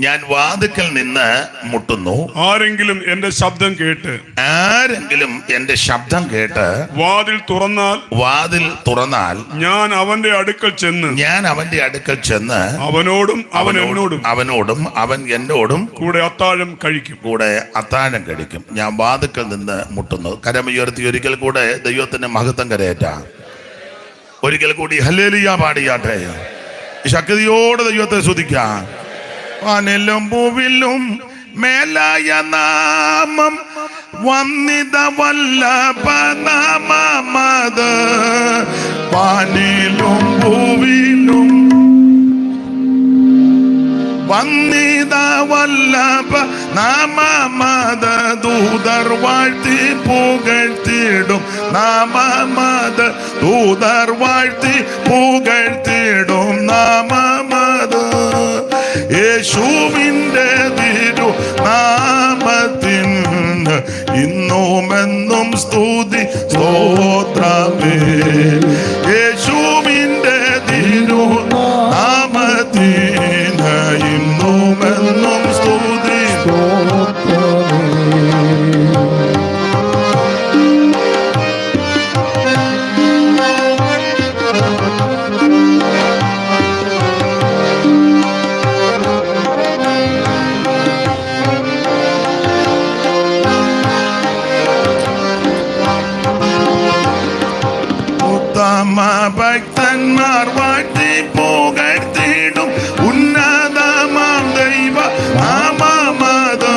ഞാൻ വാതിക്കൽ നിന്ന് മുട്ടുന്നു. ആരെങ്കിലും എന്റെ ശബ്ദം കേട്ട് വാതിൽ തുറന്നാൽ ഞാൻ അവന്റെ അടുക്കൽ ചെന്ന് അവനോടും അവൻ എന്നോടും കൂടെ അത്താഴം കഴിക്കും. ഞാൻ വാതിക്കൽ നിന്ന് മുട്ടുന്നു. കരമുയർത്തി ഒരിക്കൽ കൂടെ ദൈവത്തിന്റെ മഹത്വം കരയേറ്റാം. ഒരിക്കൽ കൂടി ഹല്ലേലൂയ പാടിയാട്ടെ. ശക്തിയോടെ ദൈവത്തെ സ്തുതിക്കാം. വാനിലും ഭൂവിലും മേലായ നാമം വന്നിത വല്ലഭനാമമത്. വാനിലും ഭൂവിലും വന്നിത വല്ലഭനാമമത്. ദൂതർ വാഴ്ത്തി പുകഴ്ത്തിടും നാമമത്. ദൂതർ വാഴ്ത്തി പുകഴ്ത്തിടും നാമമത്. യേശുവിൻ്റെ തിരുനാമത്തിന് ഇന്നുമെന്നും സ്തുതി സ്തോത്രമേ. യേശുവിൻ്റെ തിരുനാമത്തിന് ഇന്നുമെന്നും സ്തുതി സ്തോത്രമേ. ഭക്തന്മാർ വാഴ്ത്തി പുകഴ്ത്തിടും ഉന്നതമാം ദൈവ നാമമത്.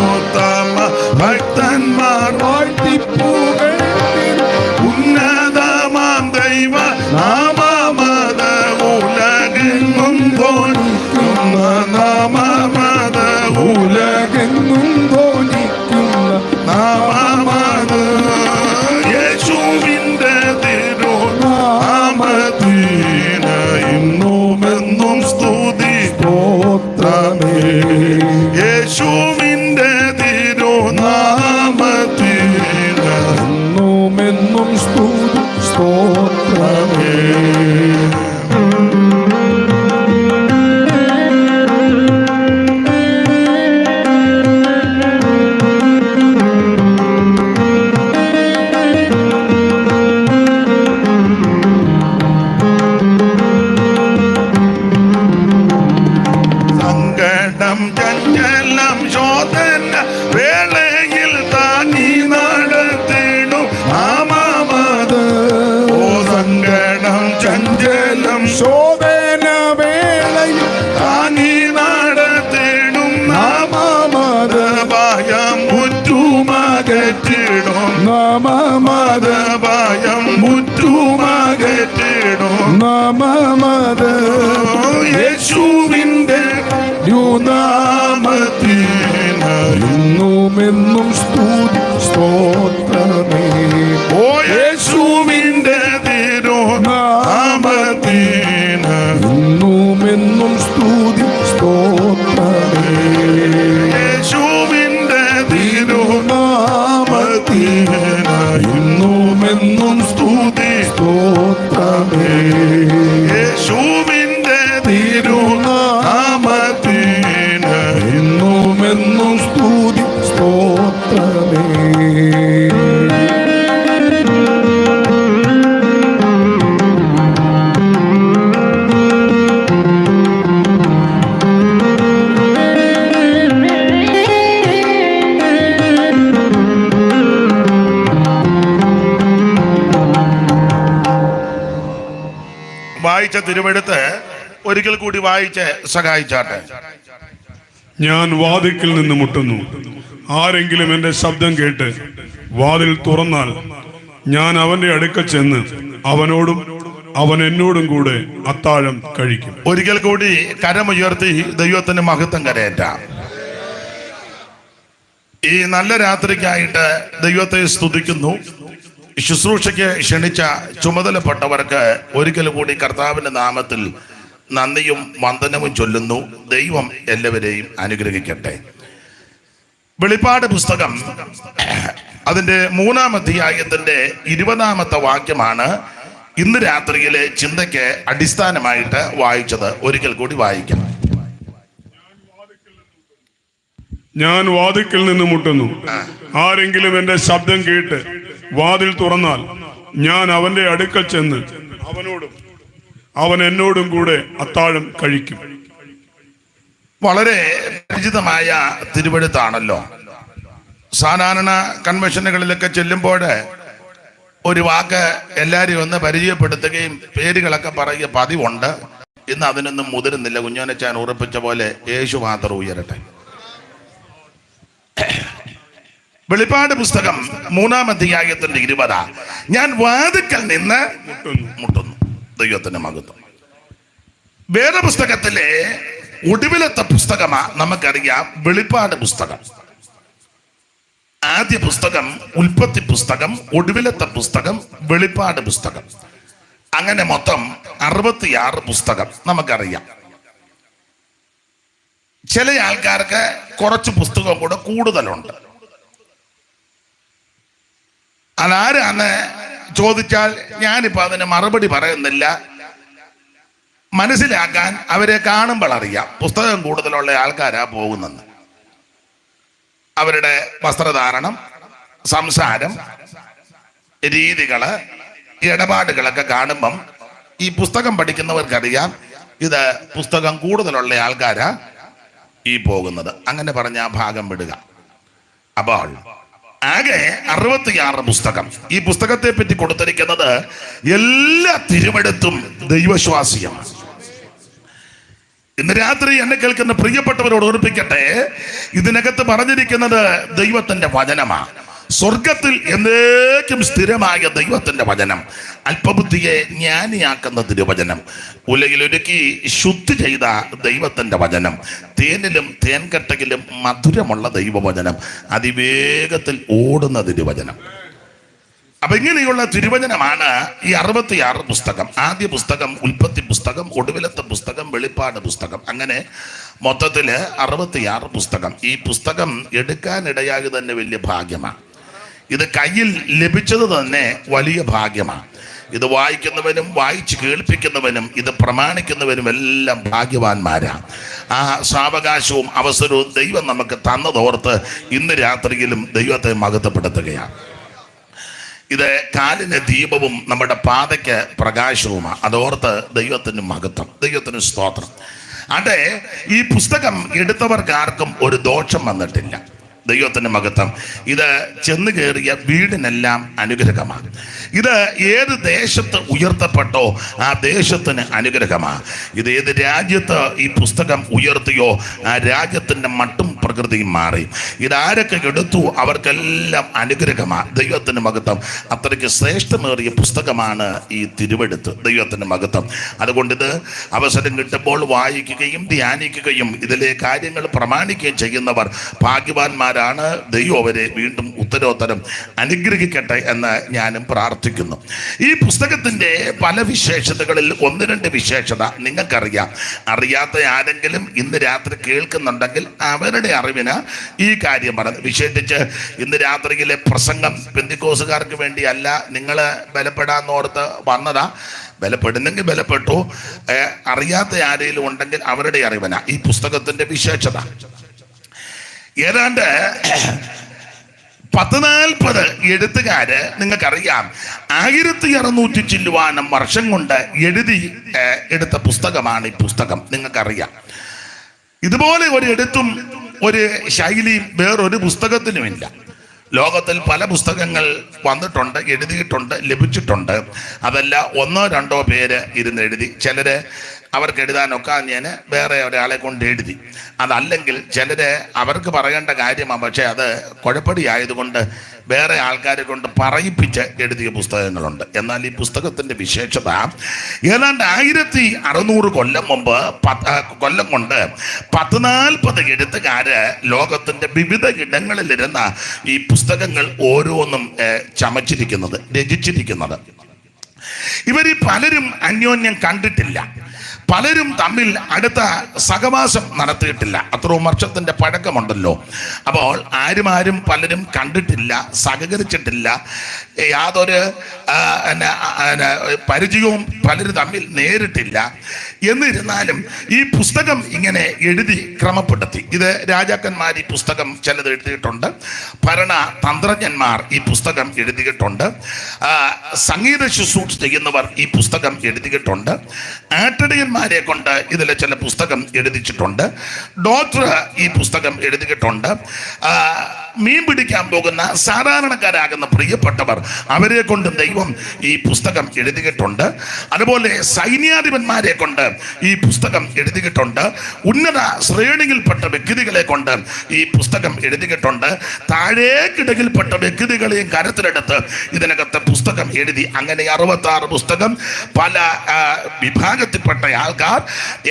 ഉത്തമ ഭക്തന്മാർ വാഴ്ത്തി പുകഴ്ത്തിടും ഉന്നതമാം ദൈവ നാമമത്. ഉലകെങ്ങും ധ്വനിക്കുന്ന നാമമത്. ഉലകെങ്ങും ധ്വനിക്കുന്ന നാമമത്. യേശുവിൻ്റെ ഇന്നുമെന്നും സ്തുതി സ്തോത്രമേ. യേശുവിൻ്റെ തിരുനാമത്തിന് ഇന്നുമെന്നും സ്തുതി സ്തോത്രമേ. ചഞ്ചലം ശോധന വേളയിൽ താങ്ങി നടത്തിടും നാമമത്. ഓ സങ്കടം ചഞ്ചലം ശോധന വേളയിൽ താങ്ങി നടത്തിടും നാമമത്. ഭയം മുറ്റുമകറ്റിടും നാമമത്. ഭയം മുറ്റുമകറ്റിടും നാമമത്. യേശുവിൻ്റെ നാമത്തിന് ഇന്നുമെന്നും സ്തുതി സ്തോത്രമേ. ഓ യേശുവിൻ്റെ തിരുനാമത്തിന് ഇന്നുമെന്നും സ്തുതി സ്തോത്രമേ. യേശുവിൻ്റെ തിരുനാമത്തിന് ഇന്നുമെന്നും സ്തുതി സ്തോത്രമേ. യേശുവിൻ്റെ തിരുനാമത്തിന് ഇന്നുമെന്നും സ്തുതി സ്തോത്രമേ. വായിച്ച തിരുവെടുത്ത് ഒരിക്കൽ കൂടി വായിച്ച് സഹായിച്ചാട്ടെ. ഞാൻ വാതിൽക്കൽ നിന്ന് മുട്ടുന്നു. ആരെങ്കിലും എന്റെ ശബ്ദം കേട്ട് വാതിൽ തുറന്നാൽ ഞാൻ അവന്റെ അടുക്കൽ ചെന്ന് അവനോടും അവൻ എന്നോടും കൂടെ അത്താഴം കഴിക്കും. ഒരിക്കൽ കൂടി കരമുയർത്തി ദൈവത്തിന് മഹത്വം കരയേറ്റാം. ഈ നല്ല രാത്രിക്കായിട്ട് ദൈവത്തെ സ്തുതിക്കുന്നു. ശുശ്രൂഷയ്ക്ക് ക്ഷണിച്ച ചുമതലപ്പെട്ടവർക്ക് ഒരിക്കൽ കൂടി കർത്താവിന്റെ നാമത്തിൽ നന്ദിയും വന്ദനവും ചൊല്ലുന്നു. ദൈവം എല്ലാവരെയും അനുഗ്രഹിക്കട്ടെ. വെളിപ്പാട് പുസ്തകം അതിൻ്റെ 3-ാം അധ്യായത്തിന്റെ 20-ാമത്തെ വാക്യമാണ് ഇന്ന് രാത്രിയിലെ ചിന്തയ്ക്ക് അടിസ്ഥാനമായിട്ട് വായിച്ചത്. ഒരിക്കൽ കൂടി വായിക്കാം. ഞാൻ വാതിക്കൽ നിന്ന് മുട്ടുന്നു. ആരെങ്കിലും എന്റെ ശബ്ദം കേട്ട് വാതിൽ തുറന്നാൽ ഞാൻ അവന്റെ അടുക്കൽ ചെന്ന് അവനോടും അവൻ എന്നോടും കൂടെ അത്താഴം കഴിക്കും. വളരെ പരിചിതമായ തിരുവെഴുത്താണല്ലോ. സാധാരണ കൺവെൻഷനുകളിലൊക്കെ ചെല്ലുമ്പോൾ ഒരു വാക്ക് എല്ലാവരെയും ഒന്ന് പരിചയപ്പെടുത്തുകയും പേരുകളൊക്കെ പറയുക പതിവുണ്ട്. ഇന്ന് അതിനൊന്നും മുതിരുന്നില്ല. കുഞ്ഞോനച്ചാൻ ഉറപ്പിച്ച പോലെ യേശു മാത്രം ഉയരട്ടെ. വെളിപ്പാട് പുസ്തകം 3-ാം അധ്യായത്തിന്റെ 20. ഞാൻ വാതിക്കൽ നിന്ന് മുട്ടുന്നു. ദൈവത്തിന്റെ മഹത്വം. വേദപുസ്തകത്തിലെ ഒടുവിലത്തെ പുസ്തകമാ നമുക്കറിയാം വെളിപ്പാട് പുസ്തകം. ആദ്യ പുസ്തകം ഉൽപ്പത്തി പുസ്തകം, ഒടുവിലത്തെ പുസ്തകം വെളിപ്പാട് പുസ്തകം. അങ്ങനെ മൊത്തം 66 പുസ്തകം നമുക്കറിയാം. ചില ആൾക്കാർക്ക് കുറച്ച് പുസ്തകം കൂടെ കൂടുതലുണ്ട്. അതാരാന്ന് ചോദിച്ചാൽ ഞാനിപ്പോ അതിന് മറുപടി പറയുന്നില്ല. മനസ്സിലാക്കാൻ അവരെ കാണുമ്പോൾ അറിയാം പുസ്തകം കൂടുതലുള്ള ആൾക്കാരാ പോകുന്നെന്ന്. അവരുടെ വസ്ത്രധാരണം, സംസാരം, രീതികള്, ഇടപാടുകളൊക്കെ കാണുമ്പം ഈ പുസ്തകം പഠിക്കുന്നവർക്കറിയാം ഇത് പുസ്തകം കൂടുതലുള്ള ആൾക്കാരാ ഈ പോകുന്നത്. അങ്ങനെ പറഞ്ഞ ആ ഭാഗം വിടുക. അപ്പോൾ ആകെ 66 പുസ്തകം. ഈ പുസ്തകത്തെ പറ്റി കൊടുത്തിരിക്കുന്നത് എല്ലാ തിരുവെഴുത്തും ദൈവശ്വാസ്യമാണ്. ഇന്ന് രാത്രി എന്നെ കേൾക്കുന്ന പ്രിയപ്പെട്ടവരോട് ഓർപ്പിക്കട്ടെ, ഇതിനകത്ത് പറഞ്ഞിരിക്കുന്നത് ദൈവത്തിന്റെ വചനമാണ്. സ്വർഗത്തിൽ എന്നേക്കും സ്ഥിരമായ ദൈവത്തിന്റെ വചനം, അല്പബുദ്ധിയെ ജ്ഞാനിയാക്കുന്ന തിരുവചനം, ഉലകിലൊരുക്കി ശുദ്ധി ചെയ്ത ദൈവത്തിന്റെ വചനം, തേനിലും തേൻകട്ടയിലും മധുരമുള്ള ദൈവവചനം, അതിവേഗത്തിൽ ഓടുന്ന തിരുവചനം. അപ്പൊ ഇങ്ങനെയുള്ള തിരുവചനമാണ് ഈ 66 പുസ്തകം. ആദ്യ പുസ്തകം ഉൽപ്പത്തി പുസ്തകം, ഒടുവിലത്തെ പുസ്തകം വെളിപ്പാട് പുസ്തകം. അങ്ങനെ മൊത്തത്തില് 66 പുസ്തകം. ഈ പുസ്തകം എടുക്കാനിടയാകെ തന്നെ വലിയ ഭാഗ്യമാണ്. ഇത് കയ്യിൽ ലഭിച്ചത് തന്നെ വലിയ ഭാഗ്യമാണ്. ഇത് വായിക്കുന്നവനും വായിച്ച് കേൾപ്പിക്കുന്നവനും ഇത് പ്രമാണിക്കുന്നവനും എല്ലാം ഭാഗ്യവാന്മാരാണ്. ആ സാവകാശവും അവസരവും ദൈവം നമുക്ക് തന്നതോർത്ത് ഇന്ന് രാത്രിയിലും ദൈവത്തെ മഹത്വപ്പെടുത്തുകയാണ്. ഇത് കാലിന് ദീപവും നമ്മുടെ പാതയ്ക്ക് പ്രകാശവുമാണ്. അതോർത്ത് ദൈവത്തിന് മഹത്വം, ദൈവത്തിന് സ്തോത്രം. അതെ, ഈ പുസ്തകം എടുത്തവർക്കാർക്കും ഒരു ദോഷം വന്നിട്ടില്ല. ദൈവത്തിന്റെ മഹത്വം. ഇത് ചെന്ന് കയറിയ വീടിനെല്ലാം അനുഗ്രഹമാണ്. ഇത് ഏത് ദേശത്ത് ഉയർത്തപ്പെട്ടോ ആ ദേശത്തിന് അനുഗ്രഹമാണ്. ഇത് ഏത് രാജ്യത്ത് ഈ പുസ്തകം ഉയർത്തിയോ ആ രാജ്യത്തിന്റെ മട്ടും പ്രകൃതിയും മാറി. ഇതാരൊക്കെ എടുത്തു അവർക്കെല്ലാം അനുഗ്രഹമാണ്. ദൈവത്തിന്റെ മഹത്വം. അത്രയ്ക്ക് ശ്രേഷ്ഠമേറിയ പുസ്തകമാണ് ഈ തിരുവെഴുത്ത്. ദൈവത്തിന്റെ മഹത്വം. അതുകൊണ്ട് ഇത് അവസരം കിട്ടുമ്പോൾ വായിക്കുകയും ധ്യാനിക്കുകയും ഇതിലെ കാര്യങ്ങൾ പ്രമാണിക്കുകയും ചെയ്യുന്നവർ ഭാഗ്യവാന്മാർ. ദൈവം അവരെ വീണ്ടും ഉത്തരോത്തരം അനുഗ്രഹിക്കട്ടെ എന്ന് ഞാനും പ്രാർത്ഥിക്കുന്നു. ഈ പുസ്തകത്തിന്റെ പല വിശേഷതകളിൽ 1-2 വിശേഷത നിങ്ങൾക്കറിയാം. അറിയാത്ത ആരെങ്കിലും ഇന്ന് രാത്രി കേൾക്കുന്നുണ്ടെങ്കിൽ അവരുടെ അറിവിന് ഈ കാര്യം പറഞ്ഞു. വിശേഷിച്ച് ഇന്ന് രാത്രിയിലെ പ്രസംഗം പെന്തിക്കോസുകാർക്ക് വേണ്ടിയല്ല, നിങ്ങൾ ബലപ്പെടാന്നോർത്ത് വന്നതാ. ബലപ്പെടുന്നെങ്കിൽ ബലപ്പെട്ടു. അറിയാത്ത ആരെങ്കിലും ഉണ്ടെങ്കിൽ അവരുടെ അറിവിനാ ഈ പുസ്തകത്തിന്റെ വിശേഷത. ഏതാണ്ട് 140 എഴുത്തുകാര് നിങ്ങൾക്കറിയാം 1600 ചില്ലുവാനം വർഷം കൊണ്ട് എഴുതി എടുത്ത പുസ്തകമാണ് ഈ പുസ്തകം. നിങ്ങൾക്കറിയാം ഇതുപോലെ ഒരു എഴുത്തും ഒരു ശൈലിയും വേറൊരു പുസ്തകത്തിനുമില്ല. ലോകത്തിൽ പല പുസ്തകങ്ങൾ വന്നിട്ടുണ്ട്, എഴുതിയിട്ടുണ്ട്, ലഭിച്ചിട്ടുണ്ട്. അതല്ല 1-2 പേര് ഇരുന്ന് എഴുതി. ചിലര് അവർക്ക് എഴുതാനൊക്കെ ഞാൻ വേറെ ഒരാളെ കൊണ്ട് എഴുതി. അതല്ലെങ്കിൽ ചിലര് അവർക്ക് പറയേണ്ട കാര്യമാണ്, പക്ഷെ അത് കുഴപ്പടി ആയതുകൊണ്ട് വേറെ ആൾക്കാരെ കൊണ്ട് പറയിപ്പിച്ച് എഴുതിയ പുസ്തകങ്ങളുണ്ട്. എന്നാൽ ഈ പുസ്തകത്തിന്റെ വിശേഷത ഏതാണ്ട് 1600 കൊല്ലം കൊണ്ട് 140 എഴുത്തുകാര് ലോകത്തിന്റെ വിവിധ ഇടങ്ങളിലിരുന്ന ഈ പുസ്തകങ്ങൾ ഓരോന്നും ചമച്ചിരിക്കുന്നത്, രചിച്ചിരിക്കുന്നത്. ഇവര് പലരും അന്യോന്യം കണ്ടിട്ടില്ല. പലരും തമ്മിൽ അടുത്ത സഹവാസം നടത്തിയിട്ടില്ല. അത്രയും വർഷത്തിന്റെ പഴക്കമുണ്ടല്ലോ. അപ്പോൾ ആരും പലരും കണ്ടിട്ടില്ല, സഹകരിച്ചിട്ടില്ല, യാതൊരു പരിചയവും പലരും തമ്മിൽ നേരിട്ടില്ല. എന്നിരുന്നാലും ഈ പുസ്തകം ഇങ്ങനെ എഴുതി ക്രമപ്പെടുത്തി. ഇത് രാജാക്കന്മാർ ഈ പുസ്തകം ചിലത് എഴുതിയിട്ടുണ്ട്, ഭരണ തന്ത്രജ്ഞന്മാർ ഈ പുസ്തകം എഴുതിയിട്ടുണ്ട്, സംഗീത ശുശ്രൂഷ ചെയ്യുന്നവർ ഈ പുസ്തകം എഴുതിയിട്ടുണ്ട്, ആട്ടടിയന്മാരെ കൊണ്ട് ഇതിൽ ചില പുസ്തകം എഴുതിച്ചിട്ടുണ്ട്, ഡോക്ടർ ഈ പുസ്തകം എഴുതിയിട്ടുണ്ട്, മീൻ പിടിക്കാൻ പോകുന്ന സാധാരണക്കാരാകുന്ന പ്രിയപ്പെട്ടവർ അവരെ കൊണ്ട് ദൈവം ഈ പുസ്തകം എഴുതിയിട്ടുണ്ട്. അതുപോലെ സൈന്യാധിപന്മാരെ കൊണ്ട് ഈ പുസ്തകം എഴുതിയിട്ടുണ്ട്, ഉന്നത ശ്രേണിയിൽപ്പെട്ട വ്യക്തികളെ കൊണ്ട് ഈ പുസ്തകം എഴുതിയിട്ടുണ്ട്, താഴേക്കിടയിൽപ്പെട്ട വ്യക്തികളെയും കരത്തിലെടുത്ത് ഇതിനകത്ത് പുസ്തകം എഴുതി. അങ്ങനെ 66 പുസ്തകം പല വിഭാഗത്തിൽപ്പെട്ട ആൾക്കാർ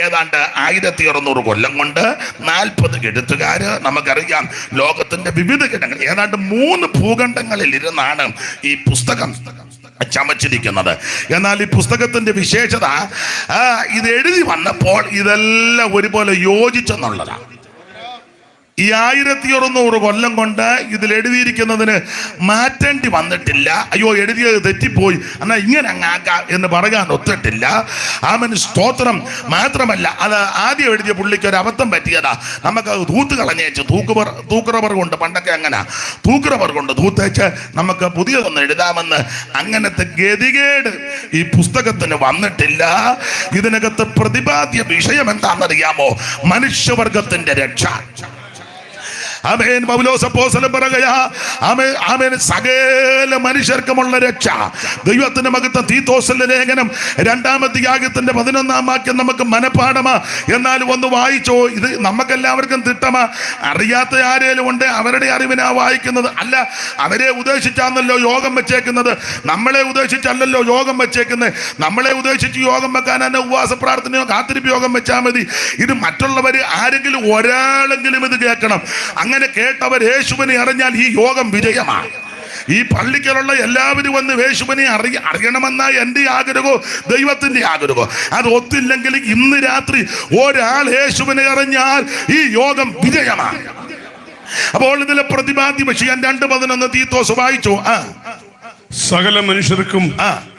ഏതാണ്ട് 1600 കൊല്ലം കൊണ്ട് 40 എഴുത്തുകാര്, നമുക്കറിയാം ലോകത്തിന്റെ വിവിധ ഘട്ടങ്ങൾ ഏതാണ്ട് 3 ഭൂഖണ്ഡങ്ങളിൽ ഇരുന്നാണ് ഈ പുസ്തകം ചമച്ചിരിക്കുന്നത്. എന്നാൽ ഈ പുസ്തകത്തിന്റെ വിശേഷത ഇത് എഴുതി വന്നപ്പോൾ ഇതെല്ലാം ഒരുപോലെ യോജിച്ചെന്നുള്ളതാണ്. ഈ 1600 കൊല്ലം കൊണ്ട് ഇതിൽ എഴുതിയിരിക്കുന്നതിന് മാറ്റേണ്ടി വന്നിട്ടില്ല. അയ്യോ എഴുതിയത് തെറ്റിപ്പോയി എന്നാ ഇങ്ങനെ അങ്ങാക്കാം എന്ന് പറയാൻ ഒത്തിട്ടില്ല. ആമേൻ, സ്തോത്രം. മാത്രമല്ല അത് ആദ്യം എഴുതിയ പുള്ളിക്ക് ഒരു അബദ്ധം പറ്റിയതാ. നമുക്കത് തൂത്ത് കളഞ്ഞേച്ച് തൂക്കുറവർ കൊണ്ട്, പണ്ടൊക്കെ അങ്ങനെ തൂക്കുറവർ കൊണ്ട് തൂത്തേച്ച് നമുക്ക് പുതിയതൊന്ന് എഴുതാമെന്ന്, അങ്ങനത്തെ ഗതികേട് ഈ പുസ്തകത്തിന് വന്നിട്ടില്ല. ഇതിനകത്ത് പ്രതിപാദ്യ വിഷയം എന്താണെന്നറിയാമോ? മനുഷ്യവർഗത്തിന്റെ രക്ഷ. ആമേൻ. പൗലോസ് അപ്പോസ്തലൻ പറയുകയാ, ആമേൻ ആമേൻ, സകല മനുഷ്യർക്കുമുള്ള രക്ഷ. ദൈവത്തിന്റെ മഹത്വം. തീത്തോസിന്റെ ലേഖനം 2-ാം അധ്യായത്തിന്റെ 11-ാം വാക്യം നമുക്ക് മനഃപാഠമാ. എന്നാലും ഒന്ന് വായിച്ചോ. ഇത് നമുക്കെല്ലാവർക്കും തിട്ടമാ. അറിയാത്ത ആരേലും ഉണ്ട് അവരുടെ അറിവിനാ വായിക്കുന്നത്. അല്ല, അവരെ ഉദ്ദേശിച്ചാണല്ലോ യോഗം വെച്ചേക്കുന്നത്, നമ്മളെ ഉദ്ദേശിച്ചല്ലല്ലോ യോഗം വെച്ചേക്കുന്നത്. നമ്മളെ ഉദ്ദേശിച്ച് യോഗം വെക്കാൻ തന്നെ ഉപവാസ പ്രാർത്ഥനയോ കാത്തിരിപ്പ് യോഗം വെച്ചാൽ മതി. ഇത് മറ്റുള്ളവർ ആരെങ്കിലും ഒരാളെങ്കിലും ഇത് കേൾക്കണം. അങ്ങനെ കേട്ടവർ യേശുവിനെ അറിഞ്ഞാൽ ഈ യോഗം വിജയമാണ്. ഈ പള്ളിക്കലുള്ള എല്ലാവരും വന്ന് യേശുവിനെ അറിയണമെന്ന എൻ്റെ ആഗ്രഹമോ ദൈവത്തിന്റെ ആഗ്രഹമോ അത് ഒത്തില്ലെങ്കിൽ ഇന്ന് രാത്രി ഒരാൾ യേശുവിനെ അറിഞ്ഞാൽ ഈ യോഗം വിജയമാണ്. അപ്പോൾ ഇതിലെ പ്രതിപാദ്യ വിഷയം 2:11 തീത്തോസ് വായിച്ചു. സകല മനുഷ്യർക്കും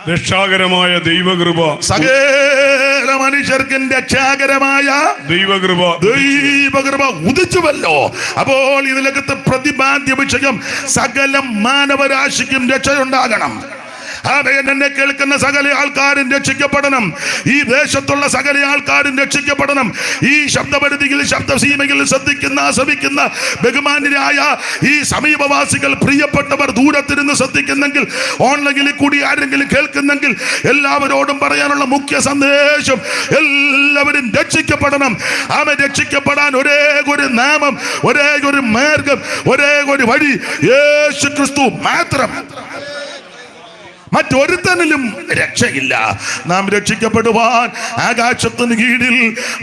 രക്ഷാകരമായ ദൈവകൃപ, സകല മനുഷ്യർക്കും രക്ഷാകരമായ ദൈവകൃപ ഉദിച്ചുവല്ലോ. അപ്പോൾ ഇതിലകത്ത് പ്രതിപാദ്യ വിഷയം സകല മാനവരാശിക്കും രക്ഷയുണ്ടാകണം. എന്നെ കേൾക്കുന്ന സകല ആൾക്കാരും രക്ഷിക്കപ്പെടണം. ഈ ദേശത്തുള്ള സകല ആൾക്കാരും രക്ഷിക്കപ്പെടണം. ഈ ശബ്ദപരിധിയിൽ ശബ്ദസീമയിൽ ശ്രദ്ധിക്കുന്ന ബഹുമാന്യരായ ഈ സമീപവാസികൾ, പ്രിയപ്പെട്ടവർ ദൂരത്തിരുന്ന് ശ്രദ്ധിക്കുന്നെങ്കിൽ, ഓൺലൈനിൽ കൂടി ആരെങ്കിലും കേൾക്കുന്നെങ്കിൽ, എല്ലാവരോടും പറയാനുള്ള മുഖ്യ സന്ദേശം എല്ലാവരും രക്ഷിക്കപ്പെടണം. അവൻ രക്ഷിക്കപ്പെടാൻ ഒരേ ഒരു നാമം, ഒരേ ഒരു മാർഗം, ഒരേ ഒരു വഴി യേശു ക്രിസ്തു മാത്രം. മറ്റൊരുത്തനിലും രക്ഷയില്ല. നാം രക്ഷിക്കപ്പെടുവാൻ ആകാശത്തിന് കീഴിൽ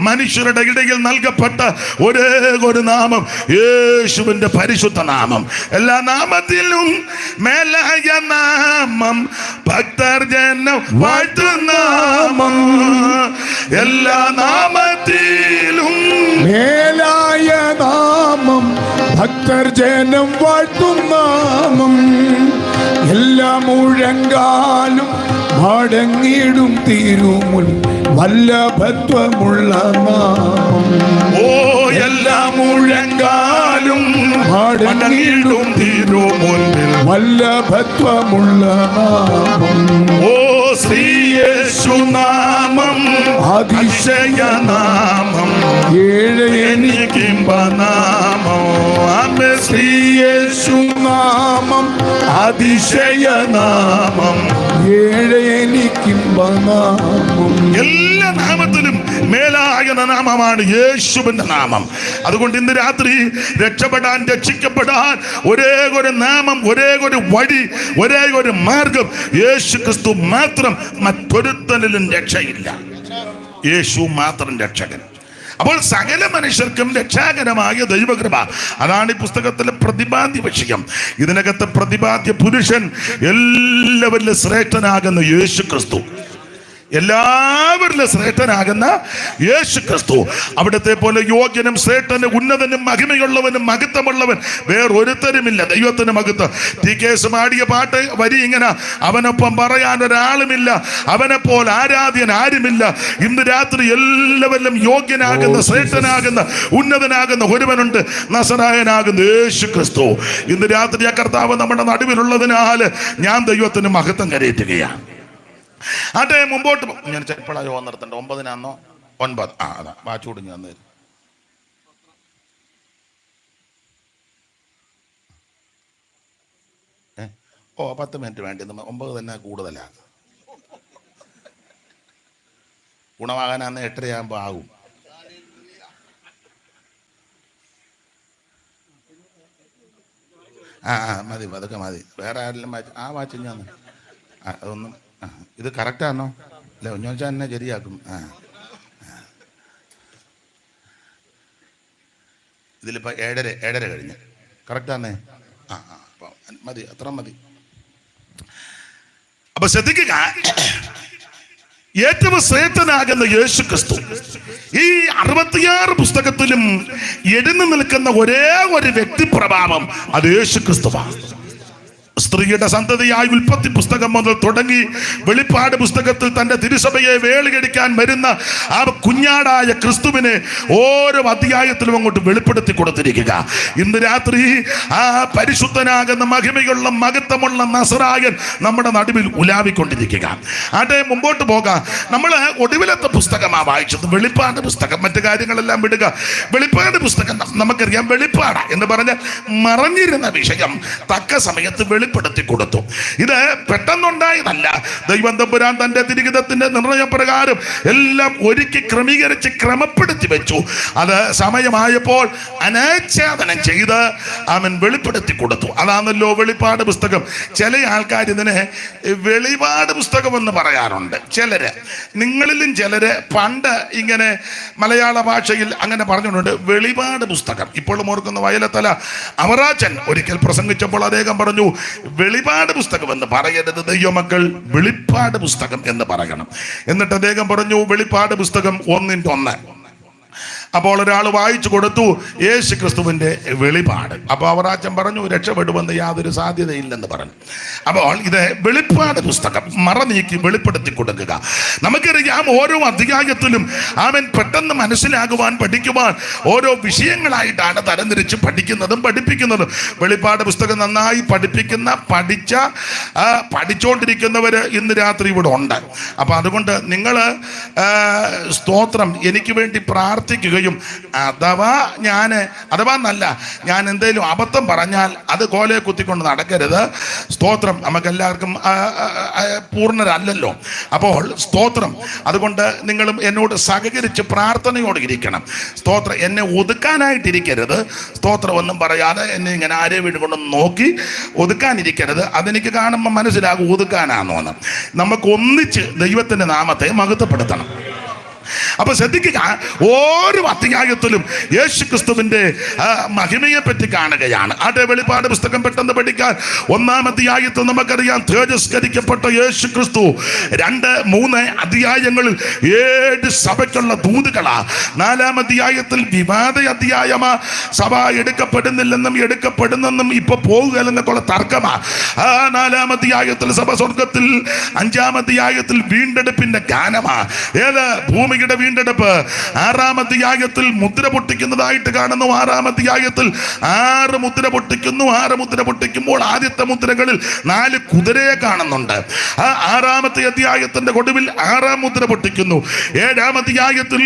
മനുഷ്യരുടെ ഇടയിൽ നൽകപ്പെട്ട ഒരേ ഒരു നാമം യേശുവിന്റെ പരിശുദ്ധ നാമം. എല്ലാ നാമത്തിലും മേലായ നാമം, ഭക്തർ ജനം വാഴ്ത്തുനാമം. എല്ലാ നാമത്തിലും മേലായ നാമം, ഭക്തർ ജനം വാഴ്ത്തുനാമം. എല്ലാ മുഴങ്കാലും മടങ്ങിടും തിരുമുൽ വല്ലഭത്വമുള്ള നാമം. ഓ എല്ലാ മുഴങ്കാലും മടങ്ങിടും തിരുമുൻപിൽ വല്ലഭത്വമുള്ള നാമം. ഓ ശ്രീയേശുനാമം അതിശയനാമം, എനിക്കിമ്പനാമം. ആമേ ശ്രീയേശുനാമം അതിശയനാമം, എനിക്കിമ്പനാമം. എല്ലാ നാമത്തിലും മേലായ നാമമാണ് യേശുവിന്റെ നാമം. അതുകൊണ്ട് ഇന്ന് രാത്രി രക്ഷപ്പെടാൻ, രക്ഷിക്കപ്പെടാൻ ഒരേ ഒരു നാമം, ഒരേ ഒരു വഴി, ഒരേ ഒരു മാർഗം യേശു ക്രിസ്തു മാത്രം. മറ്റൊരുത്തനിലും രക്ഷയില്ല. യേശു മാത്രം രക്ഷകൻ. അപ്പോൾ സകല മനുഷ്യർക്കും രക്ഷാകരമായ ദൈവകൃപ, അതാണ് ഈ പുസ്തകത്തിലെ പ്രതിപാദ്യ വിഷയം. ഇതിനകത്ത് പ്രതിപാദ്യ പുരുഷൻ, എല്ലാവരിലും ശ്രേഷ്ഠനാകുന്ന യേശു ക്രിസ്തു. എല്ലാവരിലും ശ്രേഷ്ഠനാകുന്ന യേശു ക്രിസ്തു. അവിടുത്തെ പോലെ യോഗ്യനും ശ്രേഷ്ഠനും ഉന്നതനും മഹിമയുള്ളവനും മഹത്വമുള്ളവൻ വേറൊരുത്തരുമില്ല. ദൈവത്തിന് മഹത്വം. TKS പാടിയ പാട്ട് വരി ഇങ്ങനെ: അവനൊപ്പം പറയാൻ ഒരാളുമില്ല, അവനെപ്പോലെ ആരാധ്യൻ ആരുമില്ല. ഇന്ന് രാത്രി എല്ലാവരിലും യോഗ്യനാകുന്ന, ശ്രേഷ്ഠനാകുന്ന, ഉന്നതനാകുന്ന ഒരുവനുണ്ട്, നസറായനാകുന്ന യേശു ക്രിസ്തു. ഇന്ന് രാത്രി ആ കർത്താവ് നമ്മുടെ നടുവിലുള്ളതിനാൽ ഞാൻ ദൈവത്തിന് മഹത്വം കരയറ്റുകയാണ്. ആട്ടെ, മുമ്പോട്ട് ഞാൻ ചെപ്പളായോ നിർത്തണ്ട. 9 9 അതാ വാച്ചൂട് ഞാൻ തരും. ഓ 10 മിനിറ്റ് വേണ്ടി, 9 തന്നെ കൂടുതലാണ്. ഗുണമാകാനാന്ന് 8:30 ആകും. മതി, അതൊക്കെ മതി. വേറെ ആരെങ്കിലും ആ വാച്ച് ഞാൻ അതൊന്നും ഇത് കറക്റ്റാണോ? അല്ല, ഒന്നോച്ചാൽ എന്നെ ശരിയാക്കും. ഇതിലിപ്പോൾ 7:30 കഴിഞ്ഞ് കറക്റ്റാന്നേ. അപ്പം മതി, അത്ര മതി. അപ്പൊ ശ്രദ്ധിക്കുക, ഏറ്റവും ശ്രേഷ്ഠനാകുന്ന യേശു ക്രിസ്തു ഈ 66 പുസ്തകത്തിലും എഴുന്നു നിൽക്കുന്ന ഒരേ ഒരു വ്യക്തിപ്രഭാവം, അത് യേശു ക്രിസ്തുവാണ്. സ്ത്രീയുടെ സന്തതിയായി ഉൽപ്പത്തി പുസ്തകം മുതൽ തുടങ്ങി വെളിപ്പാട് പുസ്തകത്തിൽ തന്റെ തിരുസഭയെ വേളികടിക്കാൻ വരുന്ന ആ കുഞ്ഞാടായ ക്രിസ്തുവിനെ ഓരോ അധ്യായത്തിലും അങ്ങോട്ട് വെളിപ്പെടുത്തി കൊടുത്തിരിക്കുക. ഇന്ന് രാത്രി ആ പരിശുദ്ധനാകുന്ന മഹിമയുള്ള മഹത്വമുള്ള നസറായൻ നമ്മുടെ നടുവിൽ ഉലാവിക്കൊണ്ടിരിക്കുക. ആട്ടെ, മുമ്പോട്ട് പോകാം. നമ്മൾ ഒടുവിലത്തെ പുസ്തകമാണ് വായിച്ചത്, വെളിപ്പാട് പുസ്തകം. മറ്റു കാര്യങ്ങളെല്ലാം വിടുക. വെളിപ്പാട് പുസ്തകം നമുക്കറിയാം. വെളിപ്പാട് എന്ന് പറഞ്ഞ മറഞ്ഞിരുന്ന വിഷയം തക്ക സമയത്ത് വെളിപ്പെടുത്തി കൊടുത്തു. ഇത് പെട്ടെന്നുണ്ടായതല്ല. ദൈവം തമ്പുരാൻ തന്റെ തിരുഹിതത്തിന്റെ നിർണയപ്രകാരം എല്ലാം ഒരുക്കി ക്രമീകരിച്ച് ക്രമപ്പെടുത്തി വെച്ചു. അത് സമയമായപ്പോൾ അനാച്ഛാദനം ചെയ്ത് അവൻ വെളിപ്പെടുത്തി കൊടുത്തു. അതാണല്ലോ വെളിപ്പാട് പുസ്തകം. ചില ആൾക്കാർ ഇതിനെ വെളിപാട് പുസ്തകം എന്ന് പറയാറുണ്ട്. ചിലര്, നിങ്ങളിലും ചിലര് പണ്ട് ഇങ്ങനെ മലയാള ഭാഷയിൽ അങ്ങനെ പറഞ്ഞിട്ടുണ്ട്, വെളിപാട് പുസ്തകം. ഇപ്പോഴും ഓർക്കുന്ന വയലത്തല അവറാച്ചൻ ഒരിക്കൽ പ്രസംഗിച്ചപ്പോൾ അദ്ദേഹം പറഞ്ഞു, വെളിപാട് പുസ്തകം എന്ന് പറയരുത്, ദൈവമക്കൾ വെളിപ്പാട് പുസ്തകം എന്ന് പറയണം. എന്നിട്ട് അദ്ദേഹം പറഞ്ഞു, വെളിപ്പാട് പുസ്തകം 1:1. അപ്പോൾ ഒരാൾ വായിച്ചു കൊടുത്തു, യേശു ക്രിസ്തുവിന്റെ വെളിപാട്. അപ്പോൾ അവറാച്ചൻ പറഞ്ഞു, രക്ഷപ്പെടുമെന്ന് യാതൊരു സാധ്യതയില്ലെന്ന് പറഞ്ഞു. അപ്പോൾ ഇത് വെളിപ്പാട് പുസ്തകം മറ നീക്കി വെളിപ്പെടുത്തി കൊടുക്കുക. നമുക്കറിയാം, ഓരോ അധ്യായത്തിലും അവൻ പെട്ടെന്ന് മനസ്സിലാകുവാൻ, പഠിക്കുവാൻ ഓരോ വിഷയങ്ങളായിട്ടാണ് തരംതിരിച്ച് പഠിക്കുന്നതും പഠിപ്പിക്കുന്നതും. വെളിപ്പാട് പുസ്തകം നന്നായി പഠിച്ചുകൊണ്ടിരിക്കുന്നവർ ഇന്ന് രാത്രി ഇവിടെ ഉണ്ട്. അപ്പം അതുകൊണ്ട് നിങ്ങൾ സ്തോത്രം എനിക്ക് വേണ്ടി പ്രാർത്ഥിക്കുകയും, അഥവാ ഞാൻ എന്തെങ്കിലും അബദ്ധം പറഞ്ഞാൽ അത് കോലെ കുത്തിക്കൊണ്ട് നടക്കരുത്. സ്തോത്രം, നമുക്കെല്ലാവർക്കും പൂർണ്ണരല്ലല്ലോ. അപ്പോൾ സ്തോത്രം, അതുകൊണ്ട് നിങ്ങളും എന്നോട് സഹകരിച്ച് പ്രാർത്ഥനയോടെ ഇരിക്കണം. സ്തോത്രം, എന്നെ ഒതുക്കാനായിട്ടിരിക്കരുത്. സ്തോത്രം ഒന്നും പറയാതെ എന്നെ ഇങ്ങനെ ആരെ വീട് കൊണ്ടൊന്ന് നോക്കി ഒതുക്കാനിരിക്കരുത്. അതെനിക്ക് കാണുമ്പോൾ മനസ്സിലാകും ഒതുക്കാനാണോ എന്ന്. നമുക്ക് ഒന്നിച്ച് ദൈവത്തിന്റെ നാമത്തെ മഹത്വപ്പെടുത്തണം. അപ്പൊ ശ്രദ്ധിക്കുക, ഓരോ അധ്യായത്തിലും യേശു ക്രിസ്തുവിന്റെ മഹിമയെ പറ്റി കാണുകയാണ്. അതേ വെളിപ്പാട് പുസ്തകം പെട്ടെന്ന് പഠിക്കാൻ 1-ാം അധ്യായത്തിൽ നമുക്കറിയാം, തേജസ്കരിക്കപ്പെട്ട യേശു ക്രിസ്തു. 2-3 അധ്യായങ്ങളിൽ 7 സഭയ്ക്കുള്ള ദൂതുകളാ. 4-ാം അധ്യായത്തിൽ വിവാദ അധ്യായമാ. സഭ എടുക്കപ്പെടുന്നില്ലെന്നും എടുക്കപ്പെടുന്നെന്നും ഇപ്പൊ പോകുകയെന്നൊക്കെയുള്ള തർക്കമാ. 4-ാം അധ്യായത്തിൽ സഭ സ്വർഗത്തിൽ. 5-ാം അധ്യായത്തിൽ വീണ്ടെടുപ്പിന്റെ ഗാനമാ. ഏത് ഭൂമിയുടെ വീണ്ടെടുപ്പ്. 6-ാം അധ്യായത്തിൽ മുദ്ര പൊട്ടിക്കുന്നതായിട്ട് കാണുന്നു. 6-ാം അധ്യായത്തിൽ 6 മുദ്ര പൊട്ടിക്കുന്നു. 6 മുദ്ര പൊട്ടിക്കുമ്പോൾ ആദ്യത്തെ മുദ്രകളിൽ 4 കുതിരയെ കാണുന്നുണ്ട്. 6-ാമത്തെ അധ്യായത്തിന്റെ ഒടുവിൽ 6-ാം മുദ്ര പൊട്ടിക്കുന്നു. 7-ാം അധ്യായത്തിൽ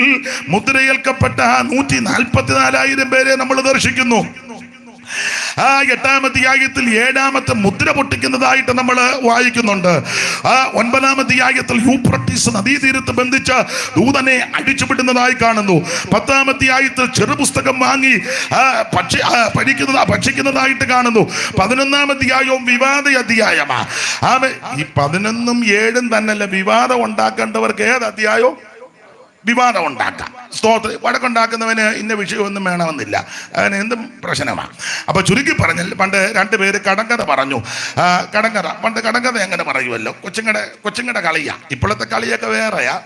മുദ്രയേൽക്കപ്പെട്ട 144,000 പേരെ നമ്മൾ ദർശിക്കുന്നു. 8-ാം അധ്യായത്തിൽ 7-ാമത്തെ മുദ്ര പൊട്ടിക്കുന്നതായിട്ട് നമ്മൾ വായിക്കുന്നുണ്ട്. 9-ാം അധ്യായത്തിൽ യൂഫ്രട്ടീസ് നദീതീരത്ത് ബന്ധിച്ച ദൂതനെ അടിച്ചുവിടുന്നതായി കാണുന്നു. 10-ാം അധ്യായത്തിൽ ചെറുപുസ്തകം വാങ്ങി ഭക്ഷിക്കുന്നതായിട്ട് കാണുന്നു. 11-ാം അധ്യായവും വിവാദ അധ്യായമാണ്. ഈ 11-ഉം 7-ഉം തന്നെയല്ല, വിവാദം ഉണ്ടാക്കേണ്ടവർക്ക് ഏത് അധ്യായവും വിവാദം ഉണ്ടാക്കാം. സ്തോത്രം. വഴക്കുണ്ടാക്കുന്നവന് ഇന്ന വിഷയമൊന്നും വേണമെന്നില്ല, അതിന് എന്തും പ്രശ്നമാണ്. അപ്പോൾ ചുരുക്കി പറഞ്ഞാൽ പണ്ട് രണ്ടുപേര് കടങ്കഥ പറഞ്ഞു. കടങ്കഥ പണ്ട് കടങ്കഥ എങ്ങനെ പറയുമല്ലോ, കൊച്ചുങ്ങടെ കളിയാ. ഇപ്പോഴത്തെ കളിയൊക്കെ വേറെയാ.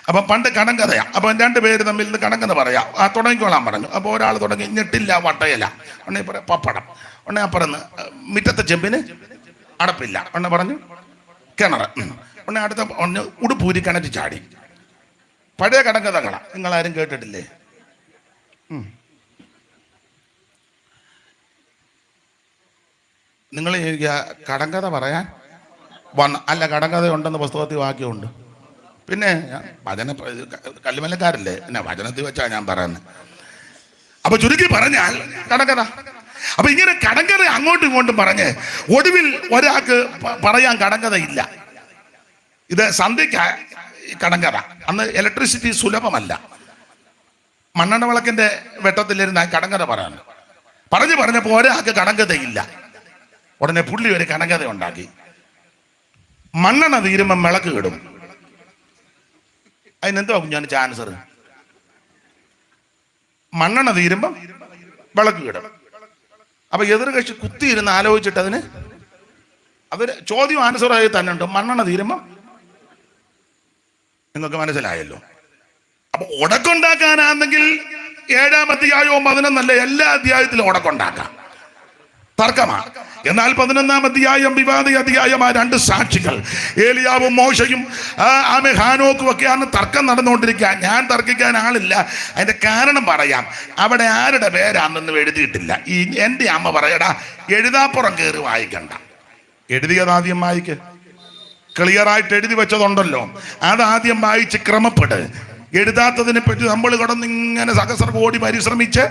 അപ്പം പണ്ട് കടങ്കഥയാ. അപ്പം രണ്ടുപേര് തമ്മിൽ നിന്ന് കടങ്കഥ പറയാം. തുടങ്ങിക്കോളാൻ പറഞ്ഞു. അപ്പോൾ ഒരാൾ തുടങ്ങി, ഞെട്ടില്ല വട്ടയില, ഉടനെ പറയാം പപ്പടം, ഉടനെ അപ്പുറന്ന് മിറ്റത്തെ ചെമ്പിന് അടപ്പില്ല, ഉടനെ പറഞ്ഞു കിണർ, ഉടനെ അടുത്ത ഒന്ന് ഉടുപ്പൂരി കിണറ്റ് ചാടി. പഴയ കടങ്കഥകളാണ്, നിങ്ങളാരും കേട്ടിട്ടില്ലേ? നിങ്ങൾ കടങ്കഥ പറയാൻ അല്ല, കടങ്കഥ ഉണ്ടെന്ന് പുസ്തകത്തിൽ വാക്യമുണ്ട്. പിന്നെ വചന കല്ലുമലക്കാരല്ലേ, പിന്നെ വചനത്തിൽ വെച്ചാ ഞാൻ പറയുന്നത്. അപ്പൊ ചുരുക്കി പറഞ്ഞാൽ കടങ്കഥ. അപ്പൊ ഇങ്ങനെ കടങ്കഥ അങ്ങോട്ടും ഇങ്ങോട്ടും പറഞ്ഞ് ഒടുവിൽ ഒരാൾക്ക് പറയാൻ കടങ്കഥ ഇല്ല. ഇത് സന്ധ്യയ്ക്ക് കടങ്കഥ. അന്ന് ഇലക്ട്രിസിറ്റി സുലഭമല്ല. മണ്ണെണ്ണ വിളക്കിന്റെ വെട്ടത്തിലിരുന്ന കടങ്കഥ പറഞ്ഞപ്പോൾ ഒരാൾക്ക് കടങ്കഥയില്ല. ഉടനെ പുള്ളി ഒരു കടങ്കഥ ഉണ്ടാക്കി. മണ്ണെണ്ണ തീരുമ്പം വിളക്ക് കിടും. അതിനെന്തോ ഞാൻ ചാൻസർ? മണ്ണെണ്ണ തീരുമ്പം വിളക്ക് കിടും. അപ്പൊ എതിർകക്ഷി കുത്തിയിരുന്ന് ആലോചിച്ചിട്ട് അതൊരു ചോദ്യം ആൻസറായി തന്നെ ഉണ്ട്. മണ്ണെണ്ണ തീരുമ്പം നിങ്ങൾക്ക് മനസ്സിലായല്ലോ. അപ്പൊ ഉടക്കുണ്ടാക്കാനാണെങ്കിൽ 7-ാം അധ്യായവും 11 എല്ലാ അധ്യായത്തിലും ഉടക്കുണ്ടാക്കാം, തർക്കമാണ്. എന്നാൽ 11-ാം അധ്യായം വിവാദ അധ്യായമായ 2 സാക്ഷികൾ ഏലിയാവും മോശയും ഹാനോക്കും ഒക്കെയാണ് തർക്കം നടന്നുകൊണ്ടിരിക്കുക. ഞാൻ തർക്കിക്കാൻ ആളില്ല. അതിന്റെ കാരണം പറയാം. അവിടെ ആരുടെ പേരാണെന്ന് എഴുതിയിട്ടില്ല. എൻ്റെ അമ്മ പറയടാ, എഴുതാപ്പുറം കയറി വായിക്കണ്ട, എഴുതിയതാദ്യം വായിക്ക്. ക്ലിയറായിട്ട് എഴുതി വെച്ചതുണ്ടല്ലോ, അതാദ്യം വായിച്ച് ക്രമപ്പെട്. എഴുതാത്തതിനെ പറ്റി നമ്മൾ കിടന്നിങ്ങനെ സഹസ്രകോടി പരിശ്രമിച്ച്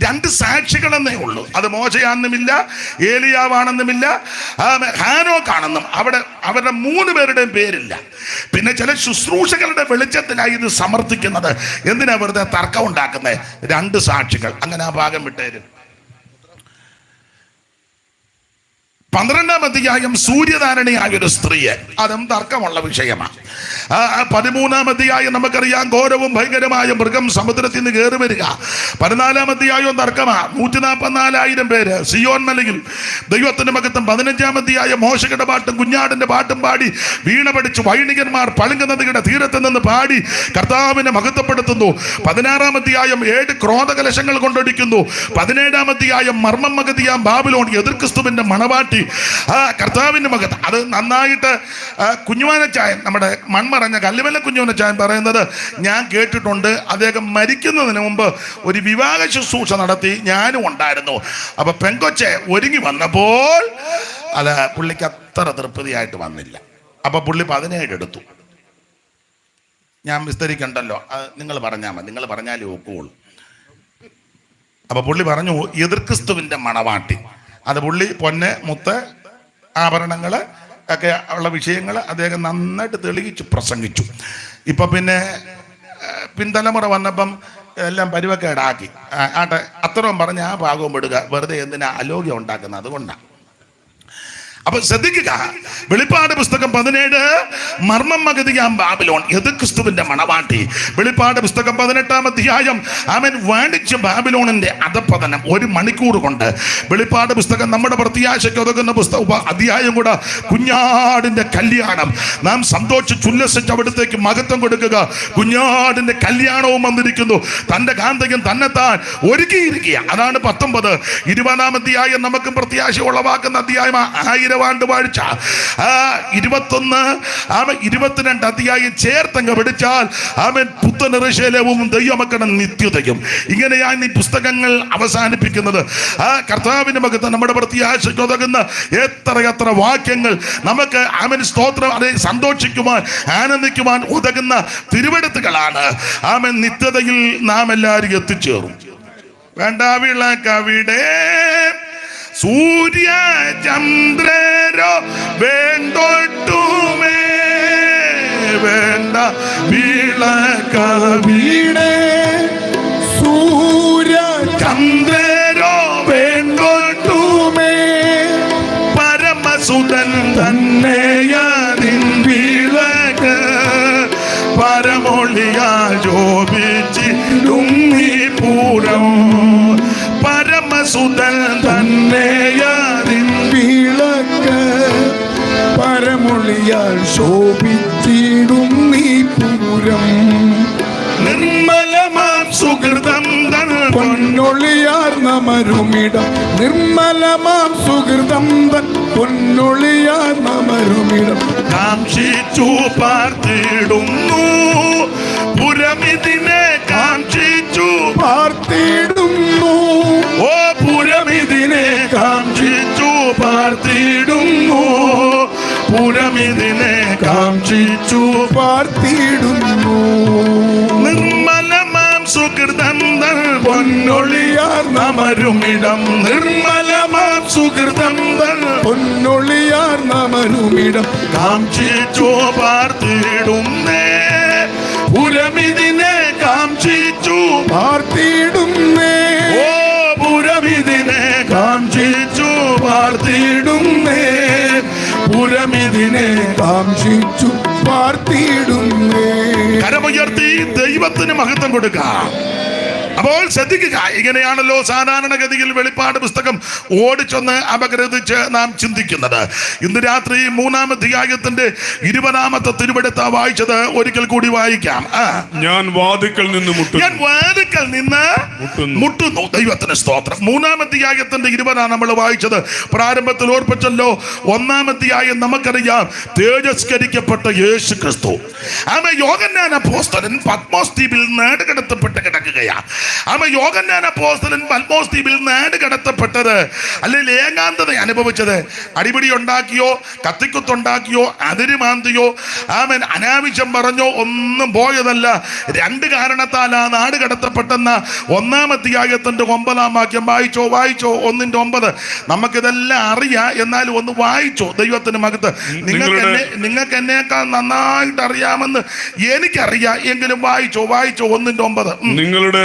2 സാക്ഷികളെന്നേ ഉള്ളൂ. അത് മോശയാണെന്നുമില്ല, ഏലിയാവാണെന്നുമില്ല, ഹാനോക്കാണെന്നും അവരുടെ 3 പേരുടെയും പേരില്ല. പിന്നെ ചില ശുശ്രൂഷകളുടെ വെളിച്ചത്തിലായി ഇത് സമർത്ഥിക്കുന്നത്. എന്തിനാ വെറുതെ തർക്കം ഉണ്ടാക്കുന്നത്? 2 സാക്ഷികൾ. അങ്ങനെ ആ ഭാഗം വിട്ടേരും. 12-ാം അധ്യായം സൂര്യധാരണിയായ ഒരു സ്ത്രീയെ, അതും തർക്കമുള്ള വിഷയമാണ്. 13-ാം അധ്യായം നമുക്കറിയാം, ഘോരവും ഭയങ്കരമായ മൃഗം സമുദ്രത്തിൽ നിന്ന് കയറി വരിക. 14-ാം അധ്യായവും തർക്കമാണ്. 144,000 പേര് സിയോൻ മലയിൽ ദൈവത്തിന്റെ മകത്തും. 15-ാം അധ്യായം മോശയുടെ പാട്ടും കുഞ്ഞാടിന്റെ പാട്ടും പാടി വീണ പഠിച്ചു വൈണികന്മാർ പളുങ്ക നദിയുടെ തീരത്ത് നിന്ന് പാടി കർത്താവിനെ മഹത്വപ്പെടുത്തുന്നു. 16-ാം അധ്യായം 7 ക്രോധകലശങ്ങൾ കൊണ്ടൊടിക്കുന്നു. 17-ാം അധ്യായം മർമ്മം മഗതിയാം ബാബിലോൺ എതിർക്രിസ്തുവിന്റെ മണവാട്ടി കർത്താവിന്റെ മകത്ത്. അത് നന്നായിട്ട് കുഞ്ഞുമാനച്ചായൻ, നമ്മുടെ മൺമറഞ്ഞ കല്ലുമല കുഞ്ഞുമാനച്ചായൻ പറയുന്നത് ഞാൻ കേട്ടിട്ടുണ്ട്. അദ്ദേഹം മരിക്കുന്നതിന് മുമ്പ് ഒരു വിവാഹ ശുശ്രൂഷ നടത്തി, ഞാനും ഉണ്ടായിരുന്നു. അപ്പൊ പെങ്കൊച്ചെ ഒരുങ്ങി വന്നപ്പോൾ അത് പുള്ളിക്ക് അത്ര തൃപ്തിയായിട്ട് വന്നില്ല. അപ്പൊ പുള്ളി 17 എടുത്തു. ഞാൻ വിസ്തരിക്കണ്ടല്ലോ, നിങ്ങൾ പറഞ്ഞാൽ മതി, നിങ്ങൾ പറഞ്ഞാലേ ഒക്കുള്ളൂ. അപ്പൊ പുള്ളി പറഞ്ഞു എതിർക്രിസ്തുവിന്റെ മണവാട്ടി. അത് പുള്ളി പൊന്ന് മുത്ത് ആഭരണങ്ങൾ ഒക്കെ ഉള്ള വിഷയങ്ങൾ അദ്ദേഹം നന്നായിട്ട് തെളിയിച്ചു പ്രസംഗിച്ചു. ഇപ്പൊ പിന്നെ പിൻതലമുറ വന്നപ്പം എല്ലാം പരിവക്കേടാക്കി. ആട്ടെ, അത്രയും പറഞ്ഞ് ആ ഭാഗവും വിടുക. വെറുതെ എന്തിനാ അലോഗ്യം ഉണ്ടാക്കുന്നത്? അതുകൊണ്ടാണ്. അപ്പൊ ശ്രദ്ധിക്കുക, വെളിപ്പാട് പുസ്തകം 17 മർമ്മം മഗതിയാം ബാബിലോൺ എതിർക്രിസ്തുവിന്റെ മണവാട്ടി. വെളിപ്പാട് പുസ്തകം 18-ാം അധ്യായം അവൻ വാണിജ്യ ബാബിലോണിന്റെ അധപതനം. 1 മണിക്കൂർ കൊണ്ട് വെളിപ്പാട് പുസ്തകം നമ്മുടെ പ്രത്യാശയ്ക്ക് ഒതുക്കുന്ന അധ്യായം കൂടെ കുഞ്ഞാടിന്റെ കല്യാണം. നാം സന്തോഷിച്ചുല്ലസിച്ച് അവിടത്തേക്ക് മഹത്വം കൊടുക്കുക. കുഞ്ഞാടിന്റെ കല്യാണവും വന്നിരിക്കുന്നു. തന്റെ കാന്തകൻ തന്നെത്താൻ ഒരുക്കിയിരിക്കുക. അതാണ് 19. 20-ാം അധ്യായം നമുക്ക് പ്രത്യാശ ഉളവാക്കുന്ന അധ്യായമാണ്. 1000 ആണ്ട് വാഴ്ച. 21 22 അധ്യായം ചേർത്തങ്ങ് പിടിച്ചാൽ അവൻ പുത്തൻ യെരൂശലേമും ദൈവമക്കളുടെ നിത്യതയും. ഇങ്ങനെയാണ് ഈ പുസ്തകങ്ങൾ അവസാനിപ്പിക്കുന്നത്. കർത്താവിന്റെ മകത്ത് നമ്മുടെ പ്രത്യാശയ്ക്ക് ഉതകുന്ന എത്ര വാക്യങ്ങൾ നമുക്ക് അവൻ സ്തോത്രം അതെ സന്തോഷിക്കുവാൻ ആനന്ദിക്കുവാൻ ഉതകുന്ന തിരുവെടുത്തുകളാണ്. അവൻ നിത്യതയിൽ നാം എല്ലാവരും എത്തിച്ചേറും. വേണ്ട വിളക്കവിടെ സൂര്യ ചന്ദ്രരോ വേണ്ടോട്ടുമേ വേണ്ട വിളക്കവിടെ സൂര്യ ചന്ദ്രരോ വേണ്ടോട്ടുമേ പരമസുതൻ തന്നെയതിൻ വിളക്ക് പരമോൾ കർപ്പൂരം പരമസുതൻ തന്നെയാതിൻ വിളക്ക് പരമൊളിയാൽ ശോഭിച്ചിടും നീ പൂരം. നിർമ്മലമാം സുഹൃതം തൻ പൊന്നൊളിയാർന്ന മരുമിടം നിർമ്മലമാം സുഹൃതം തൻ പൊന്നൊളിയാർന്ന മരുമിടം കാംക്ഷിച്ചു പാർത്തിടുന്നു പുരമിതിനെ കാംക്ഷിച്ചു പാർത്തിടുന്നു. ഓ പുരമിതിനെ കാംക്ഷിച്ചു പാർത്തിടുന്നു പുരമിതിനെ കാംക്ഷിച്ചു പാർത്തിടുന്നു. നിർമ്മലമാം സുഹൃതം തൻ പൊന്നൊളിയാർന്ന മരുമിടം നിർമ്മലമാം സുഹൃതം തൻ പൊന്നൊളിയാർന്ന മരുമിടം കാംക്ഷിച്ചു പാർത്തിടുന്നേ പുരമിതിനെ കാംക്ഷിച്ചു പാർത്തിടുന്നേ. ഓ പുരമിതിനെ കാംക്ഷിച്ചു പാർത്തിടുന്നേ പുരമിതിനെ കാംക്ഷിച്ചു പാർത്തിടുന്നേ. കരമുയർത്തി ദൈവത്തിന് മഹത്വം കൊടുക്കാം. അപ്പോൾ ശ്രദ്ധിക്കുക, ഇങ്ങനെയാണല്ലോ സാധാരണഗതിയിൽ വെളിപ്പാട് പുസ്തകം ഓടിച്ചൊന്ന് അപഗ്രഥിച്ച് നാം ചിന്തിക്കുന്നത്. ഇന്ന് രാത്രി 3-ാം അധ്യായത്തിന്റെ 20-ാമത്തെ തിരുവെടുത്ത വായിച്ചത് ഒരിക്കൽ കൂടി വായിക്കാം. ഞാൻ വാതിക്കൽ നിന്ന് ഞാൻ വാതിക്കൽ നിന്ന് മുട്ടുന്നു. ദൈവത്തിന് സ്തോത്രം. 3-ാം അധ്യായത്തിന്റെ 20 നമ്മൾ വായിച്ചത്. പ്രാരംഭത്തിൽ ഓർപ്പിച്ചല്ലോ, 1-ാം അധ്യായം നമുക്കറിയാം, തേജസ്കരിക്കപ്പെട്ട യേശു ക്രിസ്തു. യോഹന്നാൻ അപ്പോസ്തലൻ പത്മോസ് ദ്വീപിൽ നാടുകടത്തപ്പെട്ട് കിടക്കുകയാണ്. യോഹന്നാൻ അപ്പോസ്തലൻ പത്മോസ് ദ്വീപിൽ നാടുകടത്തപ്പെട്ടത് അല്ലെങ്കിൽ ഏകാന്തത അനുഭവിച്ചത് അടിപിടി ഉണ്ടാക്കിയോ കത്തിക്കുത്തുണ്ടാക്കിയോ അതിരുമാന്തിയോ അനാവശ്യം പറഞ്ഞോ ഒന്നും പോയതല്ല. 2 കാരണത്താൽ ആ നാട് കടത്തപ്പെട്ടെന്ന 1-ാം അധ്യായത്തിന്റെ 9-ാം വാക്യം വായിച്ചോ 1:9. നമുക്കിതെല്ലാം അറിയാം, എന്നാലും ഒന്ന് വായിച്ചോ. ദൈവത്തിന് മകത്ത്. നിങ്ങൾക്ക് എന്നേക്കാൾ നന്നായിട്ട് അറിയാമെന്ന് എനിക്കറിയാം, എങ്കിലും വായിച്ചോ 1:9. നിങ്ങളുടെ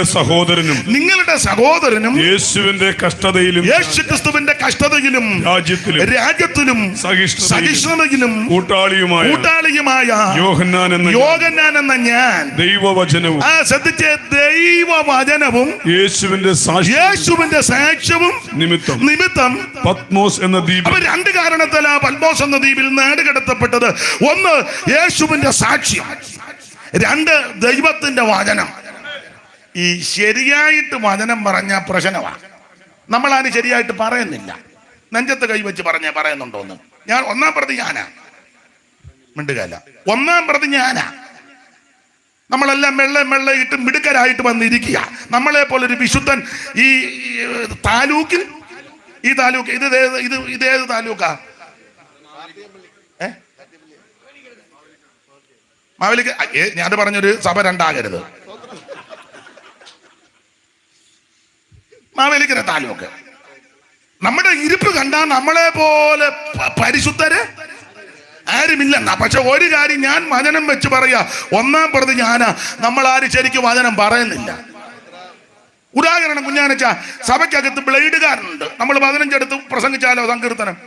സഹോദരനും യേശുവിന്റെ കഷ്ടതയിലും യേശുക്രിസ്തുവിന്റെ കഷ്ടതയിലും രാജ്യത്തിലും സഹിഷ്ണുതയിലും കൂട്ടാളിയുമായ യോഹന്നാൻ എന്ന ഞാൻ ദൈവവചനവും ശ്രദ്ധിച്ച് ദൈവവചനവും യേശുവിന്റെ സാക്ഷ്യവും നിമിത്തം പത്മോസ് എന്ന ദ്വീപ്. 2 കാരണത്താൽ ആ പത്മോസ് എന്ന ദ്വീപിൽ നാടുകടത്തപ്പെട്ടത്. 1 യേശുവിന്റെ സാക്ഷ്യം, 2 ദൈവത്തിന്റെ വചനം. ഈ ശരിയായിട്ട് വചനം പറഞ്ഞ പ്രശ്നമാണ്. നമ്മളാരും ശരിയായിട്ട് പറയുന്നില്ല. നെഞ്ചത്ത് കൈവച്ച് പറയുന്നുണ്ടോന്ന്. ഞാൻ 1-ാം പ്രതി ഞാനാ, മിണ്ടുകയല്ല. 1-ാം പ്രതി ഞാനാ. നമ്മളെല്ലാം മെല്ലെ ഇട്ട് മിടുക്കരായിട്ട് വന്നിരിക്കുക. നമ്മളെ പോലൊരു വിശുദ്ധൻ ഈ താലൂക്കിൽ, ഈ താലൂക്ക് ഇതേത് താലൂക്കാ? മാവേലിക്ക്. ഞാൻ പറഞ്ഞൊരു സഭ 2 ആകരുത്. മാവേലിക്കര താലൂക്ക്. നമ്മുടെ ഇരിപ്പ് കണ്ടാൽ നമ്മളെ പോലെ പരിശുദ്ധര് ആരുമില്ലെന്നാ. പക്ഷെ ഒരു കാര്യം ഞാൻ വചനം വെച്ച് പറയാ, 1-ാം പ്രതി ഞാനാ. നമ്മളാരും ശരിക്കും വചനം പറയുന്നില്ല. ഉദാഹരണം, കുഞ്ഞാനച്ച സഭയ്ക്കകത്ത് ബ്ലേഡുകാരനുണ്ട്. നമ്മൾ 15 എടുത്ത് പ്രസംഗിച്ചാലോ സങ്കീർത്തനം?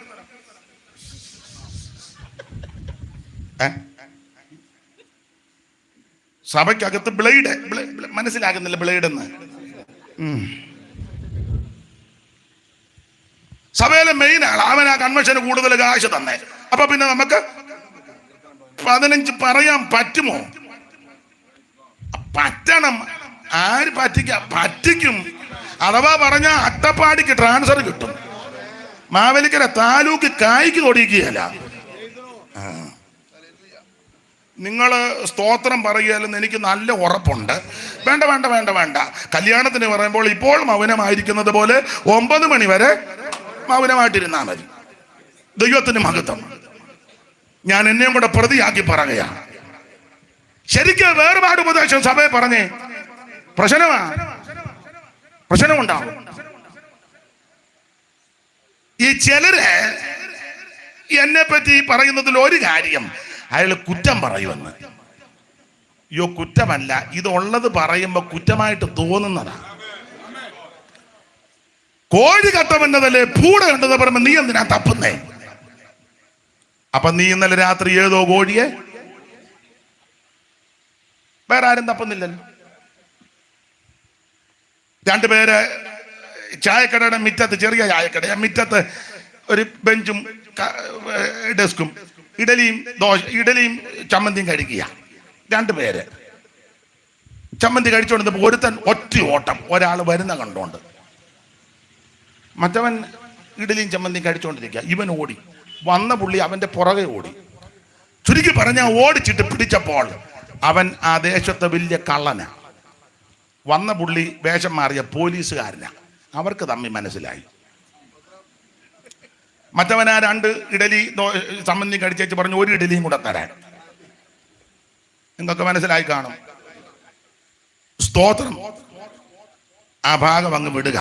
സഭയ്ക്കകത്ത് ബ്ലേഡ് മനസ്സിലാകുന്നില്ല ബ്ലേഡെന്ന്. സഭയിലെ മെയിൻ ആൾ അവൻ ആ കൺവെൻഷന് കൂടുതൽ കാശ് തന്നെ. അപ്പൊ പിന്നെ നമുക്ക് 15 പറയാൻ പറ്റുമോ? പറ്റണം. ആര് പറ്റിക്കും. അഥവാ പറഞ്ഞ അട്ടപ്പാടിക്ക് ട്രാൻസ്ഫർ കിട്ടും. മാവേലിക്കര താലൂക്ക് കായ്ക്ക് തൊടിക്കുകയല്ല. നിങ്ങൾ സ്തോത്രം പറയുകയല്ലെന്ന് എനിക്ക് നല്ല ഉറപ്പുണ്ട്. വേണ്ട. കല്യാണത്തിന് പറയുമ്പോൾ ഇപ്പോൾ മൗനമായിരിക്കുന്നത് പോലെ 9 മണി വരെ മൗനമായിട്ടിരുന്നാൽ മതി. ദൈവത്തിന് മഹത്വം. ഞാൻ എന്നെയും കൂടെ പ്രതിയാക്കി പറയുക. ശരിക്കും വേർപാട് ഉപദേശം സഭയെ പറഞ്ഞേ പ്രശ്നമുണ്ടാവും. ഈ ചിലര് എന്നെ പറ്റി പറയുന്നതിൽ ഒരു കാര്യം, അയാൾ കുറ്റം പറയുമെന്ന്. കുറ്റമല്ല, ഇതുള്ളത് പറയുമ്പോ കുറ്റമായിട്ട് തോന്നുന്നതാ. കോഴി കട്ടവന്നതല്ലേ പൂട ഉണ്ടെന്ന് പറയുമ്പോ നീ എന്തിനാ തപ്പുന്നേ? അപ്പൊ നീ ഇന്നലെ രാത്രി ഏതോ കോഴിയെ വേറെ ആരും തപ്പുന്നില്ലല്ലോ. രണ്ടുപേര് ചായക്കടയുടെ മുറ്റത്ത്, ചെറിയ ചായക്കട മുറ്റത്ത് ഒരു ബെഞ്ചും ഡെസ്കും ഇഡലിയും ചമ്മന്തിയും കഴിക്കുക. രണ്ടുപേര് ചമ്മന്തി കഴിച്ചുകൊണ്ടിരുന്നപ്പോൾ ഒരുത്തൻ ഒറ്റ ഓട്ടം, ഒരാൾ വരുന്ന കണ്ടോണ്ട്. മറ്റവൻ ഇഡലിയും ചമ്മന്തിയും കഴിച്ചുകൊണ്ടിരിക്കുക. ഇവൻ ഓടി വന്ന പുള്ളി അവന്റെ പുറകെ ഓടി. ചുരുക്കി പറഞ്ഞ ഓടിച്ചിട്ട് പിടിച്ചപ്പോൾ അവൻ ആ ദേശത്തെ വലിയ കള്ളനാ. വന്ന പുള്ളി വേഷം മാറിയ പോലീസുകാരനാ. അവർക്ക് തമ്മിൽ മനസ്സിലായി. മറ്റവൻ ആ 2 ഇഡലി ചമ്മന്തി കഴിച്ചേച്ച് പറഞ്ഞു ഒരു ഇഡലിയും കൂടെ തരാൻ. നിങ്ങൾക്ക് മനസ്സിലായി കാണും. സ്തോത്രം. ആ ഭാഗം അങ്ങ് വിടുക.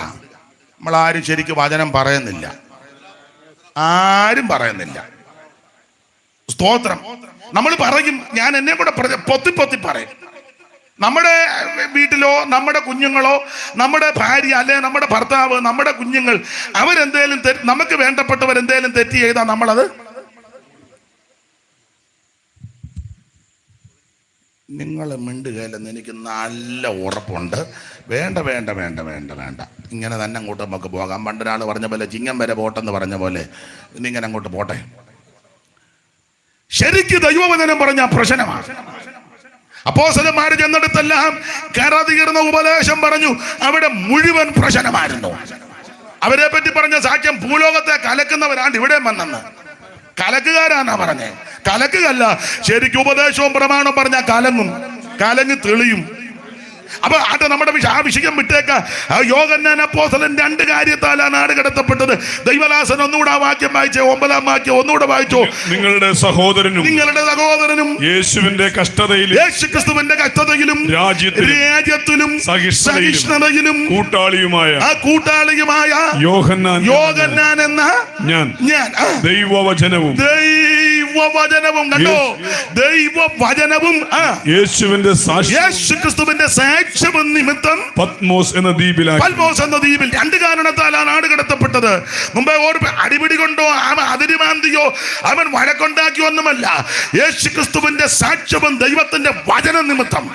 നമ്മളാരും ശരിക്കും വചനം പറയുന്നില്ല, ആരും പറയുന്നില്ല. സ്തോത്രം. നമ്മൾ പറയും, ഞാൻ എന്നെ കൂടെ പൊത്തി പറയും. നമ്മുടെ വീട്ടിലോ നമ്മുടെ കുഞ്ഞുങ്ങളോ നമ്മുടെ ഭാര്യ അല്ലെ നമ്മുടെ ഭർത്താവ് നമ്മുടെ കുഞ്ഞുങ്ങൾ അവരെന്തേലും നമുക്ക് വേണ്ടപ്പെട്ടവരെന്തേലും തെറ്റ് ചെയ്താൽ നമ്മളത് നിങ്ങൾ മിണ്ടുകയില്ലെന്ന് എനിക്ക് നല്ല ഉറപ്പുണ്ട്. വേണ്ട വേണ്ട വേണ്ട വേണ്ട വേണ്ട ഇങ്ങനെ തന്നെ അങ്ങോട്ട് നമുക്ക് പോകാം. പണ്ടൊരാൾ പറഞ്ഞ പോലെ ചിങ്ങം വരെ പോട്ടെന്ന് പറഞ്ഞ പോലെ ഇന്നിങ്ങനെ അങ്ങോട്ട് പോട്ടെ. ശരിക്ക് ദൈവവചനം പറഞ്ഞ പ്രശ്നമാണ്. അപ്പോസ്തലന്മാർ ചെന്നിടത്തെല്ലാം കരതീർന്ന ഉപദേശം പറഞ്ഞു. അവിടെ മുഴുവൻ പ്രശ്നമായിരുന്നു. അവരെ പറ്റി പറഞ്ഞ സാക്ഷ്യം ഭൂലോകത്തെ കലക്കുന്നവരാണ് ഇവിടെ വന്നെന്ന്. കലക്കുകാരാന്നാ പറഞ്ഞേ. കലക്കുകയല്ല, ശരിക്കും ഉപദേശവും പ്രമാണവും പറഞ്ഞാൽ കലങ്ങി തെളിയും. അപ്പൊ അത് നമ്മുടെ ആ വിഷയം വിട്ടേക്ക. യോഹന്നാൻ അപ്പോസ്തലൻ 2 കാര്യത്താലാണ് നാട് കടത്തപ്പെട്ടത്. ദൈവദാസൻ ഒന്നുകൂടെ ആ വാക്യം വായിച്ചേ, 9-ാം വാക്യം ഒന്നുകൂടെ വായിച്ചോ. നിങ്ങളുടെ സഹോദരനും യേശുവിന്റെ കഷ്ടതയിലും യേശുക്രിസ്തുവിന്റെ കഷ്ടതയിലും രാജ്യത്തിലും സഹിഷ്ണുതയിലും കൂട്ടാളിയുമായ യോഹന്നാൻ എന്ന ഞാൻ ദൈവവചനവും കണ്ടോ, ദൈവവചനവും യേശുവിന്റെ സാക്ഷ്യവും നിമിത്തം പത്മോസ് എന്ന ദ്വീപിൽ 2 കാരണത്താലാണ് നാട് കടത്തപ്പെട്ടത്. മുമ്പേ അടിപിടി കൊണ്ടോ അതിരുമാന്തിയോ അവൻ വഴക്കുണ്ടാക്കിയോ ഒന്നുമല്ല. യേശുക്രിസ്തുവിന്റെ സാക്ഷ്യവും ദൈവത്തിന്റെ വചന നിമിത്തം.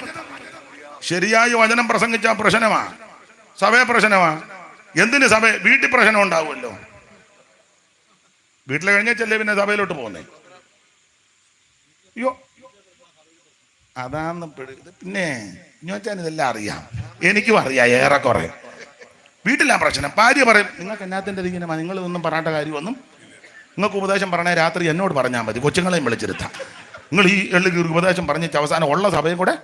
ശരിയായി വചനം പ്രസംഗിച്ച പ്രശ്നമാ, സഭയെ പ്രശ്നമാ. എന്തിന് സഭ? വീട്ടിൽ പ്രശ്നം ഉണ്ടാവുമല്ലോ. വീട്ടിൽ കഴിഞ്ഞല്ലേ പിന്നെ സഭയിലോട്ട് പോകുന്നേ. അയ്യോ അതാന്ന് പിന്നെ ചോദിച്ചാൽ ഇതെല്ലാം അറിയാം, എനിക്കും അറിയാം ഏറെക്കുറെ. വീട്ടിലാ പ്രശ്നം. ഭാര്യ പറയും, നിങ്ങൾക്ക് എന്നാത്തിൻ്റെ ഇങ്ങനെ നിങ്ങൾ ഒന്നും പറയാത്ത കാര്യമൊന്നും നിങ്ങൾക്ക് ഉപദേശം പറഞ്ഞാൽ രാത്രി എന്നോട് പറഞ്ഞാൽ മതി, കൊച്ചുങ്ങളെയും വിളിച്ചിരുത്താം. നിങ്ങൾ ഈ ഉപദേശം പറഞ്ഞിട്ട് അവസാനം ഉള്ള സഭയും കൂടെ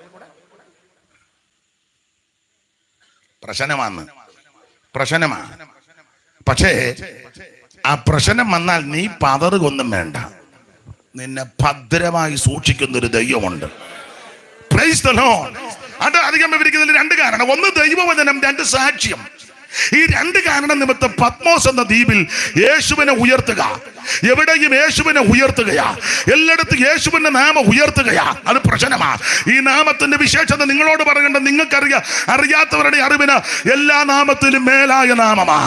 പ്രശ്നമാണ്. പക്ഷേ ആ പ്രശ്നം വന്നാൽ നീ പതറുകൊന്നും വേണ്ട. നിന്നെ ഭദ്രമായി സൂക്ഷിക്കുന്നൊരു ദൈവമുണ്ട്. Price the Lord. അത് അധികം വിവരിക്കുന്നതിൽ 2 കാരണം. 1 ദൈവവചനം, 2 സാക്ഷ്യം. ഈ 2 കാരണം നിമിത്തം പത്മോസ് എന്ന ദ്വീപിൽ യേശുവിനെ ഉയർത്തുക. എവിടെയും യേശുവിനെ ഉയർത്തുകയാ, എല്ലായിടത്തും യേശുവിന്റെ നാമം ഉയർത്തുകയാ. അത് പ്രശ്നമാ. ഈ നാമത്തിന്റെ വിശേഷത നിങ്ങളോട് പറയേണ്ട, നിങ്ങൾക്കറിയാം. അറിയാത്തവരുടെ അറിവിന് എല്ലാ നാമത്തിലും മേലായ നാമമാ.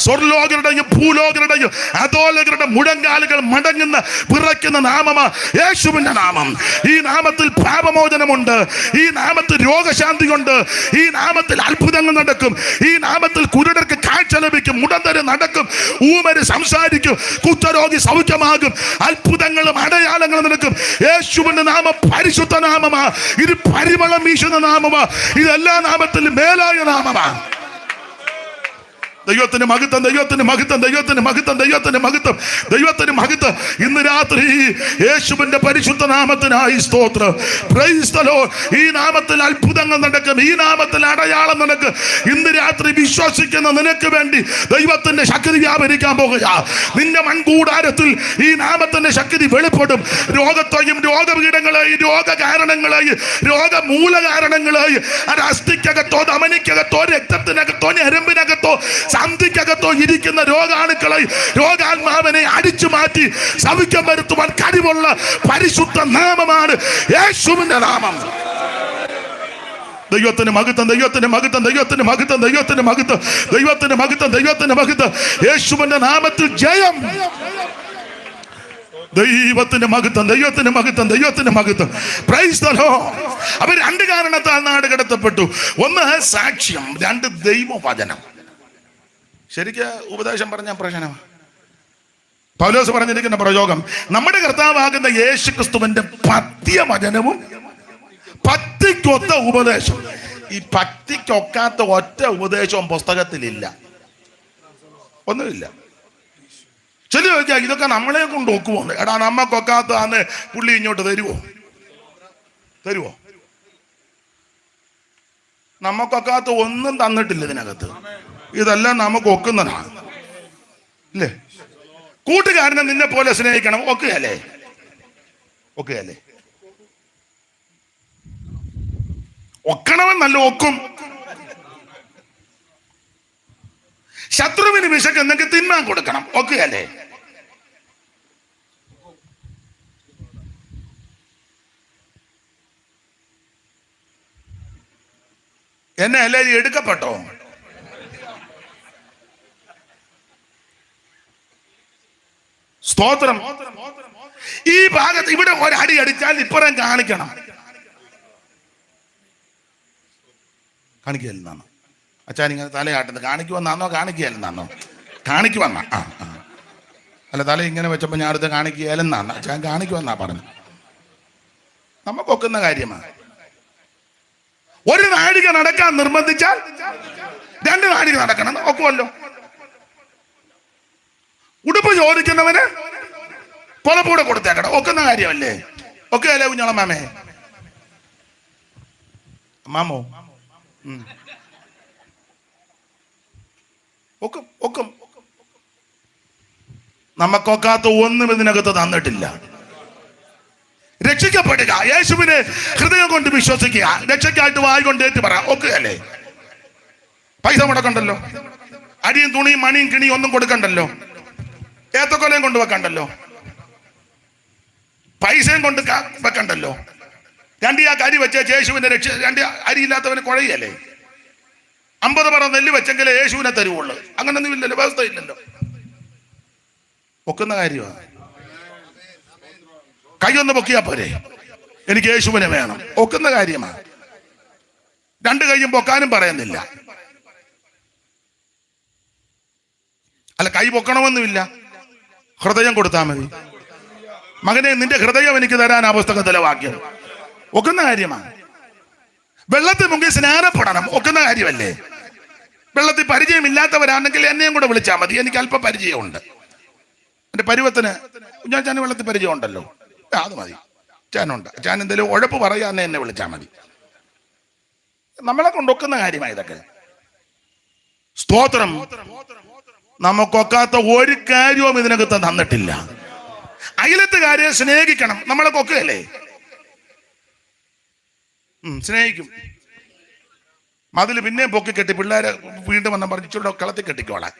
സ്വർലോകരുടെയും ഭൂലോകരുടെയും അധോലോകരുടെ മുഴങ്കാലുകൾ മടങ്ങുന്ന വിറയ്ക്കുന്ന നാമമാ യേശുവിന്റെ നാമം. ഈ നാമത്തിൽ പാപമോചനമുണ്ട്. ഈ നാമത്തിൽ രോഗശാന്തിയുണ്ട്. ഈ നാമത്തിൽ അത്ഭുതങ്ങൾ നടക്കും. ഈ നാമത്തിൽ കുരുടർക്ക് കാഴ്ച ലഭിക്കും, മുടന്തര് നടക്കും, ഊമര് സംസാരിക്കും, കുഷ്ഠരോഗി സൗഖ്യമാകും, അത്ഭുതങ്ങളും അടയാളങ്ങളും നടക്കും. യേശുവിന്റെ നാമം പരിശുദ്ധ നാമമാ. ഇത് പരിമളം വീശുന്ന നാമമാ. ഇതെല്ലാ നാമത്തിലും മേലായ നാമമാ. ദൈവത്തിന് മഹത്വം, ദൈവത്തിന് മഹത്വം, ദൈവത്തിന് മഹത്വം, ദൈവത്തിന് മഹത്വം, ദൈവത്തിന് മഹത്വം. ഇന്ന് രാത്രി യേശുവിന്റെ പരിശുദ്ധ നാമത്തിനായി സ്തോത്രം. Price the Lord. ഈ നാമത്തിൽ അത്ഭുതങ്ങൾ നടക്കും, ഈ നാമത്തിൽ അടയാളം നടക്കും. ഇന്ന് രാത്രി വിശ്വസിക്കുന്ന നിനക്ക് വേണ്ടി ദൈവത്തിന്റെ ശക്തി വ്യാപരിക്കാൻ പോകുക. നിന്റെ മൺകൂടാരത്തിൽ ഈ നാമത്തിന്റെ ശക്തി വെളിപ്പെടും. രോഗത്തെയും രോഗപീഠങ്ങളെയും രോഗകാരണങ്ങളെയും രോഗമൂലകാരണങ്ങളെയും അത് അസ്ഥിക്കകത്തോ ധമനിക്കകത്തോ രക്തത്തിനകത്തോ ഞരമ്പിനകത്തോ സന്ധിക്കകത്തോ ഇരിക്കുന്ന രോഗാണുക്കളെ രോഗാത്മാവിനെ അടിച്ചു മാറ്റി സൗഖ്യം വരുത്തുവാൻ കഴിവുള്ള പരിശുദ്ധ നാമമാണ് യേശുവിന്റെ നാമം. ദൈവത്തിന് മഹത്വം, ദൈവത്തിന് മഹത്വം, ദൈവത്തിന് മഹത്വം, ദൈവത്തിന് മഹത്വം, ദൈവത്തിന് മഹത്വം, ദൈവത്തിന് മഹത്വം. യേശുവിന്റെ നാമത്തിൽ ജയം. ദൈവത്തിന്റെ മഹത്വം, ദൈവത്തിന്റെ മഹത്വം, ദൈവത്തിന്റെ മഹത്വം. Price the Lord. അപ്പൊ രണ്ട് കാരണത്താൽ നാട് കടത്തപ്പെട്ടു. ഒന്ന് സാക്ഷ്യം, രണ്ട് ദൈവവചനം. ശരിക്കും ഉപദേശം പറഞ്ഞ പ്രശ്നമാണ്. പൗലോസ് പറഞ്ഞിരിക്കുന്ന പ്രയോഗം നമ്മുടെ കർത്താവാകുന്ന യേശു ക്രിസ്തുവിന്റെ പഥ്യവചനവും ഭക്തിക്കൊത്ത ഉപദേശം. ഈ ഭക്തിക്കൊക്കാത്ത ഒറ്റ ഉപദേശവും പുസ്തകത്തിലില്ല, ഒന്നുമില്ല. ചില ചോദിക്കാം ഇതൊക്കെ നമ്മളെ കൊണ്ട് ഒക്കുമോ? എടാ നമ്മക്കൊക്കാത്തതാന്ന് പുള്ളി ഇങ്ങോട്ട് തരുവോ? നമുക്കൊക്കാത്ത ഒന്നും തന്നിട്ടില്ല ഇതിനകത്ത്. ഇതെല്ലാം നമുക്ക് ഒക്കുന്നതാണ് അല്ലേ? കൂട്ടുകാരനെ നിന്നെ പോലെ സ്നേഹിക്കണം, ഒക്കുകയല്ലേ? ഒക്കണമെന്നല്ല, ഒക്കും. ശത്രുവിന് വിശക്കുന്നെങ്കിൽ തിന്നാൻ കൊടുക്കണം, ഒക്കുകയല്ലേ? എന്നെ എല്ലാവരും എടുക്കപ്പെട്ടോ? സ്തോത്രം. ഈ ഭാഗത്ത് ഇവിടെ ഒരടി അടിച്ചാൽ ഇപ്പുറം കാണിക്കണം. കാണിക്കുകയല്ലെന്നാണോ അച്ഛാൻ ഇങ്ങനെ തലയാട്ടുന്നത്? കാണിക്കുവന്നാണോ കാണിക്കുവന്ന അല്ല, തല ഇങ്ങനെ വെച്ചപ്പോൾ ഞാൻ അടുത്ത് കാണിക്കുകയല്ലെന്നാണ് അച്ഛാൻ കാണിക്കുവന്നാ പറഞ്ഞു. നമുക്കൊക്കുന്ന കാര്യമാണ്. ഒരു നാഴിക നടക്കാൻ നിർബന്ധിച്ചാൽ 2 നാഴിക നടക്കണം, ഒക്കുമല്ലോ. ഉടുപ്പ് ചോദിക്കുന്നവന് പുറപ്പൂടെ കൊടുത്തേക്കണം, ഒക്കുന്ന കാര്യമല്ലേ? ഒക്കെ അല്ലേ കുഞ്ഞോളം മാമേ? മാമോ ഒക്കും. നമുക്കൊക്കാത്ത ഒന്നും ഇതിനകത്ത് തന്നിട്ടില്ല. രക്ഷിക്കപ്പെടുക, യേശുവിനെ ഹൃദയം കൊണ്ട് വിശ്വസിക്കുക, രക്ഷയ്ക്കായിട്ട് വായി കൊണ്ട് ഏറ്റു പറ, ഒക്കുകയല്ലേ? പൈസ മുടക്കണ്ടല്ലോ, അരിയും തുണിയും മണിയും കിണിയും ഒന്നും കൊടുക്കണ്ടല്ലോ, ഏത്തക്കൊലയും കൊണ്ട് വെക്കണ്ടല്ലോ, പൈസയും കൊണ്ട് വെക്കണ്ടല്ലോ. 2 അരി വെച്ച യേശുവിന്റെ രക്ഷ. 2 അരിയില്ലാത്തവന് കുഴയല്ലേ? 50 പറ നെല്ല് വെച്ചെങ്കിലേ യേശുവിനെ തരുവുള്ളൂ. അങ്ങനൊന്നും ഇല്ലല്ലോ, വ്യവസ്ഥ ഇല്ലല്ലോ. ഒക്കുന്ന കാര്യമാണ്. കൈയൊന്ന് പൊക്കിയാ പോരെ, എനിക്ക് യേശുവിനെ വേണം, ഒക്കുന്ന കാര്യമാണ്. 2 കൈയും പൊക്കാനും പറയുന്നില്ല. അല്ല, കൈ പൊക്കണമെന്നുമില്ല, ഹൃദയം കൊടുത്താൽ മതി. മകനെ, നിന്റെ ഹൃദയം എനിക്ക് തരാൻ ആ പുസ്തകത്തിലെ വാക്യം. ഒക്കുന്ന കാര്യമാണ്. വെള്ളത്തിൽ മുങ്ങി സ്നാനപ്പെടണം, ഒക്കുന്ന കാര്യമല്ലേ? വെള്ളത്തിൽ പരിചയമില്ലാത്തവരാണെങ്കിൽ എന്നെയും കൂടെ വിളിച്ചാൽ മതി, എനിക്ക് അല്പം പരിചയമുണ്ട്. എൻ്റെ പരുവത്തിന് ഞാൻ വെള്ളത്തിൽ പരിചയം ഉണ്ടല്ലോ, അത് മതി. ചാനുണ്ട്, ചാൻ എന്തെങ്കിലും ഉഴപ്പ് പറയാന്ന് എന്നെ വിളിച്ചാൽ മതി. നമ്മളെ കൊണ്ടൊക്കുന്ന കാര്യമാണ് ഇതൊക്കെ. സ്തോത്രം. നമുക്കൊക്കാത്ത ഒരു കാര്യവും ഇതിനകത്ത് തന്നിട്ടില്ല. അയലത്തുകാരെ സ്നേഹിക്കണം, നമ്മളെ കൊക്കുകയല്ലേ? സ്നേഹിക്കും. മതിൽ പിന്നെയും പൊക്കി കെട്ടി പിള്ളേരെ വീണ്ടും വന്ന പറഞ്ഞ് ഇച്ചിരി കളത്തി കെട്ടിക്കോളാൻ.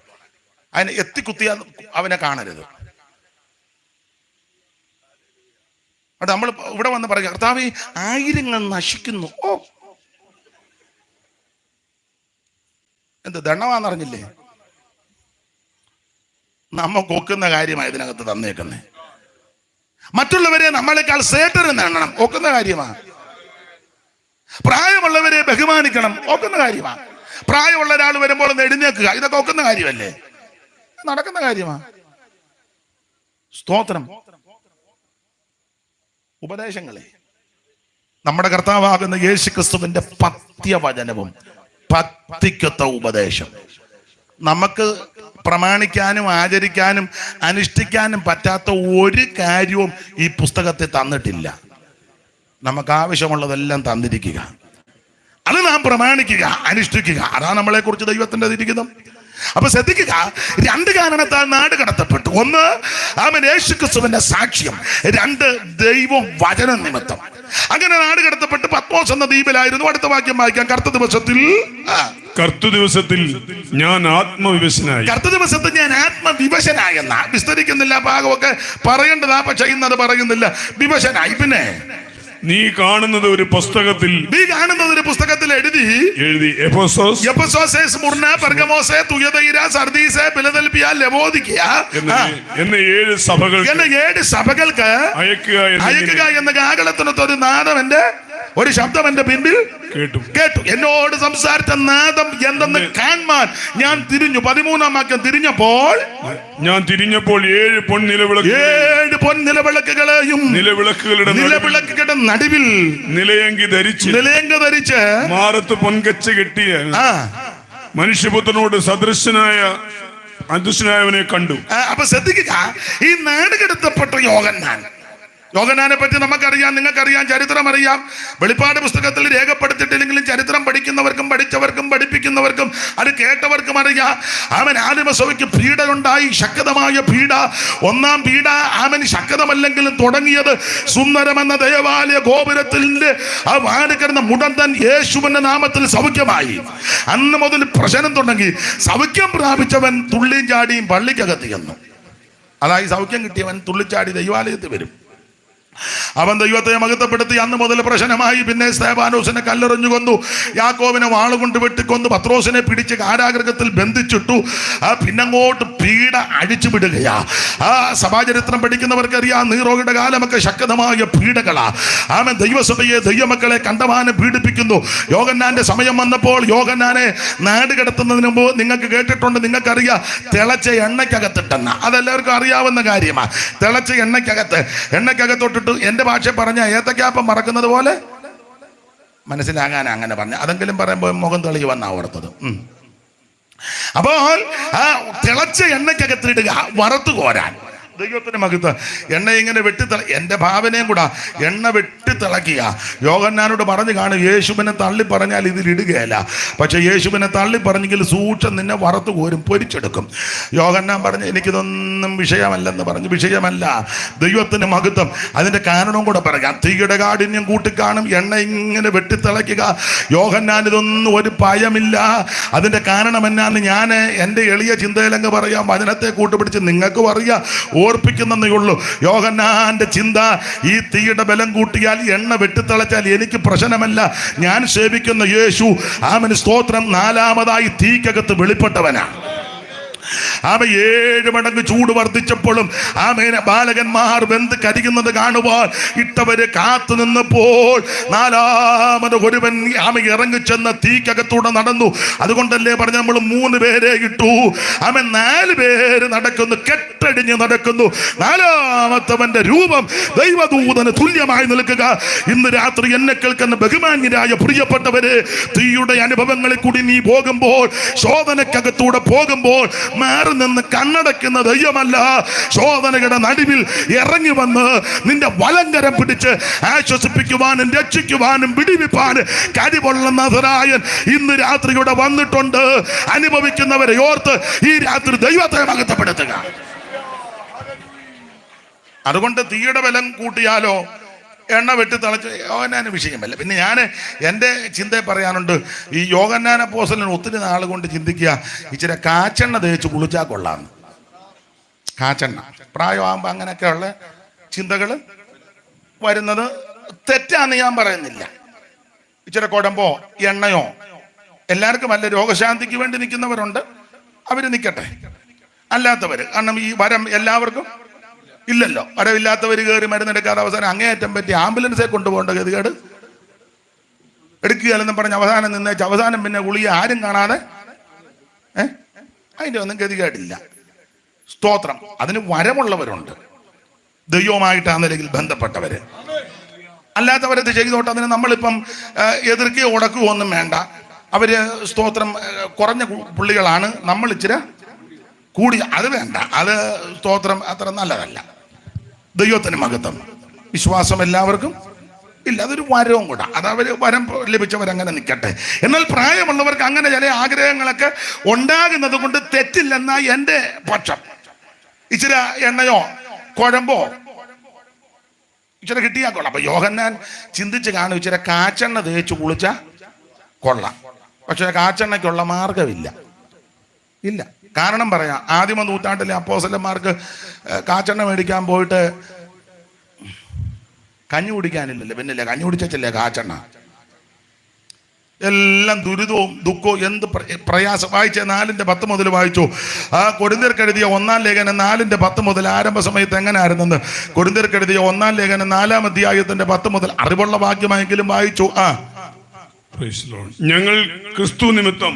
അതിനെ എത്തിക്കുത്തിയാ അവനെ കാണരുത്. അത് നമ്മൾ ഇവിടെ വന്ന് പറയുക, കർത്താവേ ആയിരങ്ങൾ നശിക്കുന്നു. ഓ, എന്ത് ദണ്ണമാണെന്നറിഞ്ഞില്ലേ? നമുക്ക് ഒക്കുന്ന കാര്യമാണ് ഇതിനകത്ത് തന്നേക്കുന്നേ. മറ്റുള്ളവരെ നമ്മളെക്കാൾ സേട്ടരെന്ന് എണ്ണണം, ഒക്കുന്ന കാര്യമാണ്. പ്രായമുള്ളവരെ ബഹുമാനിക്കണം, ഒക്കുന്ന കാര്യമാണ്. പ്രായമുള്ള ഒരാൾ വരുമ്പോൾ ഒന്ന് എഴുന്നേക്കുക, ഇതൊക്കെ ഒക്കുന്ന കാര്യമല്ലേ? നടക്കുന്ന കാര്യമാണ്. സ്തോത്രം. ഉപദേശങ്ങളെ നമ്മുടെ കർത്താവാകുന്ന യേശു ക്രിസ്തുവിന്റെ പഥ്യവചനവും ഭക്തിക്കൊത്ത ഉപദേശം നമുക്ക് പ്രമാണിക്കാനും ആചരിക്കാനും അനുഷ്ഠിക്കാനും പറ്റാത്ത ഒരു കാര്യവും ഈ പുസ്തകത്തിൽ തന്നിട്ടില്ല. നമുക്ക് ആവശ്യമുള്ളതെല്ലാം തന്നിരിക്കുക, അത് നാം പ്രമാണിക്കുക, അനുഷ്ഠിക്കുക. അതാണ് നമ്മളെ കുറിച്ച് ദൈവത്തിന്റെ ഇരിക്കുന്നത്. അപ്പൊ ശ്രദ്ധിക്കുക, 2 കാരണത്താൽ നാട് കടത്തപ്പെട്ടു. ഒന്ന് അവൻ യേശുക്രിസ്തുവിന്റെ സാക്ഷ്യം, 2 ദൈവം വചന നിമിത്തം. അങ്ങനെ നാട് കടത്തപ്പെട്ട് പത്മോസ് എന്ന ദ്വീപിലായിരുന്നു. അടുത്ത വാക്യം വായിക്കാം. കർത്ത ദിവസത്തിൽ ഞാൻ ആത്മവിവശനായെന്ന വിസ്തരിക്കുന്നില്ല, ഭാഗമൊക്കെ പറയേണ്ടതാ, പക്ഷെ ഇന്നത് പറയുന്നില്ല. വിവശനായി. പിന്നെ നീ കാണുന്നത് ഒരു പുസ്തകത്തിൽ എഴുതി Ephesus, Smyrna, Pergamos, തുയതൈര, Sardis, Philadelphia, ലവോദിക്കിയ എന്ന 7 സഭകൾക്ക് അയക്കുക എന്ന കാഹളത്തിനൊത്ത ഒരു ശബ്ദം എന്റെ പിന്നിൽ കേട്ടു. എന്നോട് സംസാരിച്ച നാദം എന്തെന്ന് കാണാൻ ഞാൻ തിരിഞ്ഞു. 13-ാം വാക്യം തിരിഞ്ഞപ്പോൾ 7 പൊൻനിലവിളക്കുകളെയും നിലവിളക്കുകളുടെ നടുവിൽ നിലയങ്കി ധരിച്ച് മാറത്ത് പൊൻകച്ച കെട്ടിയ മനുഷ്യപുത്രനോട് അദൃശ്യനായവനെ കണ്ടു. അപ്പൊ ശ്രദ്ധിക്കുക, ഈ നാടുകടത്തപ്പെട്ട യോഹന്നാനെ പറ്റി നമുക്കറിയാം, നിങ്ങൾക്കറിയാം, ചരിത്രം അറിയാം. വെളിപ്പാട് പുസ്തകത്തിൽ രേഖപ്പെടുത്തിയിട്ടില്ലെങ്കിലും ചരിത്രം പഠിക്കുന്നവർക്കും പഠിച്ചവർക്കും പഠിപ്പിക്കുന്നവർക്കും അത് കേട്ടവർക്കും അറിയാം. അവൻ ആദിമസഭയ്ക്ക് പീഡ ഉണ്ടായി, ശക്തമായ പീഡ. 1-ാം പീഡ അവൻ ശക്തമല്ലെങ്കിലും തുടങ്ങിയത് സുന്ദരമെന്ന ദേവാലയ ഗോപുരത്തിന്റെ ആ വാട് കിടന്ന മുടന്തൻ യേശുവിന്റെ നാമത്തിൽ സൗഖ്യമായി. അന്ന് മുതൽ പ്രശ്നം തുടങ്ങി. സൗഖ്യം പ്രാപിച്ചവൻ തുള്ളിയും ചാടിയും പള്ളിക്കകത്ത് ചെന്നു. അതായത് സൗഖ്യം കിട്ടിയവൻ തുള്ളിച്ചാടി ദൈവാലയത്തിൽ വരും. അവൻ ദൈവത്തെ മഹത്വപ്പെടുത്തി. അന്ന് മുതൽ പ്രശ്നമായി. പിന്നെ സ്തെഫാനോസിനെ കല്ലെറിഞ്ഞു കൊന്നു, യാക്കോബിനെ വാളുകൊണ്ട് വെട്ടിക്കൊന്നു, പത്രോസിനെ പിടിച്ച് കാരാഗൃഹത്തിൽ ബന്ധിച്ചിട്ടു. പിന്നങ്ങോട്ട് പീഡ അഴിച്ചു വിടുകയാ. സഭാചരിത്രം പഠിക്കുന്നവർക്കറിയാം, നീറോയുടെ കാലമൊക്കെ ശക്തമായ പീഡകളാ. അവൻ ദൈവസഭയെ, ദൈവമക്കളെ കണ്ടമാനം പീഡിപ്പിക്കുന്നു. യോഹന്നാന്റെ സമയം വന്നപ്പോൾ യോഹന്നാനെ നാട് കടത്തുന്നതിന് മുമ്പ് നിങ്ങൾക്ക് കേട്ടിട്ടുണ്ട്, നിങ്ങൾക്കറിയാം, തിളച്ച എണ്ണയ്ക്കകത്തിട്ടെന്ന. അതെല്ലാവർക്കും അറിയാവുന്ന കാര്യമാണ്. തിളച്ച എണ്ണയ്ക്കകത്തോട്ട് എന്റെ ഭാഷ പറഞ്ഞ ഏത്തക്കാപ്പം മറക്കുന്നത് പോലെ മനസ്സിലാകാൻ അങ്ങനെ പറഞ്ഞ. അതെങ്കിലും പറയുമ്പോൾ മുഖം തെളിഞ്ഞു വന്നാ ഓർത്തത്. അപ്പോൾ തിളച്ച എണ്ണയ്ക്കകത്തിടുക, വറുത്തു കോരാൻ. ദൈവത്തിന് മഹത്വം. എണ്ണ ഇങ്ങനെ എൻ്റെ ഭാവനയും കൂടാ. എണ്ണ വെട്ടിത്തിളക്കുക. യോഹന്നാനോട് പറഞ്ഞു കാണും, യേശുവിനെ തള്ളി പറഞ്ഞാൽ ഇതിലിടുകയല്ല. പക്ഷെ യേശുവിനെ തള്ളി പറഞ്ഞെങ്കിൽ സൂക്ഷം നിന്നെ വറുത്തു കോരും, പൊരിച്ചെടുക്കും. യോഹന്നാൻ പറഞ്ഞു, എനിക്കിതൊന്നും വിഷയമല്ലെന്ന് പറഞ്ഞു. വിഷയമല്ല, ദൈവത്തിന് മഹത്വം. അതിൻ്റെ കാരണവും കൂടെ പറയാം. തീയുടെ കാഠിന്യം കൂട്ടിക്കാണും. എണ്ണ ഇങ്ങനെ വെട്ടിത്തിളയ്ക്കുക. യോഹന്നാൻ ഇതൊന്നും ഒരു ഭയമില്ല. അതിൻ്റെ കാരണം എന്നാന്ന് ഞാൻ എൻ്റെ എളിയ ചിന്തയിലങ്ങ് പറയാം. വചനത്തെ കൂട്ടുപിടിച്ച് നിങ്ങൾക്കും അറിയാം, ഓർപ്പിക്കുന്നേ ഉള്ളൂ. യോഹന്നാന്റെ ചിന്ത, ഈ തീയുടെ ബലം കൂട്ടിയാൽ, എണ്ണ വെട്ടിത്തിളച്ചാൽ എനിക്ക് പ്രശ്നമല്ല. ഞാൻ സേവിക്കുന്ന യേശു, ആമേൻ സ്തോത്രം, 4-മതായി തീക്കകത്ത് വെളിപ്പെട്ടവനാ. 7 മടങ്ങ് ചൂട് വർദ്ധിച്ചപ്പോഴും ബാലകന്മാർ വെന്ത് കരിക്കുന്നത് കാണുവാൻ ഇട്ടവര് കാത്തു നിന്നപ്പോൾ 4-മത് ഒരുവൻ ഇറങ്ങിച്ചെന്ന് തീക്കകത്തൂടെ നടന്നു. അതുകൊണ്ടല്ലേ പറഞ്ഞ നമ്മൾ 3 പേരെ ഇട്ടു. 4 പേര് നടക്കുന്നു, കെട്ടടിഞ്ഞ് നടക്കുന്നു. 4-മത്തവന്റെ രൂപം ദൈവദൂതന് തുല്യമായി നിൽക്കുക. ഇന്ന് രാത്രി എന്നെ കേൾക്കുന്ന ബഹുമാന്യരായ പ്രിയപ്പെട്ടവരെ, തീയുടെ അനുഭവങ്ങളിൽ കൂടി നീ പോകുമ്പോൾ, ശോധനക്കകത്തൂടെ പോകുമ്പോൾ മാറി നിന്ന് കണ്ണടയ്ക്കുന്ന ദൈവമല്ല. ശോധനയുടെ നടുവിൽ ഇറങ്ങി വന്ന് നിന്റെ വലങ്കരം പിടിച്ച് ആശ്വസിപ്പിക്കുവാനും രക്ഷിക്കുവാനും വിടിവിപ്പാനും കരിപൊള്ളുന്ന നസറായൻ ഇന്ന് രാത്രിയുടെ വന്നിട്ടുണ്ട്. അനുഭവിക്കുന്നവരെ ഓർത്ത് ഈ രാത്രി ദൈവത്തെ മഹത്വപ്പെടുത്തുക. അതുകൊണ്ട് തീയുടെ ബലം കൂട്ടിയാലോ എണ്ണ വെട്ടി തിളച്ച് യോഹന്നാന് വിഷയമല്ല. പിന്നെ ഞാൻ എൻ്റെ ചിന്തയെ പറയാനുണ്ട്. ഈ യോഹന്നാൻ അപ്പോസ്തലൻ ഒത്തിരി നാൾ കൊണ്ട് ചിന്തിക്കുക, ഇച്ചിരി കാച്ചെണ്ണ തേച്ച് കുളിച്ചാൽ കൊള്ളാമെന്ന്. കാച്ചെണ്ണ പ്രായമാകുമ്പോൾ അങ്ങനെയൊക്കെയുള്ള ചിന്തകൾ വരുന്നത് തെറ്റാന്ന് ഞാൻ പറയുന്നില്ല. ഇച്ചിരി കുഴമ്പോ എണ്ണയോ, എല്ലാവർക്കും അല്ല, രോഗശാന്തിക്ക് വേണ്ടി നിൽക്കുന്നവരുണ്ട്, അവർ നിൽക്കട്ടെ. അല്ലാത്തവർ, കാരണം ഈ വരം എല്ലാവർക്കും ഇല്ലല്ലോ. വരവില്ലാത്തവർ കയറി മരുന്നെടുക്കാതെ അവസാനം അങ്ങേയറ്റം പറ്റി ആംബുലൻസെ കൊണ്ടുപോകേണ്ട ഗതികേട് എടുക്കുകയല്ലെന്നും പറഞ്ഞ് അവസാനം നിന്നേച്ച് അവസാനം പിന്നെ ഗുളിക ആരും കാണാതെ അതിൻ്റെ ഒന്നും ഗതികേടില്ല. സ്തോത്രം. അതിന് വരമുള്ളവരുണ്ട്, ദൈവവുമായിട്ട് ആ നിലയിൽ ബന്ധപ്പെട്ടവര്. അല്ലാത്തവരത് ചെയ്തോട്ടെ. അതിന് നമ്മളിപ്പം എതിർക്കുകയോ ഉടക്കുകയോ ഒന്നും വേണ്ട. അവര് സ്തോത്രം കുറഞ്ഞ പുള്ളികളാണ്, നമ്മൾ ഇച്ചിരി കൂടി, അത് വേണ്ട. അത് സ്തോത്രം അത്ര നല്ലതല്ല. ദൈവത്തിന് മഹത്വം. വിശ്വാസം എല്ലാവർക്കും ഇല്ല, അതൊരു വരവും കൂടെ. അത് അവർ വരം ലഭിച്ചവരങ്ങനെ നിൽക്കട്ടെ. എന്നാൽ പ്രായമുള്ളവർക്ക് അങ്ങനെ ചില ആഗ്രഹങ്ങളൊക്കെ ഉണ്ടാകുന്നത് കൊണ്ട് തെറ്റില്ലെന്ന എൻ്റെ പക്ഷം. ഇച്ചിരി എണ്ണയോ കുഴമ്പോ ഇച്ചിരി കിട്ടിയാൽ കൊള്ളാം. അപ്പൊ യോഹന്നാൻ ചിന്തിച്ച് കാണും, ഇച്ചിരി കാച്ചെണ്ണ തേച്ച് കുളിച്ച കൊള്ളാം. പക്ഷെ കാച്ചെണ്ണയ്ക്കുള്ള മാർഗമില്ല. ഇല്ല. കാരണം പറയാം, ആദിമ നൂറ്റാണ്ടിലെ അപ്പോസ്തലന്മാർക്ക് കാച്ചെണ്ണ മേടിക്കാൻ പോയിട്ട് കഞ്ഞി കുടിക്കാനില്ലല്ലോ, പിന്നില്ല കഞ്ഞി കുടിച്ചല്ലേ കാച്ചെണ്ണ. എല്ലാം ദുരിതവും ദുഃഖവും എന്ത് പ്രയാസം. വായിച്ച 4:10 മുതൽ വായിച്ചു. ആ കൊരിന്ത്യർക്കെഴുതിയ 1-ാം ലേഖനം 4:10 മുതൽ ആരംഭ സമയത്ത് എങ്ങനെയായിരുന്നെന്ന്. കൊരിന്ത്യർക്കെഴുതിയ 1-ാം ലേഖനം 4-ാം അധ്യായത്തിന്റെ 10 മുതൽ അറിവുള്ള വാക്യമായെങ്കിലും വായിച്ചു. ഞങ്ങൾ ക്രിസ്തു നിമിത്തം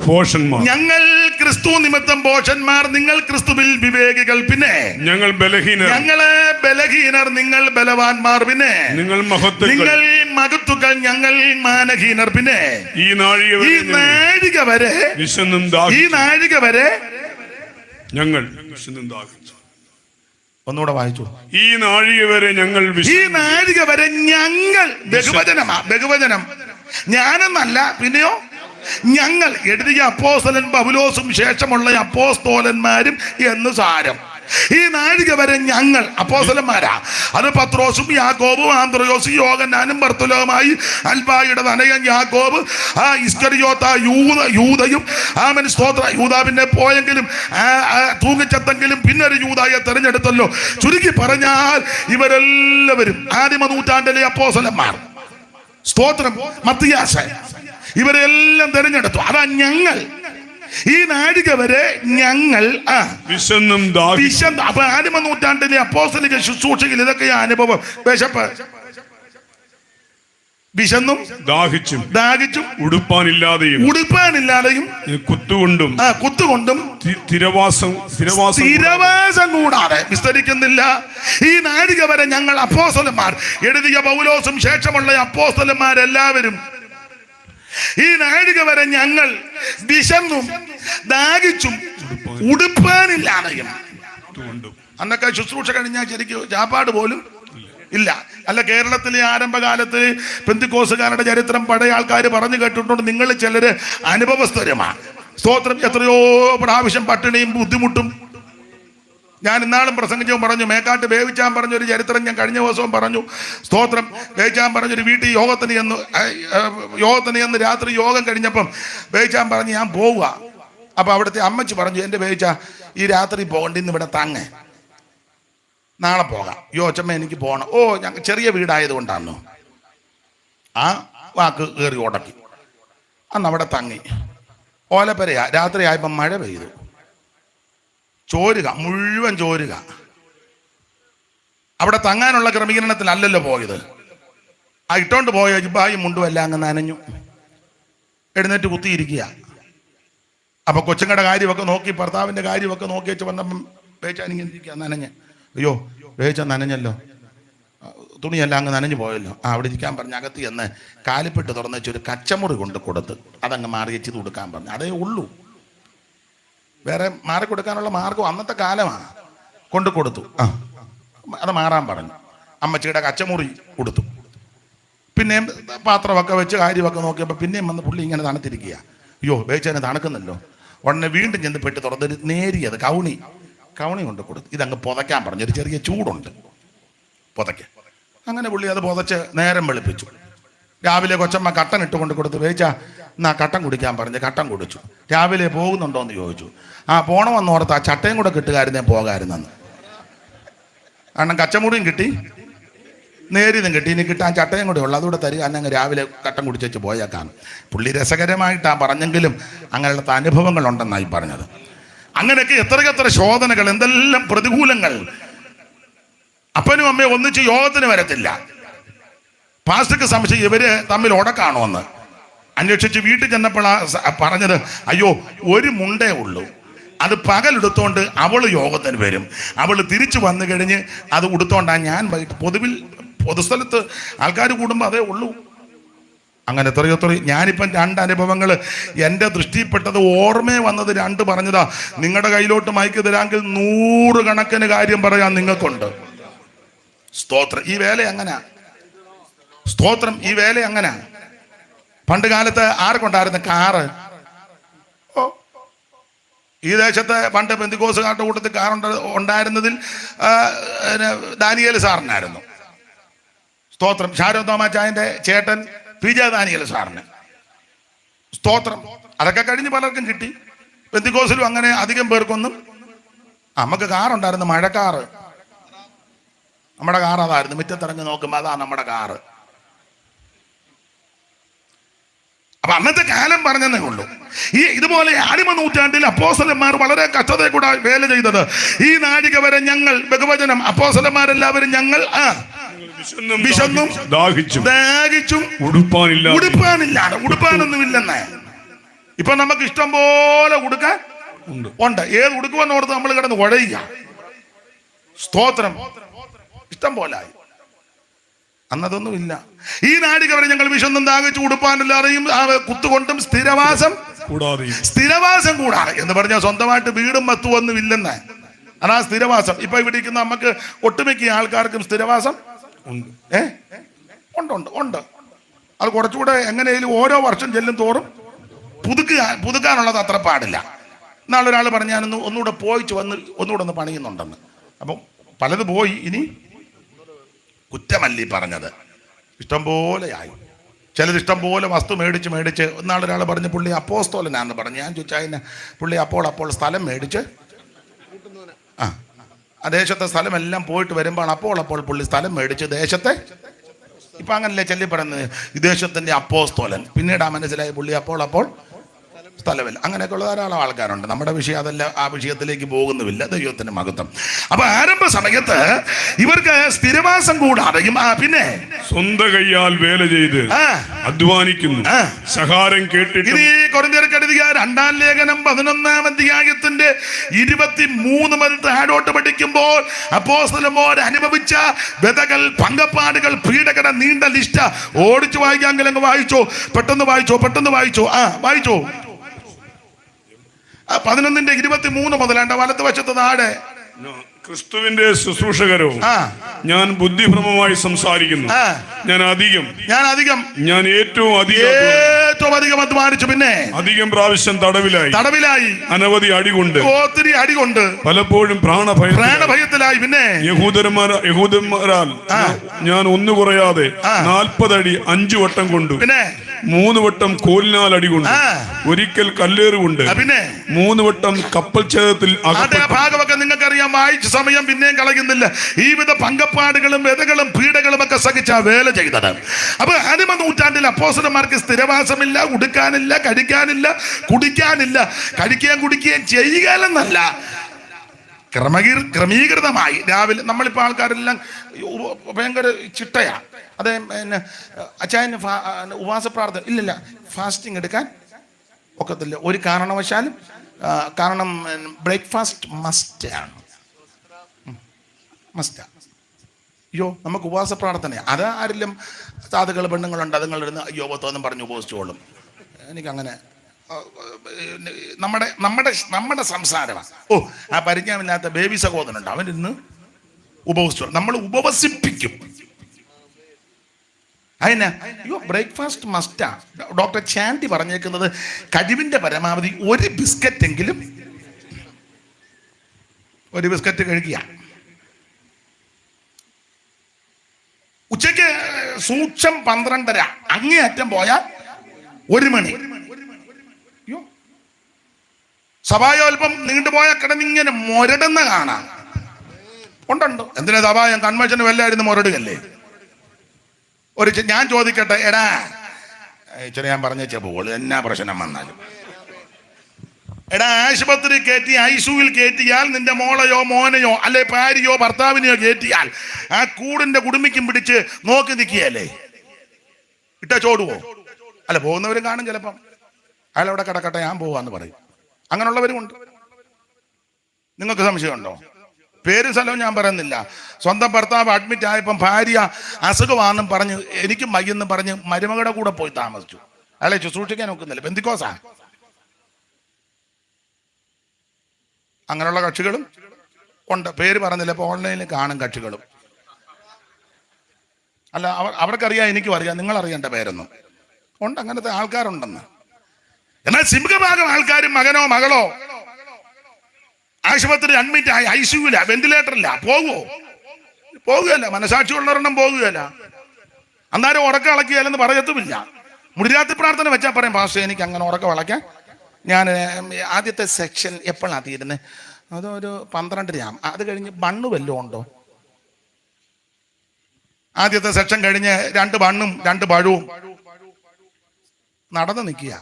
ഭോഷന്മാർ, ഞങ്ങൾ ക്രിസ്തു നിമിത്തം ഭോഷന്മാർ, നിങ്ങൾ ക്രിസ്തുവിൽ വിവേകികൾ, പിന്നെ ഞങ്ങൾ ബലഹീനർ, ഞങ്ങള് ബലഹീനർ, നിങ്ങൾ ബലവാന്മാർ, പിന്നെ നിങ്ങൾ മഹത്തുക്കൾ, ഞങ്ങൾ മാനഹീനർ, പിന്നെ ഈ നാഴിക വരെ വിശന്നും ഞങ്ങൾ വിശന്നും ദാഹിച്ചു. ഒന്നുകൂടെ വായിച്ചു. ഈ നാഴിക വരെ ഞങ്ങൾ ബഹുവചനം ഞാനെന്നല്ല, പിന്നെയോ ഞങ്ങൾ. എഴുതിയ അപ്പോസ്തലൻ പൗലോസും ശേഷമുള്ള അപ്പോസ്തോലന്മാരും എന്ന് സാരം. ഈ നാഴിക വരെ ഞങ്ങൾ അപ്പോസ്തലന്മാരാ. അത് പത്രോസും യാക്കോബും ആന്ത്രോസും യോഹന്നാനും ബർത്തലോമായി, അൽഫായുടെ തനയൻ യാക്കോബ്, ഇസ്കറിയോത്ത യൂദയും, ആമൻ സ്തോത്ര. യൂദാ പിന്നെ പോയെങ്കിലും തൂങ്ങിച്ചത്തെങ്കിലും പിന്നെ ഒരു യൂദായെ തെരഞ്ഞെടുത്തല്ലോ. ചുരുക്കി പറഞ്ഞാൽ ഇവരെല്ലാവരും ആദിമ നൂറ്റാണ്ടിലെ അപ്പോസ്തലന്മാർ. സ്തോത്രം. മത്തിയാസ്, ഇവരെല്ലാം തെരഞ്ഞെടുത്തു. അതാ ഞങ്ങൾ. ഈ നാഴിക വരെ ഞങ്ങൾ അപ്പൊ ആദിമ നൂറ്റാണ്ടിലെ അപ്പോസ്തലിക ശുശ്രൂഷയിൽ ഇതൊക്കെ അനുഭവം. വിശപ്പ്, വിശന്നും ദാഹിച്ചും ഉടുപ്പാനില്ലാതെയും കുത്തുകൊണ്ടും സ്ഥിരവാസം കൂടാതെ വിസ്തരിക്കുന്നില്ല. ഈ നാഴിക വരെ ഞങ്ങൾ അപ്പോസ്തലന്മാർ. എഴുതിയ പൗലോസും ശേഷമുള്ള അപ്പോസ്തലന്മാരെല്ലാവരും ഈ നാഴിക വരെ ഞങ്ങൾ വിശന്നും ദാഹിച്ചും ഉടുപ്പാനില്ലാതെയും. അന്നൊക്കെ ശുശ്രൂഷ കഴിഞ്ഞാൽ ശരിക്കും ചാപ്പാട് പോലും ഇല്ല. അല്ല, കേരളത്തിലെ ആരംഭകാലത്ത് പെന്തിക്കോസുകാരുടെ ചരിത്രം പഴയ ആൾക്കാർ പറഞ്ഞു കേട്ടിട്ടുണ്ട്. നിങ്ങൾ ചിലര് അനുഭവസ്ഥരുമാണ്. സ്തോത്രം. എത്രയോ പ്രാവശ്യം പട്ടിണിയും ബുദ്ധിമുട്ടും. ഞാൻ ഇന്നാളും പ്രസംഗിച്ചു പറഞ്ഞു. മേക്കാട്ട് വേവിച്ചാൻ പറഞ്ഞൊരു ചരിത്രം ഞാൻ കഴിഞ്ഞ ദിവസവും പറഞ്ഞു. സ്തോത്രം. വേവിച്ചാൻ പറഞ്ഞൊരു വീട്ടിൽ യോഗത്തിന് ചെന്ന് രാത്രി യോഗം കഴിഞ്ഞപ്പം വേവിച്ചാൻ പറഞ്ഞ് ഞാൻ പോവുക. അപ്പം അവിടുത്തെ അമ്മച്ചി പറഞ്ഞു, എൻ്റെ വേവിച്ച ഈ രാത്രി പോകണ്ട, ഇന്ന് ഇവിടെ തങ്ങേ, നാളെ പോകാം. അച്ഛമ്മ എനിക്ക് പോകണം. ഞങ്ങൾ ചെറിയ വീടായതുകൊണ്ടാണോ. ആ വാക്ക് കയറി ഉടക്കി. അന്ന് അവിടെ തങ്ങി. ഓലപ്പരയാ. രാത്രി ആയപ്പം മഴ പെയ്തു. മുഴുവൻ ചോരുക. അവിടെ തങ്ങാനുള്ള ക്രമീകരണത്തിലല്ലല്ലോ പോയത്. ആ ഇട്ടോണ്ട് പോയ ജിബായും മുണ്ടും എല്ലാം അങ്ങ് നനഞ്ഞു. എഴുന്നേറ്റ് കുത്തിയിരിക്കുക. അപ്പൊ കൊച്ചുങ്ങളുടെ കാര്യമൊക്കെ നോക്കി, ഭർത്താവിന്റെ കാര്യമൊക്കെ നോക്കി വെച്ച് വന്നപ്പം വേച്ചാനിങ്ങനെ ഇരിക്കുക, നനഞ്ഞ്. അയ്യോ വേച്ച നനഞ്ഞല്ലോ, തുണിയെല്ലാം അങ്ങ് നനഞ്ഞു പോയല്ലോ. അവിടെ ഇരിക്കാൻ പറഞ്ഞ് അകത്ത് ചെന്ന് കാലിപ്പെട്ട് തുറന്ന് വെച്ച് ഒരു കച്ചമുറി കൊണ്ട് കൊടുത്ത് അതങ്ങ് മാറിയച്ച് കൊടുക്കാൻ പറഞ്ഞു. അതേ ഉള്ളൂ, വേറെ മാറി കൊടുക്കാനുള്ള മാർഗം അന്നത്തെ കാലമാണ്. കൊണ്ട് കൊടുത്തു. അത് മാറാൻ പറഞ്ഞു. അമ്മച്ചിയുടെ കച്ചമുറി കൊടുത്തു. പിന്നെയും പാത്രമൊക്കെ വെച്ച് കാര്യമൊക്കെ നോക്കിയപ്പോൾ പിന്നെയും വന്ന് പുള്ളി ഇങ്ങനെ തണുത്തിരിക്കുക. അയ്യോ വേച്ചതിനെ തണുക്കുന്നല്ലോ. ഉടനെ വീണ്ടും ചെന്ന് പെട്ടി തുറന്നൊരു നേരിയത് കൗണി കൊണ്ട് കൊടുത്തു. ഇതങ്ങ് പുതയ്ക്കാൻ പറഞ്ഞു. ഒരു ചെറിയ ചൂടുണ്ട്, പുതയ്ക്ക്. അങ്ങനെ പുള്ളി അത് പുതച്ച് നേരം വെളുപ്പിച്ചു. രാവിലെ കൊച്ചമ്മ കട്ടൻ ഇട്ട് കൊണ്ട് കൊടുത്തു. വേച്ച എന്നാ കട്ടൻ കുടിക്കാൻ പറഞ്ഞ് കട്ടൻ കുടിച്ചു. രാവിലെ പോകുന്നുണ്ടോ എന്ന് ചോദിച്ചു. പോണമെന്ന് ഓർത്ത് ആ ചട്ടയും കൂടെ കിട്ടുകാരുന്നേ പോകാരുന്നെന്ന്. കാരണം കച്ചമുറിയും കിട്ടി, നേരിയതും കിട്ടി. ഇനി കിട്ടാൻ ചട്ടയും കൂടെ ഉള്ളു, അതുകൂടെ തരിക. അന്നങ്ങ് രാവിലെ കട്ടൻ കുടിച്ചു പോയേക്കാം. പുള്ളി രസകരമായിട്ടാണ് പറഞ്ഞെങ്കിലും അങ്ങനെയുള്ള അനുഭവങ്ങളുണ്ടെന്നായി പറഞ്ഞത്. അങ്ങനെയൊക്കെ എത്ര ശോധനകൾ, എന്തെല്ലാം പ്രതികൂലങ്ങൾ. അപ്പനും അമ്മയും ഒന്നിച്ച് യോഗത്തിന് വരത്തില്ല. പാസ്റ്റർക്ക് സംശയം ഇവര് തമ്മിൽ ഉടക്കാണോ എന്ന് അന്വേഷിച്ച് വീട്ടിൽ ചെന്നപ്പോഴാണ് പറഞ്ഞത്, അയ്യോ ഒരു മുണ്ടേ ഉള്ളൂ, അത് പകലെടുത്തോണ്ട് അവള് യോഗത്തിന് വരും, അവള് തിരിച്ചു വന്നു കഴിഞ്ഞ് അത് ഉടുത്തോണ്ടാണ് ഞാൻ വൈകിട്ട്. പൊതുസ്ഥലത്ത് ആൾക്കാർ കൂടുമ്പോൾ അതേ ഉള്ളൂ. അങ്ങനെ എത്രയോ ഞാനിപ്പം 2 അനുഭവങ്ങൾ എൻ്റെ ദൃഷ്ടിയിൽപ്പെട്ടത്, ഓർമ്മയെ വന്നത് 2 പറഞ്ഞതാ. നിങ്ങളുടെ കയ്യിലോട്ട് മയക്ക് തരാമെങ്കിൽ 100 കണക്കിന് കാര്യം പറയാൻ നിങ്ങൾക്കുണ്ട്. സ്തോത്രം. ഈ വേല അങ്ങനെ. സ്തോത്രം. ഈ വേല അങ്ങനെ. പണ്ട് കാലത്ത് ആർക്കുണ്ടായിരുന്ന കാറ്? ഈ ദേശത്ത് പണ്ട് പെന്തിക്കോസുകാരുടെ കൂട്ടത്തിൽ കാർ ഉണ്ടായിരുന്നതിൽ ദാനിയേൽ സാറിനായിരുന്നു. സ്തോത്രം. ഷാരോ തോമാച്ചായന്റെ ചേട്ടൻ PJ ദാനിയേൽ സാറിന്. സ്തോത്രം. അതൊക്കെ കഴിഞ്ഞ് പലർക്കും കിട്ടി. പെന്തിക്കോസിലും അങ്ങനെ അധികം പേർക്കൊന്നും. നമുക്ക് കാറുണ്ടായിരുന്നു, മഴക്കാറ്. നമ്മുടെ കാർ അതായിരുന്നു. മുറ്റത്തിറങ്ങി നോക്കുമ്പോൾ അതാ നമ്മുടെ കാറ്. അപ്പൊ അന്നത്തെ കാലം പറഞ്ഞതേ ഉള്ളൂ. ഇതുപോലെ ആദിമ നൂറ്റാണ്ടിൽ അപ്പോസ്തലന്മാർ വളരെ കഷ്ടതയെ കൂടെ വേല ചെയ്തത്. ഈ നാഴിക വരെ ഞങ്ങൾ ബഹുവചനം അപ്പോസ്തലന്മാരെല്ലാവരും ഞങ്ങൾ വിശന്നും ദാഹിച്ചും ഉടുപ്പാനൊന്നുമില്ലെന്നേ. ഇപ്പൊ നമുക്ക് ഇഷ്ടം പോലെ ഉടുക്കാൻ ഉണ്ട്. ഏത് ഉടുക്കുമെന്ന് ഓർത്ത് നമ്മൾ കിടന്ന് കുഴയുക. സ്തോത്രം, ഇഷ്ടം പോലെ ആയി. അന്നതൊന്നുമില്ല. ഈ നാഴിക വരെ ഞങ്ങൾ വിശന്നും ദാഹിച്ചു ഉടുപ്പാനില്ലാതെയും കുത്തുകൊണ്ടും സ്ഥിരവാസം കൂടാതെ എന്ന് പറഞ്ഞാൽ സ്വന്തമായിട്ട് വീടും വസ്തുവൊന്നും ഇല്ലെന്ന്. അതാ സ്ഥിരവാസം. ഇപ്പൊ ഇവിടെ ഇരിക്കുന്ന നമുക്ക് ഒട്ടുമിക്ക ആൾക്കാർക്കും സ്ഥിരവാസം ഉണ്ട്. അത് കുറച്ചുകൂടെ എങ്ങനെയും ഓരോ വർഷം ചെല്ലും തോറും പുതുക്കാനുള്ളത് അത്ര പാടില്ല. നാളെ ഒരാൾ പറഞ്ഞ് ഞാനൊന്ന് ഒന്നുകൂടെ പോയിച്ച് വന്ന് ഒന്നുകൂടെ ഒന്ന് പണിയുന്നുണ്ടെന്ന്. അപ്പം പലത് പോയി. ഇനി കുറ്റമല്ലി പറഞ്ഞത്, ഇഷ്ടം പോലെ ആയി. ചിലത് ഇഷ്ടം പോലെ വസ്തു മേടിച്ച് നാളൊരാൾ പറഞ്ഞ് പുള്ളി അപ്പോസ്തലനാന്ന് പറഞ്ഞു. ഞാൻ ചോദിച്ചാൽ പുള്ളി അപ്പോൾ സ്ഥലം മേടിച്ച് ആ ദേശത്തെ സ്ഥലമെല്ലാം പോയിട്ട് വരുമ്പോൾ അപ്പോൾ പുള്ളി സ്ഥലം മേടിച്ച് ദേശത്തെ, ഇപ്പം അങ്ങനല്ലേ ചൊല്ലി പറയുന്നത്, ദേശത്തിൻ്റെ അപ്പോസ്തലൻ. പിന്നീട് മനസ്സിലായി പുള്ളി അപ്പോൾ സ്ഥലമില്ല. അങ്ങനെയൊക്കെയുള്ള ധാരാളം ആൾക്കാരുണ്ട്. നമ്മുടെ വിഷയം അതല്ല, ആ വിഷയത്തിലേക്ക് പോകുന്നുമില്ല. ദൈവത്തിന്റെ മഹത്വം. അപ്പൊ ആരംഭ സമയത്ത് ഇവർക്ക് സ്ഥിരവാസം കൂടാതെയും പിന്നെ സ്വന്തം കൈയാൽ വേല ചെയ്ത് അധ്വാനിക്കുന്നു. സഹാരം കേട്ടിട്ട് ഇനി കൊരിന്ത്യർക്ക് എഴുതിയ 2-ാം ലേഖനം 11-ാം അധ്യായത്തിന്റെ 23 മുതൽ താഴോട്ട് പഠിക്കുമ്പോൾ അപ്പോസ്തലന്മാർ അനുഭവിച്ച വ്യതകൾ, പങ്കപ്പാടുകൾ, പീഡകളുടെ നീണ്ട ലിസ്റ്റ് ഓടിച്ചു വായിക്കാമെങ്കിൽ അങ്ങ് വായിച്ചോ. പെട്ടെന്ന് വായിച്ചോ. വായിച്ചോ. 11:23 മുതലാണ്ട് വലത്ത് വശത്ത് താഴെ. ക്രിസ്തുവിന്റെ ശുശ്രൂഷകരോ ഞാൻ ബുദ്ധിഭ്രമമായി സംസാരിക്കുന്നു. ഞാൻ ഏറ്റവും അധികം അധ്വാനിച്ചു. പിന്നെ അധികം പ്രാവശ്യം തടവിലായി. അനവധി ഒത്തിരി അടികൊണ്ട് പലപ്പോഴും പ്രാണഭയത്തിലായി. പിന്നെ യഹൂദന്മാരാൽ ഞാൻ ഒന്നു കുറയാതെ 40 അടി 5 വട്ടം കൊണ്ടു. പിന്നെ 3 വട്ടം കോലിനാൽ അടികൊണ്ട്, ഒരിക്കൽ കല്ലേറുകൊണ്ട്, പിന്നെ 3 വട്ടം കപ്പൽ ഛേദത്തിൽ. ഭാഗമൊക്കെ നിങ്ങൾക്കറിയാം. വായിച്ച സമയം പിന്നെയും കളയുന്നില്ല. ഈ വിധ പങ്കപ്പാടുകളും വ്യതകളും പീഡകളും ഒക്കെ സഹിച്ച വേല ചെയ്തത്. അപ്പൊ ആദിമ നൂറ്റാണ്ടിൽ അപ്പോസ്തലന്മാർക്ക് സ്ഥിരവാസമില്ല, ഉടുക്കാനില്ല, കഴിക്കാനില്ല, കുടിക്കാനില്ല. കഴിക്കുകയും കുടിക്കുകയും ചെയ്യുകയെന്നല്ല, ക്രമീകൃതമായി രാവിലെ. നമ്മളിപ്പോൾ ആൾക്കാരെല്ലാം ഭയങ്കര ചിട്ടയാ. അതേ പിന്നെ അച്ചായന് ഉപവാസ പ്രാർത്ഥന ഇല്ലില്ല, ഫാസ്റ്റിംഗ് എടുക്കാൻ ഒക്കത്തില്ല ഒരു കാരണവശാലും. കാരണം ബ്രേക്ക്ഫാസ്റ്റ് മസ്റ്റാണ്. അയ്യോ, നമുക്ക് ഉപവാസ പ്രാർത്ഥനയാണ്. അത് ആരെങ്കിലും സാധുക്കൾ പെണ്ണുങ്ങളുണ്ട്, അതുങ്ങളിരുന്ന് അയ്യോ തോന്നും പറഞ്ഞ് ഉപവസിച്ചോളും. എനിക്കങ്ങനെ നമ്മുടെ സംസാരമാണ്. ആ പരിചയമില്ലാത്ത ബേബി സഹോദരനുണ്ട്, അവനിരുന്ന് ഉപവസിച്ചോളും. നമ്മൾ ഉപവസിപ്പിക്കും. അതിനാ അയ്യോ ബ്രേക്ക്ഫാസ്റ്റ് മസ്റ്റാ. ഡോക്ടർ ചാൻഡി പറഞ്ഞേക്കുന്നത് കഴിവിന്റെ പരമാവധി ഒരു ബിസ്ക്കറ്റ് കഴിക്കുക. ഉച്ചയ്ക്ക് സൂക്ഷം 12:30, അങ്ങേയറ്റം പോയാൽ 1 മണി. അയ്യോ, സഭായോൽപ്പം നീണ്ടുപോയാൽ കിടന്നിങ്ങനെ മുരടുന്ന കാണാം. ഉണ്ട്. എന്തിനാ സഭായം? കൺവെൻഷന് വല്ലായിരുന്നു മുരടുകല്ലേ. ഞാൻ ചോദിക്കട്ടെ, എടാ ഇച്ചിരി ഞാൻ പറഞ്ഞേച്ചേ പോകുള്ളൂ, എന്നാ പ്രശ്നം വന്നാലും. എടാ, ആശുപത്രി കയറ്റി ഐസിയുവിൽ കയറ്റിയാൽ നിന്റെ മോളെയോ മോനെയോ അല്ലെ ഭാര്യയോ ഭർത്താവിനെയോ കയറ്റിയാൽ ആ കൂടിന്റെ കുടുംബിക്കും പിടിച്ച് നോക്കി നിൽക്കുകയല്ലേ? ഇട്ട ചോടുവോ? അല്ല, പോകുന്നവരും കാണും. ചിലപ്പം അയാളവിടെ കിടക്കട്ടെ, ഞാൻ പോവാന്ന് പറയും. അങ്ങനെയുള്ളവരും ഉണ്ട്. നിങ്ങൾക്ക് സംശയമുണ്ടോ? പേര് സ്ഥലവും ഞാൻ പറയുന്നില്ല. സ്വന്തം ഭർത്താവ് അഡ്മിറ്റ് ആയപ്പം ഭാര്യ അസുഖമാണെന്നും പറഞ്ഞ് എനിക്കും വയ്യെന്നും പറഞ്ഞ് മരുമകളുടെ കൂടെ പോയി താമസിച്ചു. അയാളെ ശുശ്രൂഷിക്കാൻ ഒക്കുന്നില്ല. പെന്തിക്കോസാ. അങ്ങനെയുള്ള കക്ഷികളും ഉണ്ട്. പേര് പറയുന്നില്ല. ഇപ്പൊ ഓൺലൈനിൽ കാണും കക്ഷികളും. അല്ല, അവർക്കറിയാം, എനിക്കും അറിയാം. നിങ്ങൾ അറിയേണ്ട പേരൊന്നും ഉണ്ട്. അങ്ങനത്തെ ആൾക്കാരുണ്ടെന്ന്. എന്നാൽ സിംഹഭാഗം ആൾക്കാരും മകനോ മകളോ ആശുപത്രി അഡ്മിറ്റ് ആയി, ഐസിയുല, വെന്റിലേറ്ററില്ല, പോകുകയല്ല. മനസാക്ഷിയുള്ളവരെണ്ണം പോകുകയല്ല. അന്നേരം ഉറക്കം ഇളക്കിയാലെന്ന് പറയത്തുമില്ല. മുടിരാത്രി പ്രാർത്ഥന വെച്ചാൽ പറയും, പാസ്റ്റർ എനിക്ക് അങ്ങനെ ഉറക്കം ഇളക്കാൻ. ഞാൻ ആദ്യത്തെ സെക്ഷൻ എപ്പോഴാണ് തീരുന്നത്? അതൊരു 12:30. അത് കഴിഞ്ഞ് ബണ്ണ് വല്ലതും ഉണ്ടോ? ആദ്യത്തെ സെക്ഷൻ കഴിഞ്ഞ് 2 ബണ്ണും 2 പഴവും നടന്ന് നിൽക്കുക.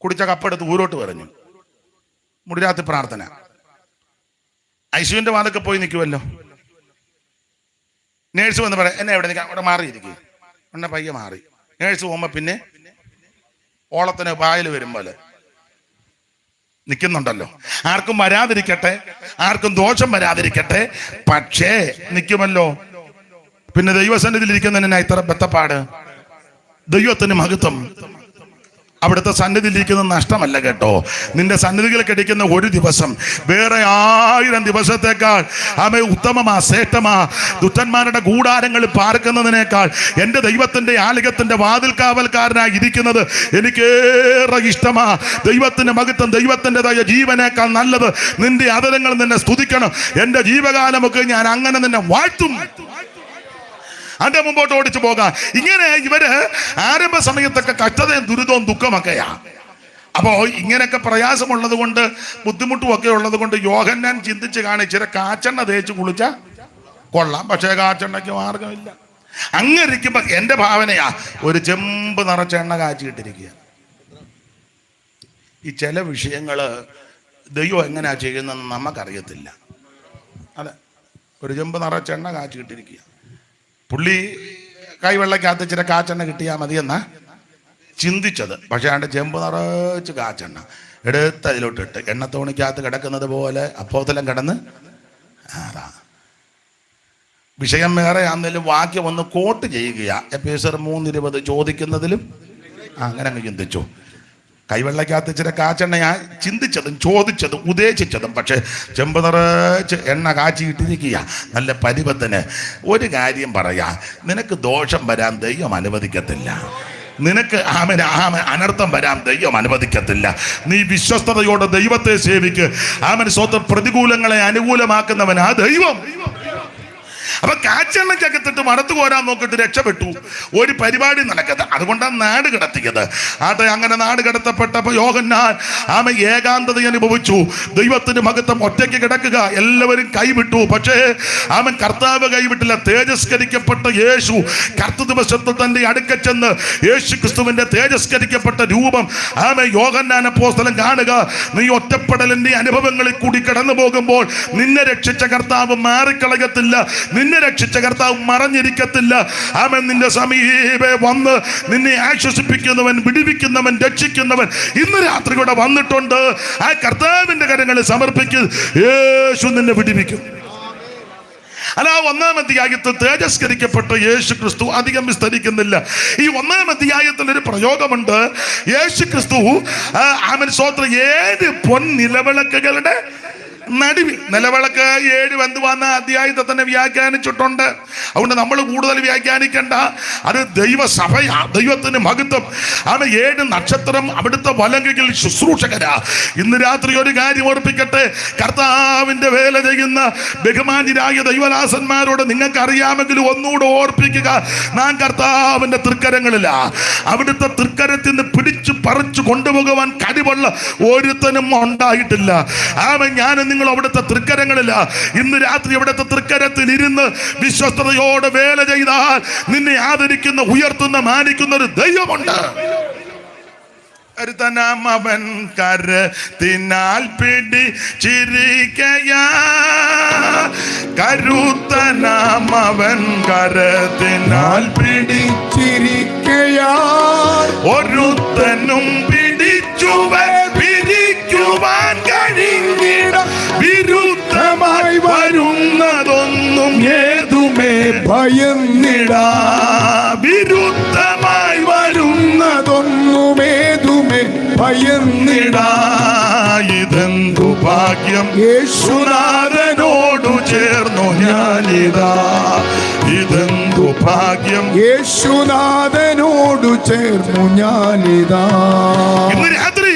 കുടിച്ച കപ്പെടുത്ത് ഊരോട്ട് പറഞ്ഞു. മുടിരാത്രി പ്രാർത്ഥന. ഐശുവിന്റെ വാതൊക്കെ പോയി നിൽക്കുമല്ലോ. നേഴ്സ് വന്ന് പറയാം, എന്നെ എവിടെ നിൽക്കാം, അവിടെ മാറിയിരിക്കുക. എന്നെ പയ്യെ മാറി. നേഴ്സ് പോകുമ്പോ പിന്നെ ഓളത്തിന് പായൽ വരും പോലെ നിൽക്കുന്നുണ്ടല്ലോ. ആർക്കും വരാതിരിക്കട്ടെ, ആർക്കും ദോഷം വരാതിരിക്കട്ടെ, പക്ഷേ നിൽക്കുമല്ലോ. പിന്നെ ദൈവസന്നിധിയിൽ ഇരിക്കുന്നതിനാ ഇത്ര ബത്തപ്പാട്. ദൈവത്തിന് മഹത്വം. അവിടുത്തെ സന്നിധിയിലിരിക്കുന്ന നഷ്ടമല്ല കേട്ടോ. നിന്റെ സന്നിധികൾ കിടക്കുന്ന ഒരു ദിവസം വേറെ 1000 ദിവസത്തേക്കാൾ ഉത്തമമാ, ശ്രേഷ്ഠമാ. ദുഷ്ടന്മാരുടെ കൂടാരങ്ങളിൽ പാർക്കുന്നതിനേക്കാൾ എൻ്റെ ദൈവത്തിന്റെ ആലയത്തിന്റെ വാതിൽ കാവൽക്കാരനായി ഇരിക്കുന്നത് എനിക്കേറെ ഇഷ്ടമാ. ദൈവത്തിന്റെ മഹത്വം, ദൈവത്തിൻ്റെതായ ജീവനേക്കാൾ നല്ലത്. നിന്റെ അതരങ്ങൾ നിന്നെ സ്തുതിക്കണം. എൻ്റെ ജീവകാലമൊക്കെ ഞാൻ അങ്ങനെ നിന്നെ വാഴ്ത്തും. അതിന്റെ മുമ്പോട്ട് ഓടിച്ചു പോകാം. ഇങ്ങനെ ഇവര് ആരംഭ സമയത്തൊക്കെ കഷ്ടതയും ദുരിതവും ദുഃഖമൊക്കെയാ. അപ്പോ ഇങ്ങനെയൊക്കെ പ്രയാസമുള്ളത് കൊണ്ട്, ബുദ്ധിമുട്ടും ഒക്കെ ഉള്ളത് കൊണ്ട് യോഹന്നാൻ ചിന്തിച്ച് കാണിച്ചിര കാച്ചെണ്ണ തേച്ച് കുളിച്ച കൊള്ളാം. പക്ഷേ കാച്ചെണ്ണയ്ക്ക് മാർഗമില്ല. അങ്ങനെയിരിക്കുമ്പോ എന്റെ ഭാവനയാ ഒരു ചെമ്പ് നിറച്ച എണ്ണ കാച്ചിട്ടിരിക്കുക. ഈ ചില വിഷയങ്ങള് ദൈവം എങ്ങനെയാ ചെയ്യുന്നതെന്ന് നമുക്കറിയത്തില്ല. അതെ, ഒരു ചെമ്പ് നിറച്ച എണ്ണ കാച്ചിട്ടിരിക്കുക. പുള്ളി കൈവെള്ളക്കകത്ത് ഇച്ചിരി കാച്ചെണ്ണ കിട്ടിയാൽ മതിയെന്നാ ചിന്തിച്ചത്. പക്ഷെ അതിൻ്റെ ചെമ്പ് നിറച്ച് കാച്ചെണ്ണ എടുത്ത് അതിലോട്ടിട്ട് എണ്ണത്തോണിക്കകത്ത് കിടക്കുന്നത് പോലെ അപ്പോത്തലം കിടന്ന്. അതാ വിഷയം വേറെ ആണെങ്കിലും വാക്യം ഒന്ന് കോട്ട് ചെയ്യുകയാ. എഫേസ്യർ 3:20 ചോദിക്കുന്നതിലും അങ്ങനെ അങ്ങ് ചിന്തിച്ചു. കൈവെള്ളക്കകത്ത് ഇച്ചിരി കാച്ചെണ്ണ ഞാൻ ചിന്തിച്ചതും ചോദിച്ചതും ഉദ്ദേശിച്ചതും. പക്ഷെ ചെമ്പ് നിറച്ച് എണ്ണ കാച്ചിയിട്ടിരിക്കുക നല്ല പരിവത്തിന്. ഒരു കാര്യം പറയാ, നിനക്ക് ദോഷം വരാൻ ദൈവം അനുവദിക്കത്തില്ല. നിനക്ക് അനർത്ഥം വരാൻ ദൈവം അനുവദിക്കത്തില്ല. നീ വിശ്വസ്തയോടെ ദൈവത്തെ സേവിക്ക്. സ്വന്തം പ്രതികൂലങ്ങളെ അനുകൂലമാക്കുന്നവൻ ആ ദൈവം. അപ്പൊ കാച്ചെണ്ണ ചകത്തിട്ട് മണത്ത് കോരാൻ നോക്കിയിട്ട് രക്ഷപ്പെട്ടു. ഒരു പരിപാടി നടക്കരുത്. അതുകൊണ്ടാണ് നാട് കടത്തിയത്. അങ്ങനെ നാട് കടത്തപ്പെട്ടപ്പോ യോഹന്നാൻ ഏകാന്തത അനുഭവിച്ചു. ദൈവത്തിന്റെ മഹത്വം ഒറ്റയ്ക്ക് കിടക്കുക. എല്ലാവരും കൈവിട്ടു. പക്ഷേ കർത്താവ് കൈവിട്ടില്ല. തേജസ്കരിക്കപ്പെട്ട യേശു കർത്തൃദിവസത്തിൽ തന്റെ അടുക്കൽ ചെന്ന് യേശു ക്രിസ്തുവിന്റെ തേജസ്കരിക്കപ്പെട്ട രൂപം യോഹന്നാൻ അപ്പോസ്തലൻ കാണുക. നീ ഒറ്റപ്പെടലിന്റെ അനുഭവങ്ങളിൽ കൂടി കടന്നു പോകുമ്പോൾ നിന്നെ രക്ഷിച്ച കർത്താവ് മാറിക്കളയത്തില്ല. നിന്നെ രക്ഷിച്ച കർത്താവ് മറഞ്ഞിരിക്കത്തില്ല. അവൻ നിന്റെ സമീപേ വന്ന് നിന്നെ ആശ്വസിപ്പിക്കുന്നവൻ, വിടുവിക്കുന്നവൻ, രക്ഷിക്കുന്നവൻ ഇന്ന് രാത്രി കൂടെ വന്നിട്ടുണ്ട്. ആ കർത്താവിന്റെ കരങ്ങളിൽ സമർപ്പിക്കുക. യേശു നിന്നെ വിടുവിക്കും. അല്ല, 1-ാം അധ്യായത്തിൽ തേജസ്കരിക്കപ്പെട്ട യേശു ക്രിസ്തു അധികം വിസ്തരിക്കുന്നില്ല. ഈ 1-ാം അധ്യായത്തിൽ ഒരു പ്രയോഗമുണ്ട്. യേശു ക്രിസ്തു സ്വോത്രം 7 പൊൻനിലവിളക്കുകളുടെ നടുവിൽ. നിലവിളക്ക് 7 വന്ന അധ്യായത്തെ തന്നെ വ്യാഖ്യാനിച്ചിട്ടുണ്ട്. അതുകൊണ്ട് നമ്മൾ കൂടുതൽ വ്യാഖ്യാനിക്കേണ്ട. അത് ദൈവസഭയാ, ദൈവത്തിന് മഹത്വം. 7 നക്ഷത്രം അവിടുത്തെ വലങ്കയിൽ ശുശ്രൂഷകരാ. ഇന്ന് രാത്രി ഒരു കാര്യം ഓർപ്പിക്കട്ടെ. കർത്താവിന്റെ വേല ചെയ്യുന്ന ബഹുമാന്യരായ ദൈവദാസന്മാരോട് നിങ്ങൾക്ക് അറിയാമെങ്കിലും ഒന്നുകൂടെ ഓർപ്പിക്കുക. നാം കർത്താവിന്റെ തൃക്കരങ്ങളിലാ. അവിടുത്തെ തൃക്കരത്തിൽ നിന്ന് പിടിച്ചു പറിച്ചു കൊണ്ടുപോകുവാൻ കഴിവുള്ള ഒരുത്തനും ഉണ്ടായിട്ടില്ല. ഞാൻ നിങ്ങൾ അവിടുത്തെ തൃക്കരങ്ങളില്ല. ഇന്ന് രാത്രി അവിടുത്തെ തൃക്കരത്തിൽ ഇരുന്ന് വിശ്വസ്തയോടെ വേല ചെയ്താൽ നിന്നെ ആദരിക്കുന്ന, ഉയർത്തുന്ന, മാനിക്കുന്ന ഒരു ദൈവമുണ്ട്. അവൻ കരത്തിനാൽ പിടിച്ചിരിക്കയാ. കരുത്തനാമവൻ കരത്തിനാൽ പിടിച്ചിരിക്കയാ. ഒരുത്തനും പിടിക്കുവാൻ കഴിഞ്ഞിട. വിരുദ്ധമായി വരുന്നതൊന്നും ഏതുമേ ഭയന്നിടാ. വിരുദ്ധമായി വരുന്നതൊന്നും ഏതുമേ ഭയന്നിടാ. ഇതെന്തു ഭാഗ്യം യേശുനാഥനോടു ചേർന്നു ഞാനിതാ. ഇതെന്തു ഭാഗ്യം യേശുനാഥനോടു ചേർന്നു ഞാനിതാ. ഇന്ന് രാത്രി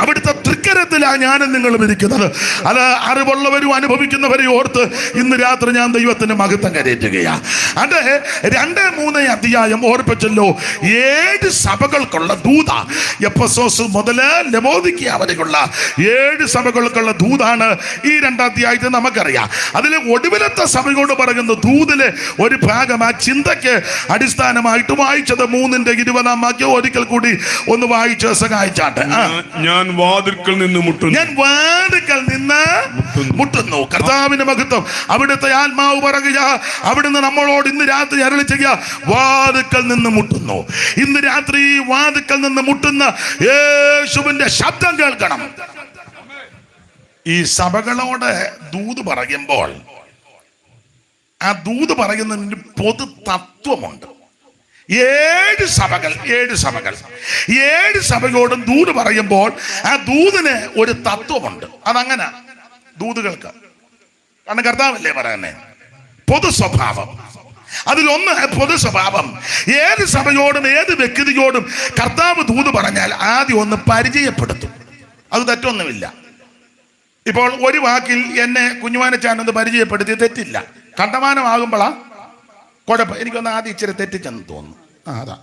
അവിടുത്തെ തൃക്കരത്തിൽ അനുഗ്രഹത്തിലാണ് ഞാനും നിങ്ങളും ഇരിക്കുന്നത്. അത് അറിവുള്ളവരും അനുഭവിക്കുന്നവരെയും ഓർത്ത് ഇന്ന് രാത്രി ഞാൻ ദൈവത്തിന് മഹത്വം കരയറ്റുകയാണ്. അത് 2-3 അധ്യായം ഓർപ്പിച്ചല്ലോ. 7 സഭകൾക്കുള്ള ദൂത, എഫെസോസ് മുതൽ ലവോദിക്കയ വരെയുള്ള 7 സഭകൾക്കുള്ള ദൂതാണ് ഈ 2 അധ്യായത്തിൽ നമുക്കറിയാം. അതിൽ ഒടുവിലത്തെ സഭയോട് പറയുന്ന ദൂതിലെ ഒരു ഭാഗം ആ ചിന്തയ്ക്ക് അടിസ്ഥാനമായിട്ട് വായിച്ചത് 3:20 വാക്യം ഒരിക്കൽ കൂടി ഒന്ന് വായിച്ച് സഹായിച്ചാട്ടെ. ഞാൻ വാതിൽക്കൽ നിന്ന് മുട്ടുന്നു, ഞാൻ വാതിൽക്കൽ നിന്ന് മുട്ടുന്നു. കർത്താവിന്റെ മഹത്വം. അവിടുത്തെ ആത്മാവ് പറയുക, അവിടുന്ന് നമ്മളോട് ഇന്ന് രാത്രി അരുളി ചെയ്യുക, വാതിൽക്കൽ നിന്ന് മുട്ടുന്നു. ഇന്ന് രാത്രി വാതിൽക്കൽ നിന്ന് മുട്ടുന്ന യേശുവിന്റെ ശബ്ദം കേൾക്കണം. ഈ സഭകളോട് ദൂത് പറയുമ്പോൾ ആ ദൂത് പറയുന്നതിന് പൊതു തത്വമുണ്ട്. 7 സഭയോടും ദൂത് പറയുമ്പോൾ ആ ദൂതിന് ഒരു തത്വമുണ്ട്. അതങ്ങനെ ദൂതുകൾക്ക്, കാരണം കർത്താവല്ലേ പറയുന്നേ, പൊതു സ്വഭാവം. അതിലൊന്ന് പൊതു സ്വഭാവം. ഏത് സഭയോടും ഏത് വ്യക്തിയോടും കർത്താവ് ദൂത് പറഞ്ഞാൽ ആദ്യം ഒന്ന് പരിചയപ്പെടുത്തും. അത് തെറ്റൊന്നുമില്ല. ഇപ്പോൾ ഒരു വാക്കിൽ എന്നെ കുഞ്ഞുമാനച്ചാനൊന്ന് പരിചയപ്പെടുത്തി തെറ്റില്ല. കണ്ടമാനമാകുമ്പോഴാ കുഴപ്പം. എനിക്കൊന്ന് ആദ്യം ഇച്ചിരി തെറ്റിച്ചെന്ന് തോന്നുന്നു. അതാ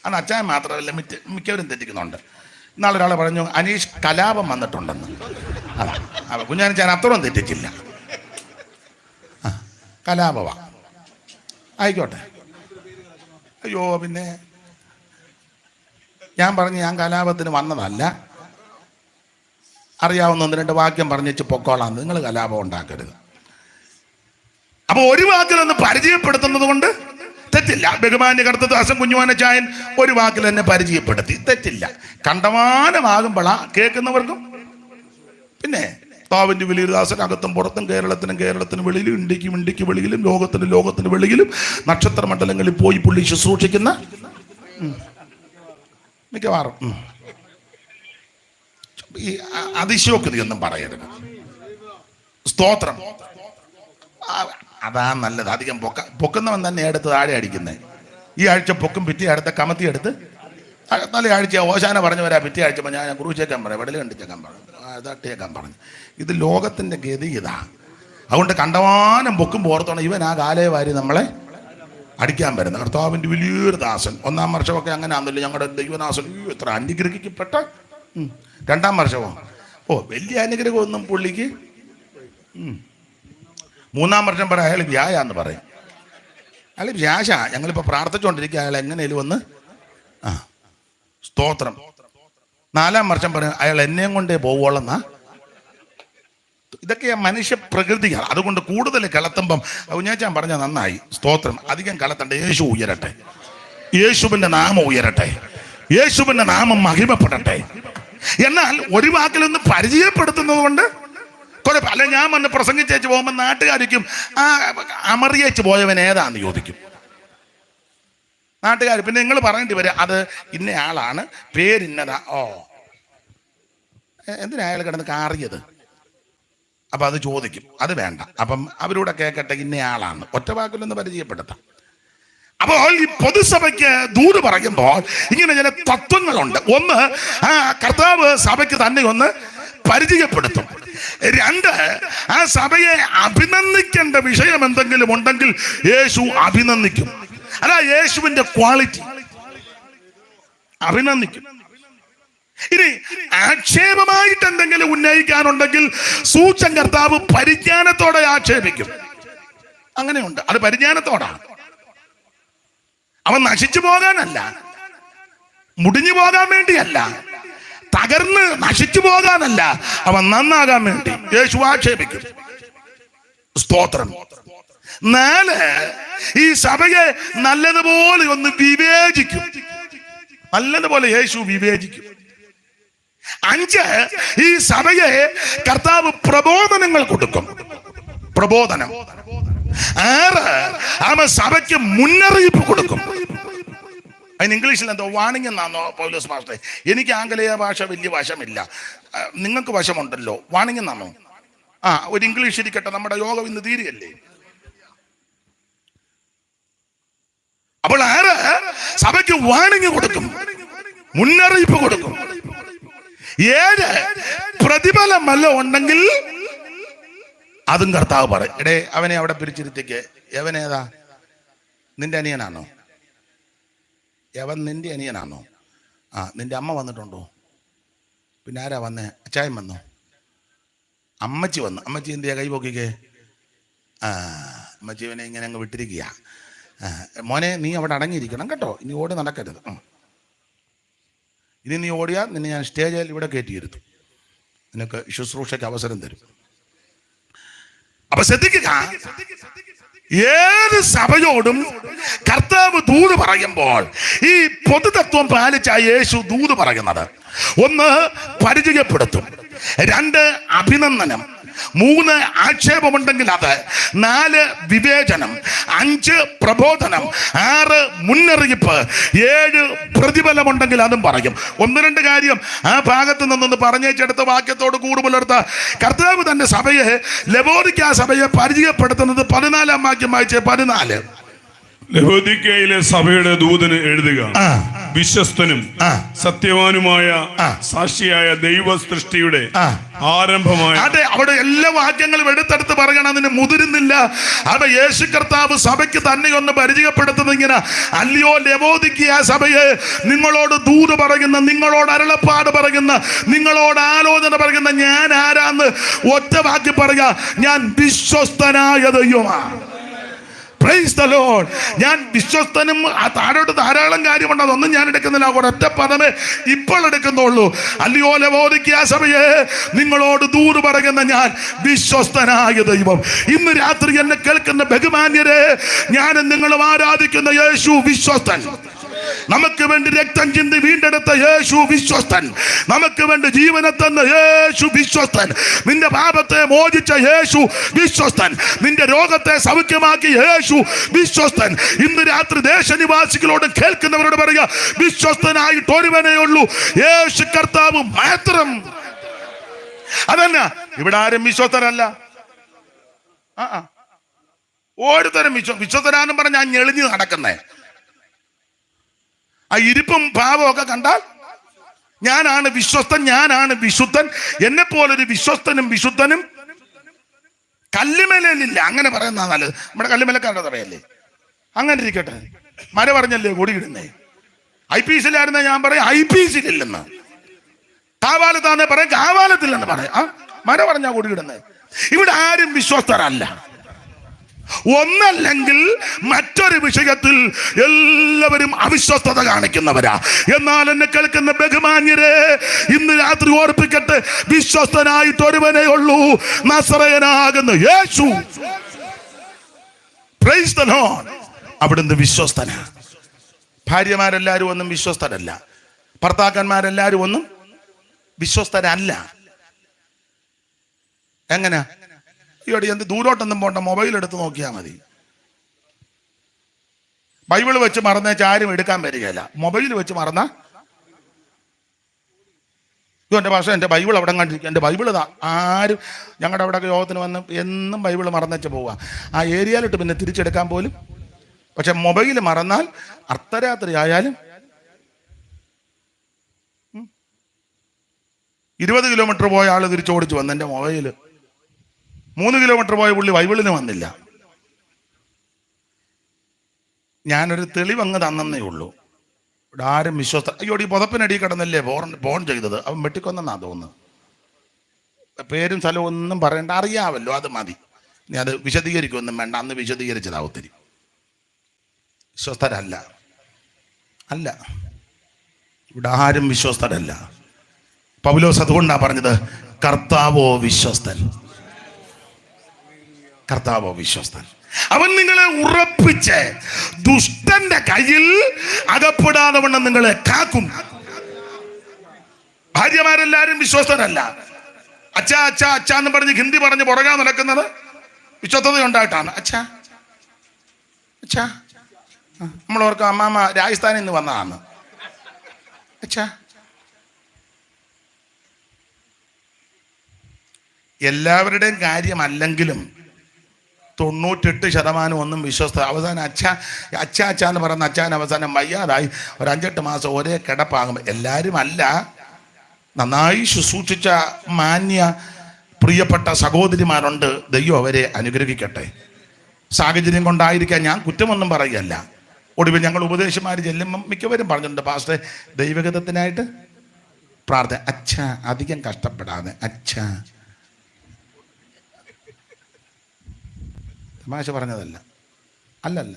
അത് അച്ചാൻ മാത്രമല്ല, മിക്കവരും തെറ്റിക്കുന്നുണ്ട്. ഇന്നാളൊരാൾ പറഞ്ഞു അനീഷ് കലാപം വന്നിട്ടുണ്ടെന്ന്. അതാ കുഞ്ഞാനച്ചാൻ അത്രയും തെറ്റിച്ചില്ല. കലാപവാ ആയിക്കോട്ടെ. അയ്യോ, പിന്നെ ഞാൻ പറഞ്ഞു ഞാൻ കലാപത്തിന് വന്നതല്ല, അറിയാവുന്ന 1-2 വാക്യം പറഞ്ഞിച്ച് പൊക്കോളാം, നിങ്ങൾ കലാപം ഉണ്ടാക്കരുത്. അപ്പൊ ഒരു വാക്കിലൊന്ന് പരിചയപ്പെടുത്തുന്നത് കൊണ്ട് തെറ്റില്ല. ബഹുമാന്യ കർത്തദാസൻ കുഞ്ഞുമാനച്ചായൻ ഒരു വാക്കിൽ തന്നെ പരിചയപ്പെടുത്തി, തെറ്റില്ല. കണ്ടമാനമാകുമ്പോഴാ കേൾക്കുന്നവർക്കും. പിന്നെ താവിന്റെ വലിയദാസൻ അകത്തും പുറത്തും, കേരളത്തിന് വെളിയിലും, ഇന്ത്യക്ക് വെളിയിലും, ലോകത്തിന് വെളിയിലും, നക്ഷത്ര മണ്ഡലങ്ങളിൽ പോയി പുള്ളി ശുശ്രൂഷിക്കുന്ന മിക്കവാറും ഈ അതിശയോക്തിയൊന്നും പറയരുത്. സ്തോത്രം. അതാ നല്ലത്. അധികം പൊക്കുന്നവൻ തന്നെ എടുത്ത് താഴെ അടിക്കുന്നത്. ഈ ആഴ്ച പൊക്കും, പിറ്റേ അടുത്ത കമത്തി എടുത്ത് നല്ല ആഴ്ച ഓശാന പറഞ്ഞു വരാം. പിറ്റേ ആഴ്ച ഞാൻ കുറിച്ചേക്കാൻ പറയാം, വെടല് കണ്ടിച്ചേക്കാൻ പറഞ്ഞു, തട്ടിയേക്കാൻ പറഞ്ഞു. ഇത് ലോകത്തിൻ്റെ ഗതി ഇതാ. അതുകൊണ്ട് കണ്ടമാനം പൊക്കും ഓർത്തോണം ഇവൻ ആ കാലയെ വാരി നമ്മളെ അടിക്കാൻ വരുന്നത്. കർത്താവിൻ്റെ വലിയൊരു ദാസൻ. 1-ാം വർഷമൊക്കെ അങ്ങനെ ആണല്ലോ ഞങ്ങളുടെ ദൈവദാസൻ. എത്ര അനുഗ്രഹിക്കപ്പെട്ട. 2-ാം വർഷമോ വലിയ അനുഗ്രഹമൊന്നും പുള്ളിക്ക്. 3-ാം വർഷം പറയാം അയാൾ വ്യായാന്ന് പറയും. അയാൾ വ്യാശ. ഞങ്ങളിപ്പോൾ പ്രാർത്ഥിച്ചുകൊണ്ടിരിക്കുക അയാൾ എങ്ങനെയും ഒന്ന് സ്തോത്രം. 4-ാം വർഷം പറയും അയാൾ എന്നെയും കൊണ്ടേ പോവോളെന്നാ. ഇതൊക്കെ മനുഷ്യ പ്രകൃതിയാണ്. അതുകൊണ്ട് കൂടുതൽ കിളത്തുമ്പം ഞാൻ പറഞ്ഞ നന്നായി. സ്തോത്രം. അധികം കിളത്തണ്ട. യേശു ഉയരട്ടെ, യേശുവിൻ്റെ നാമം ഉയരട്ടെ, യേശുവിൻ്റെ നാമം മഹിമപ്പെടട്ടെ. എന്നാൽ ഒരു വാക്കിലൊന്ന് പരിചയപ്പെടുത്തുന്നത് കൊണ്ട് കുഴപ്പം അല്ല. ഞാൻ വന്ന് പ്രസംഗിച്ചേച്ച് പോകുമ്പോൾ നാട്ടുകാരിക്കും ആ അമറിയേച്ച് പോയവൻ ഏതാന്ന് ചോദിക്കും നാട്ടുകാർ. പിന്നെ നിങ്ങൾ പറയേണ്ടി വരും അത് ഇന്നയാളാണ്, പേരിന്നതാ. എന്തിനാ അയാൾ കിടന്ന് കാറിയത്? അപ്പം അത് ചോദിക്കും. അത് വേണ്ട. അപ്പം അവരൂടെ കേൾക്കട്ടെ ഇന്നയാളാണ്. ഒറ്റ വാക്കിലൊന്ന് പരിചയപ്പെടുത്താം. അപ്പോൾ ഈ പൊതുസഭയ്ക്ക് ദൂത് പറയുമ്പോൾ ഇങ്ങനെ ചില തത്വങ്ങളുണ്ട്. ഒന്ന്, കർത്താവ് സഭയ്ക്ക് തന്നെ ഒന്ന് പരിചയപ്പെടുത്തും. 2, ആ സഭയെ അഭിനന്ദിക്കേണ്ട വിഷയം എന്തെങ്കിലും ഉണ്ടെങ്കിൽ യേശു അഭിനന്ദിക്കും. അല്ല, യേശുവിന്റെ ക്വാളിറ്റി അഭിനന്ദിക്കും. ഇനി ആക്ഷേപമായിട്ട് എന്തെങ്കിലും ഉന്നയിക്കാനുണ്ടെങ്കിൽ സൂചൻ കർത്താവ് പരിജ്ഞാനത്തോടെ ആക്ഷേപിക്കും. അങ്ങനെയുണ്ട്. അത് പരിജ്ഞാനത്തോടാണ്. അവൻ നശിച്ചു പോകാനല്ല, മുടിഞ്ഞു പോകാൻ വേണ്ടിയല്ല, തകർന്ന് നശിച്ചു പോകാനല്ല, അവൻ നന്നാകാൻ വേണ്ടി യേശു ആക്ഷേപിക്കും. സ്തോത്രം. 4, ഈ സഭയെ നല്ലതുപോലെ ഒന്ന് വിവേചിക്കും. നല്ലതുപോലെ യേശു വിവേചിക്കും. 5, ഈ സഭയെ കർത്താവ് പ്രബോധനങ്ങൾ കൊടുക്കും. പ്രബോധനം. 6, അവൻ സഭയ്ക്ക് മുന്നറിയിപ്പ് കൊടുക്കും. അതിന് ഇംഗ്ലീഷിൽ എന്തോ വാണിംഗ് എന്നാണോ പൗലോസ് മാസ്റ്ററെ? എനിക്ക് ആംഗലേയ ഭാഷ വലിയ വശമില്ല, നിങ്ങൾക്ക് വശമുണ്ടല്ലോ. വാണിംഗ് എന്നാണോ? ഒരു ഇംഗ്ലീഷ് ഇരിക്കട്ടെ, നമ്മുടെ യോഗം ഇന്ന് തീരുകയല്ലേ. അപ്പോൾ 6 സഭയ്ക്ക് വാണിംഗ് കൊടുക്കും, മുന്നറിയിപ്പ് കൊടുക്കും. 7 പ്രതിഫലം വല്ല ഉണ്ടെങ്കിൽ അതും കർത്താവ് പറയും. എടേ, അവനെ അവിടെ പിരിച്ചിരുത്തിക്ക്. യവനേതാ? നിന്റെ അനിയനാണോ? യവൻ നിന്റെ അനിയനാണോ? നിന്റെ അമ്മ വന്നിട്ടുണ്ടോ? പിന്നെ ആരാ വന്നേ? അച്ചായൻ വന്നോ? അമ്മച്ചി വന്നു. അമ്മച്ചി എന്തിയാ? കൈ പൊക്കിക്കേ. അമ്മച്ചി ഇവനെ ഇങ്ങനെ അങ്ങ് വിട്ടിരിക്കുക. മോനെ, നീ അവിടെ അടങ്ങിയിരിക്കണം കേട്ടോ, ഇനി ഓടി നടക്കരുത്. ഇനി നീ ഓടിയാൽ നിന്നെ ഞാൻ സ്റ്റേജിൽ ഇവിടെ കയറ്റിയിരുത്തും, നിനക്ക് ശുശ്രൂഷയ്ക്ക് അവസരം തരും. അപ്പൊ ശ്രദ്ധിക്കുക, ഏത് സഭയോടും കർത്താവ് ദൂത് പറയുമ്പോൾ ഈ പൊതുതത്വം പാലിച്ച യേശു ദൂത് പറയുന്നത്: 1 പരിചയപ്പെടുത്തും, 2 അഭിനന്ദനം, 3 ആക്ഷേപമുണ്ടെങ്കിൽ അത്, 4 വിവേചനം, 5 പ്രബോധനം, 6 മുന്നറിയിപ്പ്, 7 പ്രതിഫലമുണ്ടെങ്കിൽ അതും പറയും. 1-2 കാര്യം ആ ഭാഗത്ത് നിന്നൊന്ന് പറഞ്ഞേച്ചെടുത്ത വാക്യത്തോട് കൂടുതലെടുത്ത കർത്താവ് തന്റെ സഭയെ, ലവോദിക്ക സഭയെ പരിചയപ്പെടുത്തുന്നത് 14-ാം വാക്യം വായിച്ചേ. 14. ലവോദിക്കയിലെ സഭയുടെ ദൂതന് എഴുതുക: വിശ്വസ്തനും സത്യവാനുമായ സാക്ഷിയായ ദൈവ സൃഷ്ടിയുടെ ആരംഭമായ. അതെ, അവിടെ എല്ലാ വാക്യങ്ങളും എടുത്തെടുത്ത് പറയണം, അതിന് മുതിരുന്നില്ല. അവിടെ യേശു കർത്താവ് സഭയ്ക്ക് തന്നെ ഒന്ന് പരിചയപ്പെടുത്തുന്നത് ഇങ്ങനെ: അല്ലയോ ലവോദിക്ക സഭയെ, നിങ്ങളോട് ദൂത് പറയുന്ന, നിങ്ങളോട് അരുളപ്പാട് പറയുന്ന, നിങ്ങളോട് ആലോചന പറയുന്ന ഞാൻ ആരാന്ന് ഒറ്റ വാക്യം പറയുക: ഞാൻ വിശ്വസ്തനായ ദൈവമാണ്. Price the Lord. ഞാൻ വിശ്വസ്തനും. താഴോട്ട് ധാരാളം കാര്യമുണ്ട്, അതൊന്നും ഞാൻ എടുക്കുന്നില്ല. ഒരൊറ്റ പദമേ ഇപ്പോൾ എടുക്കുന്നുള്ളൂ. അല്ലയോ ലവോദിക്ക സഭയെ, നിങ്ങളോട് ദൂത് പറയുന്ന ഞാൻ വിശ്വസ്തനായ ദൈവം. ഇന്ന് രാത്രി എന്നെ കേൾക്കുന്ന ബഹുമാന്യരെ, ഞാനും നിങ്ങളും ആരാധിക്കുന്ന യേശു വിശ്വസ്തൻ. നമുക്ക് വേണ്ടി രക്തം ചിന്തി വീണ്ടെടുത്ത യേശു വിശ്വസ്തൻ. നമുക്ക് വേണ്ടി ജീവനെ തന്ന യേശു വിശ്വസ്തൻ. നിന്റെ പാപത്തെ മോചിച്ച യേശു വിശ്വസ്തൻ. നിന്റെ രോഗത്തെ സൗഖ്യമാക്കി യേശു വിശ്വസ്തൻ. ഇന്ന് രാത്രി ദേശനിവാസികളോട് കേൾക്കുന്നവരോട് പറയുക: വിശ്വസ്തനായിട്ട് ഒരുവനേ ഉള്ളൂ, യേശു കർത്താവ് മാത്രം. അതന്നെ, ഇവിടെ ആരും വിശ്വസ്തരല്ല. ഓരോരുത്തരും വിശ്വസ്തരാന്നും പറഞ്ഞ് ഞാൻ ഞെളിഞ്ഞ് നടക്കുന്നേ. ആ ഇരിപ്പും ഭാവവും ഒക്കെ കണ്ടാൽ ഞാനാണ് വിശ്വസ്തൻ, ഞാനാണ് വിശുദ്ധൻ. എന്നെ പോലൊരു വിശ്വസ്തനും വിശുദ്ധനും കല്ലുമേലില്ല. അങ്ങനെ പറയുന്ന നല്ലത്. നമ്മുടെ കല്ലുമേലക്കാരുടെ സഭയല്ലേ, അങ്ങനെ ഇരിക്കട്ടെ. മര പറഞ്ഞല്ലേ കൊടിയിടുന്നേ. IPC-ലായിരുന്ന ഞാൻ പറയും IPC-ലില്ലെന്ന്. കാവാലത്താന്നെ പറയും കാവാലത്തില്ലെന്ന് പറയാം. മര പറഞ്ഞാ കൊടിയിടുന്നേ. ഇവിടെ ആരും വിശ്വസ്തരല്ല. ഒന്നല്ലെങ്കിൽ മറ്റൊരു വിഷയത്തിൽ എല്ലാവരും അവിശ്വസ്തത കാണിക്കുന്നവരാ. എന്നാൽ എന്നെ കേൾക്കുന്ന ബഹുമാന്യരെ, ഇന്ന് രാത്രി ഓർപ്പിക്കട്ടെ: വിശ്വസ്തനായിട്ട് ഒരുവനേ ഉള്ളൂ, നസറയനാകുന്ന യേശു. Praise the lord. അവിടുന്ന് വിശ്വസ്തനാ. ഭാര്യമാരെല്ലാരും ഒന്നും വിശ്വസ്തരല്ല, ഭർത്താക്കന്മാരെല്ലാരും ഒന്നും വിശ്വസ്തരല്ല. എങ്ങനെ? ഈയോടെ എന്ത് ദൂരോട്ടൊന്നും പോണ്ട, മൊബൈൽ എടുത്ത് നോക്കിയാൽ മതി. ബൈബിൾ വെച്ച് മറന്നേച്ച് ആരും എടുക്കാൻ വരികയില്ല. മൊബൈൽ വെച്ച് മറന്ന എൻ്റെ ഭാഷ, എൻ്റെ ബൈബിൾ അവിടെ കണ്ടിരിക്കുക, എൻ്റെ ബൈബിൾ ആരും ഞങ്ങളുടെ അവിടെ യോഗത്തിന് വന്ന് എന്നും ബൈബിൾ മറന്നേച്ച് പോവുക. ആ ഏരിയയിലിട്ട് പിന്നെ തിരിച്ചെടുക്കാൻ പോലും. പക്ഷെ മൊബൈൽ മറന്നാൽ അർദ്ധരാത്രി ആയാലും 20 കിലോമീറ്റർ പോയ ആൾ തിരിച്ചോടിച്ചു വന്ന് എൻ്റെ മൊബൈൽ. 3 കിലോമീറ്റർ പോയ പുള്ളി ബൈബിളിന് വന്നില്ല. ഞാനൊരു തെളിവങ്ങ് തന്നേ ഉള്ളൂ. ഇവിടെ ആരും വിശ്വസ്ത. അയ്യോ, ഈ പുതപ്പിനടി കിടന്നല്ലേ ഫോൺ ചെയ്തത്, അവൻ വെട്ടിക്കൊന്നാ തോന്നുന്നു. പേരും സ്ഥലവും ഒന്നും പറയണ്ട, അറിയാമല്ലോ, അത് മതി. നീ അത് വിശദീകരിക്കൊന്നും വേണ്ട. അന്ന് വിശദീകരിച്ചതാ ഒത്തിരി. വിശ്വസ്തരല്ല. അല്ല, ഇവിടെ ആരും വിശ്വസ്തരല്ല. പൗലോസ് അതുകൊണ്ടാ പറഞ്ഞത്: കർത്താവോ വിശ്വസ്തൻ. കർത്താവോ വിശ്വസ്തൻ. അവൻ നിങ്ങളെ ഉറപ്പിച്ച് ദുഷ്ടന്റെ കയ്യിൽ അകപ്പെടാതെ വണ്ണം നിങ്ങളെ കാക്കും. ഭാര്യമാരെല്ലാരും വിശ്വസ്തരല്ല. അച്ഛാ അച്ഛാ അച്ഛാ എന്ന് പറഞ്ഞ് ഹിന്ദി പറഞ്ഞ് പുറകെ നടക്കുന്നത് വിശ്വസ്തത ഉണ്ടായിട്ടാണ്. അച്ഛാ അച്ഛാ. നമ്മളോർക്ക് അമ്മാമ്മ രാജസ്ഥാനിൽ നിന്ന് വന്നതാണ്. അച്ഛാ. എല്ലാവരുടെയും കാര്യമല്ലെങ്കിലും 98% ഒന്നും വിശ്വസ്ത. അവസാനം അച്ഛാ എന്ന് പറയുന്ന അച്ഛൻ അവസാനം വയ്യാതായി ഒരു 5-8 മാസം ഒരേ കിടപ്പാകും. എല്ലാവരും അല്ല, നന്നായി ശുശ്രൂഷിച്ച മാന്യ പ്രിയപ്പെട്ട സഹോദരിമാരുണ്ട്. ദൈവം അവരെ അനുഗ്രഹിക്കട്ടെ. സാഹചര്യം കൊണ്ടായിരിക്കാം, ഞാൻ കുറ്റമൊന്നും പറയുകയല്ല. ഒടുവിൽ ഞങ്ങൾ ഉപദേശന്മാർ ചെല്ലുമ്പം മിക്കവരും പറഞ്ഞിട്ടുണ്ട്, പാസ്റ്ററെ ദൈവഗതത്തിനായിട്ട് പ്രാർത്ഥന. അച്ഛാ അധികം കഷ്ടപ്പെടാതെ അച്ഛാ. തമാശ പറഞ്ഞതല്ല, അല്ലല്ല.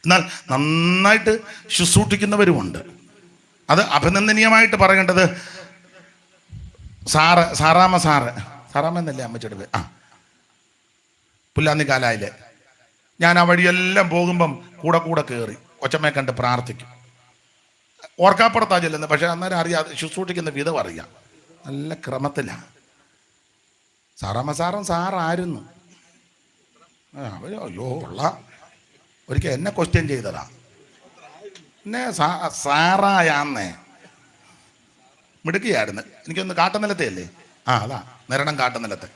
എന്നാൽ നന്നായിട്ട് ശുശ്രൂഷിക്കുന്നവരുമുണ്ട്. അത് അഭിനന്ദനീയമായിട്ട് പറയേണ്ടത് സാറാമ്മ എന്നല്ലേ അമ്മച്ചിയുടെ പേര്? പുല്ലാന്നിക്കാലായിലെ ഞാൻ ആ വഴിയെല്ലാം പോകുമ്പം കൂടെ കയറി കൊച്ചമ്മയെ കണ്ട് പ്രാർത്ഥിക്കും. ഓർക്കാപ്പുറത്താ ചെല്ലുന്നത്, പക്ഷെ അന്നേരം അറിയാതെ ശുശ്രൂഷിക്കുന്ന വിധം അറിയാം. നല്ല ക്രമത്തിലാണ്. സാറാമ്മ സാറായിരുന്നു. അയ്യോ ഉള്ള ഒരിക്കൽ എന്നെ ക്വസ്റ്റ്യൻ ചെയ്തതാ. എന്നെ സാറായാന്നേ മിടുക്കിയായിരുന്നു. എനിക്കൊന്ന് കാട്ടുനിലത്തെ അല്ലേ? അതാ നിരണം കാട്ടുനിലത്തെ.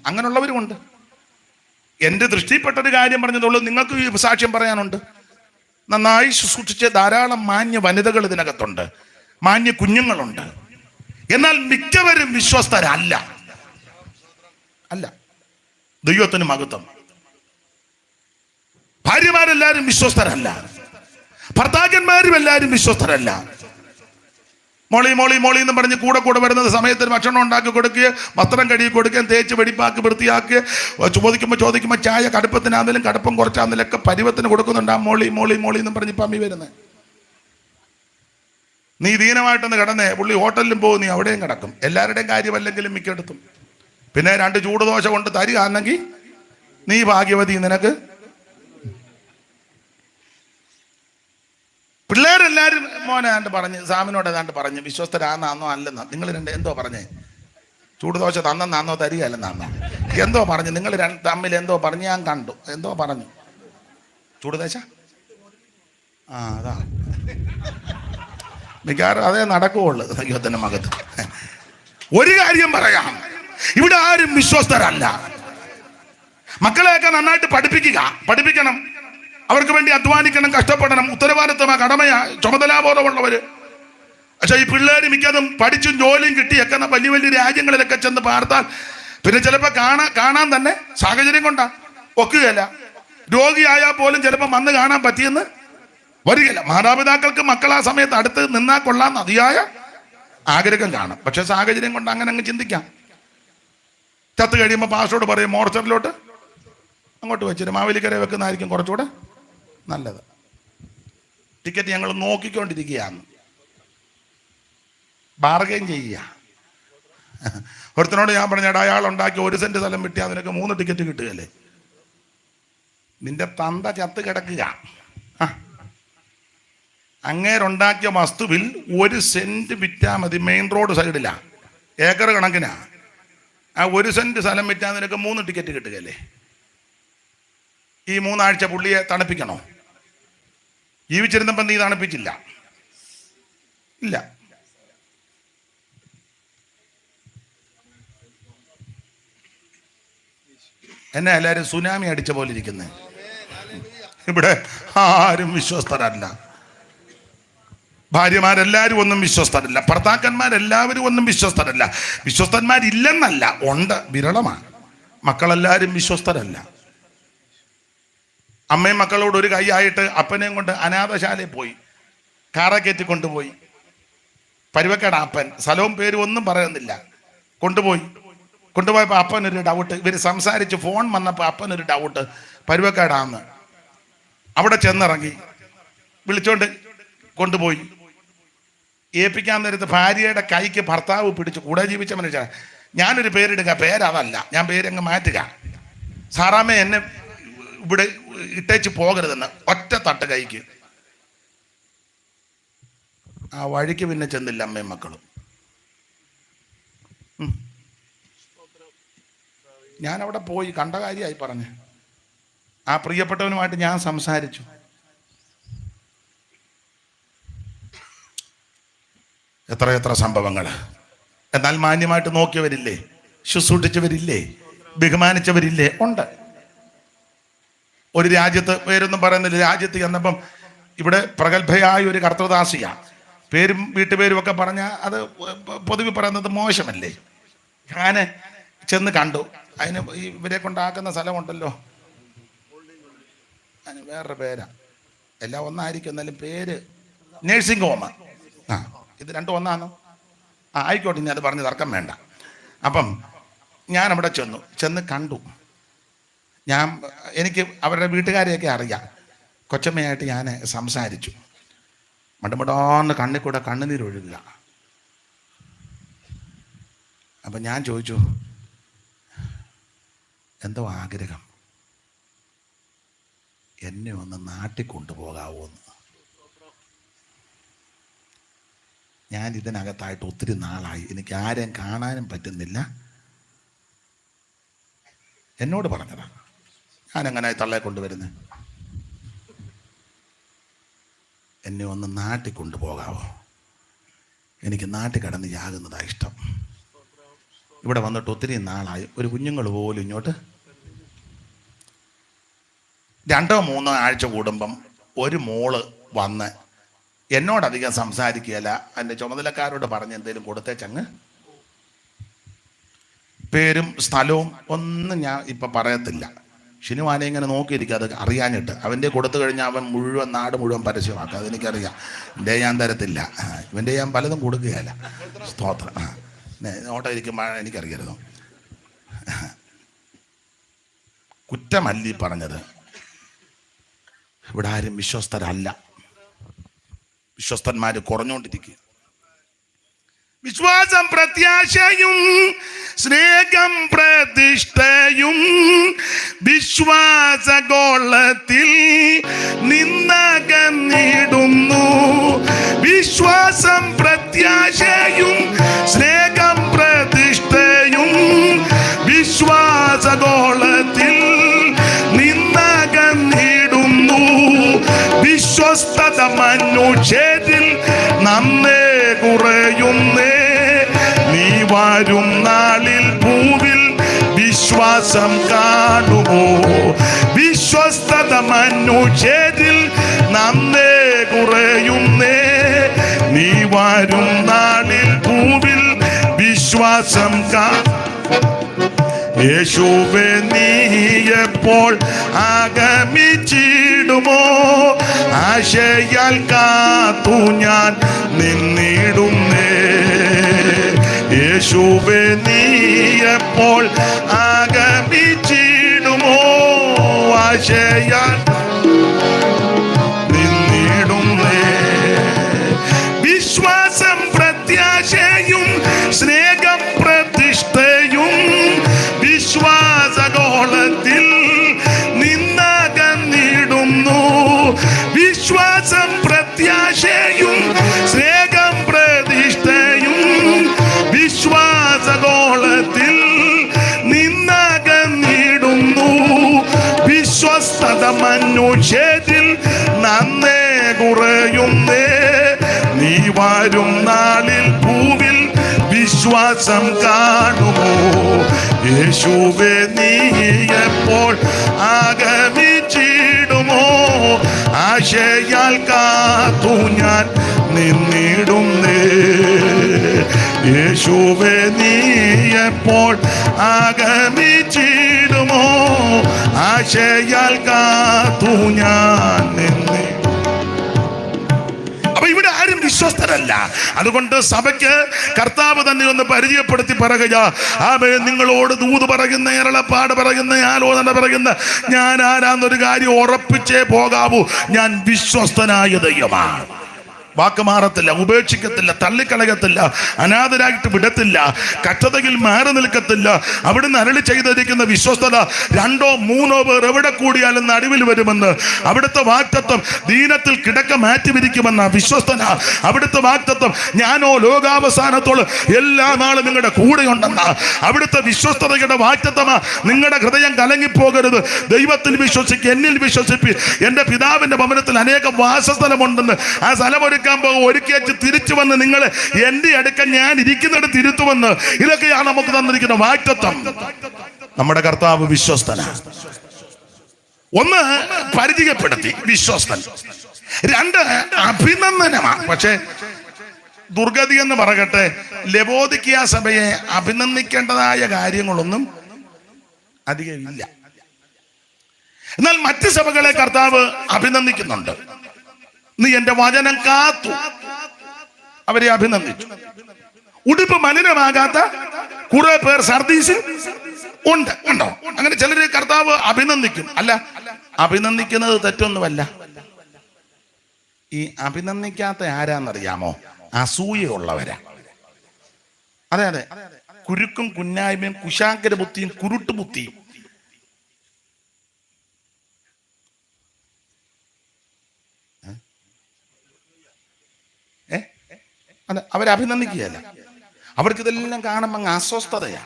അങ്ങനെയുള്ളവരുമുണ്ട്. എൻ്റെ ദൃഷ്ടിപ്പെട്ടൊരു കാര്യം പറഞ്ഞതുള്ളൂ, നിങ്ങൾക്ക് ഈ സാക്ഷ്യം പറയാനുണ്ട്. നന്നായി ശുശ്രൂഷിച്ച ധാരാളം മാന്യ വനിതകൾ ഇതിനകത്തുണ്ട്, മാന്യ കുഞ്ഞുങ്ങളുണ്ട്. എന്നാൽ മിക്കവരും വിശ്വസ്തരല്ല. ദൈവത്തിന് മഹത്വം. ഭാര്യമാരെല്ലാരും വിശ്വസ്തരല്ല, ഭർത്താക്കന്മാരും എല്ലാവരും വിശ്വസ്തരല്ല. മോളി എന്ന് പറഞ്ഞ് കൂടെ വരുന്നത് സമയത്തിന് ഭക്ഷണം ഉണ്ടാക്കി കൊടുക്കുക, വസ്ത്രം കഴുകി കൊടുക്കുക, തേച്ച് വെടിപ്പാക്കി വൃത്തിയാക്കി, ചോദിക്കുമ്പോൾ ചായ കടുപ്പത്തിനാണെങ്കിലും കടുപ്പം കുറച്ചാണെങ്കിലൊക്കെ പരുവത്തിന് കൊടുക്കുന്നുണ്ട്. ആ മോളി എന്ന് പറഞ്ഞ് ഇപ്പം അമ്മി വരുന്നത്. നീ ദീനമായിട്ടൊന്ന് കിടന്നേ, പുള്ളി ഹോട്ടലിലും പോകും, നീ അവിടെയും കിടക്കും. എല്ലാവരുടെയും കാര്യമല്ലെങ്കിലും മിക്കയിടത്തും. പിന്നെ 2 ചൂടുദോശ കൊണ്ട് തരികയാണെങ്കിൽ നീ ഭാഗ്യവതി. നിനക്ക് പിള്ളേരെല്ലാരും മോനെ പറഞ്ഞ് സാമിനോട് ഏതാണ്ട് പറഞ്ഞ് വിശ്വസ്തരാന്നാന്നോ അല്ലെന്നോ, നിങ്ങൾ എന്തോ പറഞ്ഞേ? ചൂടുദോശ തന്നെന്നാന്നോ തരികയല്ലെന്നാന്നോ എന്തോ പറഞ്ഞു? നിങ്ങൾ തമ്മിൽ എന്തോ പറഞ്ഞ് ഞാൻ കണ്ടു. എന്തോ പറഞ്ഞു? ചൂടുദോശ അതാ മിക്കവാറും അതേ നടക്കുകയുള്ളു. ദൈവത്തിന്റെ മകത്ത് ഒരു കാര്യം പറയാം, ഇവിടെ ആരും വിശ്വസ്തരല്ല. മക്കളെയൊക്കെ നന്നായിട്ട് പഠിപ്പിക്കണം. അവർക്ക് വേണ്ടി അധ്വാനിക്കണം, കഷ്ടപ്പെടണം. ഉത്തരവാദിത്തമാ, കടമയാ, ചുമതലാബോധമുള്ളവര്. പക്ഷെ ഈ പിള്ളേർ മിക്കതും പഠിച്ചും ജോലിയും കിട്ടിയൊക്കെ വലിയ രാജ്യങ്ങളിലൊക്കെ ചെന്ന് പാർത്താൽ പിന്നെ ചിലപ്പോൾ കാണാൻ തന്നെ സാഹചര്യം കൊണ്ടാ ഒക്കുകയല്ല. രോഗിയായാൽ പോലും ചിലപ്പോൾ വന്ന് കാണാൻ പറ്റിയെന്ന് വരികയില്ല. മാതാപിതാക്കൾക്ക് മക്കൾ ആ സമയത്ത് അടുത്ത് നിന്നാൽ കൊള്ളാൻ അതിയായ ആഗ്രഹം കാണും. പക്ഷെ സാഹചര്യം കൊണ്ട് അങ്ങനെ അങ്ങ് ചിന്തിക്കാം. ചത്ത് കഴിയുമ്പോൾ പാസ്റ്ററോട് പറയും, മോർച്ചറിലോട്ട് അങ്ങോട്ട് വെച്ചിട്ട് മാവേലിക്കര വെക്കുന്നതായിരിക്കും കുറച്ചുകൂടെ നല്ലത്. ടിക്കറ്റ് ഞങ്ങൾ നോക്കിക്കൊണ്ടിരിക്കുകയാണ്, ബാർഗെയിൻ ചെയ്യുക. ഒരുത്തനോട് ഞാൻ പറഞ്ഞേടാ, അയാൾ ഉണ്ടാക്കി 1 സെന്റ് സ്ഥലം വിട്ടി അതിനൊക്കെ 3 ടിക്കറ്റ് കിട്ടുകയല്ലേ? നിന്റെ തന്ത ചത്ത് കിടക്കുക. അങ്ങേരുണ്ടാക്കിയ വസ്തുവിൽ 1 സെന്റ് വിറ്റാൽ മതി. മെയിൻ റോഡ് സൈഡിലാ, ഏക്കർ കണക്കിനാ. ആ 1 സെന്റ് സ്ഥലം വിറ്റാൽ നിനക്ക് 3 ടിക്കറ്റ് കിട്ടുകയല്ലേ? ഈ 3 ആഴ്ച പുള്ളിയെ തണുപ്പിക്കണോ? ജീവിച്ചിരുന്നപ്പം നീ തണുപ്പിച്ചില്ല, ഇല്ല. എന്നെ എല്ലാവരും സുനാമി അടിച്ച പോലെ ഇരിക്കുന്നത്. ഇവിടെ ആരും വിശ്വസ്തരല്ല. ഭാര്യമാരെല്ലാവരും ഒന്നും വിശ്വസ്തരല്ല, ഭർത്താക്കന്മാരെല്ലാവരും ഒന്നും വിശ്വസ്തരല്ല. വിശ്വസ്തന്മാരില്ലെന്നല്ല, ഉണ്ട്, വിരളമാണ്. മക്കളെല്ലാവരും വിശ്വസ്തരല്ല. അമ്മയും മക്കളോട് ഒരു കൈയായിട്ട് അപ്പനെയും കൊണ്ട് അനാഥശാലയിൽ പോയി, കാറ കയറ്റി കൊണ്ടുപോയി. പരുവക്കേട അപ്പൻ, സ്ഥലവും പേരും ഒന്നും പറയുന്നില്ല. കൊണ്ടുപോയപ്പോൾ അപ്പനൊരു ഡൗട്ട്. ഇവർ സംസാരിച്ച് ഫോൺ വന്നപ്പോൾ അപ്പനൊരു ഡൗട്ട്, പരുവക്കേടാന്ന്. അവിടെ ചെന്നിറങ്ങി വിളിച്ചോണ്ട് കൊണ്ടുപോയി. ഏൽപ്പിക്കാൻ നേരത്ത് ഭാര്യയുടെ കൈക്ക് ഭർത്താവ് പിടിച്ച്, കൂടെ ജീവിച്ച മനുഷ്യ, ഞാനൊരു പേരിടുക, പേരതല്ല, ഞാൻ പേരങ്ങ് മാറ്റുക. സാറാമ്മ എന്നെ ഇവിടെ ഇട്ടേച്ച് പോകരുതെന്ന് ഒറ്റ തട്ട് കൈക്ക്. ആ വഴിക്ക് പിന്നെ ചെന്നില്ല അമ്മയും മക്കളും. ഞാൻ അവിടെ പോയി കണ്ട കാര്യമായി പറഞ്ഞ് ആ പ്രിയപ്പെട്ടവനുമായിട്ട് ഞാൻ സംസാരിച്ചു. എത്ര സംഭവങ്ങൾ. എന്നാൽ മാന്യമായിട്ട് നോക്കിയവരില്ലേ? ശുശ്രൂഷിച്ചവരില്ലേ? ബഹുമാനിച്ചവരില്ലേ? ഉണ്ട്. ഒരു രാജ്യത്ത്, പേരൊന്നും പറയുന്നില്ല, രാജ്യത്ത് ചെന്നപ്പം ഇവിടെ പ്രഗത്ഭയായ ഒരു കർത്തൃദാസിയ പേരും വീട്ടുപേരും ഒക്കെ പറഞ്ഞാൽ അത് പൊതുവെ പറയുന്നത് മോശമല്ലേ? ഞാൻ ചെന്ന് കണ്ടു. അതിന് ഇവരെ കൊണ്ടാക്കുന്ന സ്ഥലമുണ്ടല്ലോ, അതിന് വേറൊരു പേരാ, എല്ലാം ഒന്നായിരിക്കും, എന്നാലും പേര് നേഴ്സിംഗ് ഹോം. ഇത് രണ്ടും ഒന്നാണോ? ആയിക്കോട്ടെ, ഇനി അത് പറഞ്ഞ് തർക്കം വേണ്ട. അപ്പം ഞാൻ അവിടെ ചെന്ന് കണ്ടു. എനിക്ക് അവരുടെ വീട്ടുകാരെയൊക്കെ അറിയാം. കൊച്ചമ്മയായിട്ട് ഞാൻ സംസാരിച്ചു. മടമടാന്ന് കണ്ണിൽ കൂടെ കണ്ണുനീരൊഴുകുക. അപ്പം ഞാൻ ചോദിച്ചു, എന്തോ ആഗ്രഹം, എന്നെ ഒന്ന് നാട്ടിൽ കൊണ്ടുപോകാവോ എന്ന്. ഞാൻ ഇതിനകത്തായിട്ട് ഒത്തിരി നാളായി, എനിക്ക് ആരെയും കാണാനും പറ്റുന്നില്ല. എന്നോട് പറഞ്ഞതാ, ഞാനെങ്ങനെ തള്ളയെ കൊണ്ടുവരുന്നത്, എന്നെ ഒന്ന് നാട്ടിൽ കൊണ്ടുപോകാവോ, എനിക്ക് നാട്ടിൽ കിടന്ന് യാകുന്നതാണ് ഇഷ്ടം. ഇവിടെ വന്നിട്ട് ഒത്തിരി നാളായി, ഒരു കുഞ്ഞുങ്ങൾ പോലും ഇങ്ങോട്ട്. 2-3 ആഴ്ച കൂടുമ്പം ഒരു മോള് വന്ന് എന്നോടധികം സംസാരിക്കുകയല്ല, എൻ്റെ ചുമതലക്കാരോട് പറഞ്ഞ് എന്തെങ്കിലും കൊടുത്തേച്ചങ്ങ്. പേരും സ്ഥലവും ഒന്നും ഞാൻ ഇപ്പം പറയത്തില്ല. ഷിനുവാനെ ഇങ്ങനെ നോക്കിയിരിക്കുക, അത് അറിയാഞ്ഞിട്ട്. അവൻ്റെ കൊടുത്തു കഴിഞ്ഞാൽ അവൻ മുഴുവൻ നാട് മുഴുവൻ പരസ്യമാക്കുക, അതെനിക്കറിയാം. എൻ്റെ ഞാൻ തരത്തില്ല, ഇവൻ്റെ ഞാൻ പലതും കൊടുക്കുകയല്ല. സ്തോത്രം. ഓട്ടം ഇരിക്കുമ്പോൾ എനിക്കറിയരുത്. കുറ്റമല്ലി പറഞ്ഞത്. ഇവിടെ ആരും വിശ്വസ്തരല്ല, വിശ്വസ്തന്മാർ കുറഞ്ഞുകൊണ്ടിരിക്കുക. വിശ്വാസം പ്രത്യാശയും സ്നേഹം പ്രതിഷ്ഠയും വിശ്വാസഗോളത്തിൽ നിന്നകന്നിടുന്നു. വിശ്വാസം പ്രത്യാശയും സ്നേഹം പ്രതിഷ്ഠയും വിശ്വാസഗോളത്തിൽ നിന്നകന്നിടുന്നു. വിശ്വസ്തത മനുഷ്യരിൽ നന്നേ കുറയുന്നേ. നീ വരും നാളിൽ ഭൂവിൽ വിശ്വാസം കാണുമോ? വിശ്വസ്തത മനുഷ്യരിൽ നന്നേ കുറയുന്നേ. നീ വരും നാളിൽ ഭൂവിൽ വിശ്വാസം യേശുവേ നീ എപ്പോൾ ആഗമിച്ചിടുമോ? ആശയാൽ കാത്തു ഞാൻ നിന്നിടുന്നേ. യേശുവേ നീ എപ്പോൾ ആഗമിച്ചിടുമോ? ആശയാൽ നിന്നിടുന്നേ. വിശ്വാസം പ്രത്യാശയും സ്നേഹം പ്രതിഷ്ഠയും വിശ്വാസഗോളത്തിൽ നിന്നകന്നിടുന്നു. വിശ്വാസം പ്രത്യാശയും സ്നേഹം പ്രതിഷ്ഠയും വിശ്വാസഗോളത്തിൽ നിന്നകന്നിടുന്നു. വിശ്വസ്തത മനുഷ്യരിൽ നന്നേ കുറയുന്നേ. നീ വരും നാളിൽ ഭൂവിൽ വിശ്വാസം കാണുമോ? യേശുവേ നീ എപ്പോൾ ആഗമിച്ചിടുമോ? ആശയാൽ കാത്തു ഞാൻ നിന്നിടുന്നേ. യേശുവേ നീ എപ്പോൾ ആഗമിച്ചിടുമോ? ആശയാൽ കാത്തു ഞാൻ നിന്നിടും. അപ്പൊ ഇവിടെ ആരും വിശ്വസ്തരല്ല. അതുകൊണ്ട് സഭയ്ക്ക് കർത്താവ് തന്നെ ഒന്ന് പരിചയപ്പെടുത്തി പറയുക. നിങ്ങളോട് ദൂത് പറയുന്ന, ഏറളപ്പാട് പറയുന്ന, ആലോചന പറയുന്ന ഞാൻ ആരാന്നൊരു കാര്യം ഉറപ്പിച്ചേ പോകാവൂ. ഞാൻ വിശ്വസ്തനായ ദൈവമാണ്. വാക്ക് മാറത്തില്ല, ഉപേക്ഷിക്കത്തില്ല, തള്ളിക്കളയത്തില്ല, അനാഥരായിട്ട് വിടത്തില്ല, കഷ്ടതയിൽ മാറി നിൽക്കത്തില്ല. അവിടുന്ന് അരുളി ചെയ്തിരിക്കുന്ന വിശ്വസ്തത 2-3 പേർ എവിടെ കൂടിയാലും നടുവിൽ വരുമെന്ന് അവിടുത്തെ വാഗ്ദത്തം. ദീനത്തിൽ കിടക്ക മാറ്റിവിരിക്കുമെന്ന വിശ്വസ്തന അവിടുത്തെ വാഗ്ദത്തം. ഞാനോ ലോകാവസാനത്തോളം എല്ലാ നാളും നിങ്ങളുടെ കൂടെയുണ്ടെന്ന അവിടുത്തെ വിശ്വസ്തതയുടെ വാഗ്ദത്തമാ. നിങ്ങളുടെ ഹൃദയം കലങ്ങിപ്പോകരുത്. ദൈവത്തിൽ വിശ്വസിക്കുക, എന്നിൽ വിശ്വസിപ്പി. എൻ്റെ പിതാവിൻ്റെ ഭവനത്തിൽ അനേകം വാസസ്ഥലമുണ്ടെന്ന്. ആ സ്ഥലം ഒരുക്കിയച്ച് തിരിച്ചു വന്ന് നിങ്ങൾ എന്റെ അടുക്ക ഞാൻ ഇരിക്കുന്നിടത്ത് ഇരുത്തുമെന്ന്. ഇതൊക്കെയാണ് നമുക്ക് തന്നിരിക്കുന്ന വാഗ്ദത്തം. നമ്മുടെ കർത്താവ് വിശ്വസ്തനാണ്. 1 പരിചയപ്പെടുത്തി, വിശ്വസ്തൻ. 2 അഭിനന്ദനമാണ്. പക്ഷേ ദുർഗതി എന്ന് പറയട്ടെ, ലവോദിക്കിയ സഭയെ അഭിനന്ദിക്കേണ്ടതായ കാര്യങ്ങളൊന്നും അധികം ഇല്ല. എന്നാൽ മറ്റ് സഭകളെ കർത്താവ് അഭിനന്ദിക്കുന്നുണ്ട്. നീ എന്റെ വചനം കാത്തു, അവരെ അഭിനന്ദിച്ചു. ഉടുപ്പ് മലിനമാകാത്ത കുറെ പേർ സർദീസിൽ ഉണ്ട്, ഉണ്ടോ? അങ്ങനെ ചിലര് കർത്താവ് അഭിനന്ദിക്കും. അല്ല, അഭിനന്ദിക്കുന്നത് തെറ്റൊന്നുമല്ല. ഈ അഭിനന്ദിക്കാത്ത ആരാന്നറിയാമോ? അസൂയുള്ളവരാ. അതെ അതെ, കുരുക്കും കുന്നായ്മയും കുശാഗ്ര ബുദ്ധിയും കുരുട്ട് ബുദ്ധിയും. അതെ, അവരഭിനന്ദിക്കുകയല്ല. അവർക്കിതെല്ലാം കാണുമ്പോൾ അങ്ങ് അസ്വസ്ഥതയാ.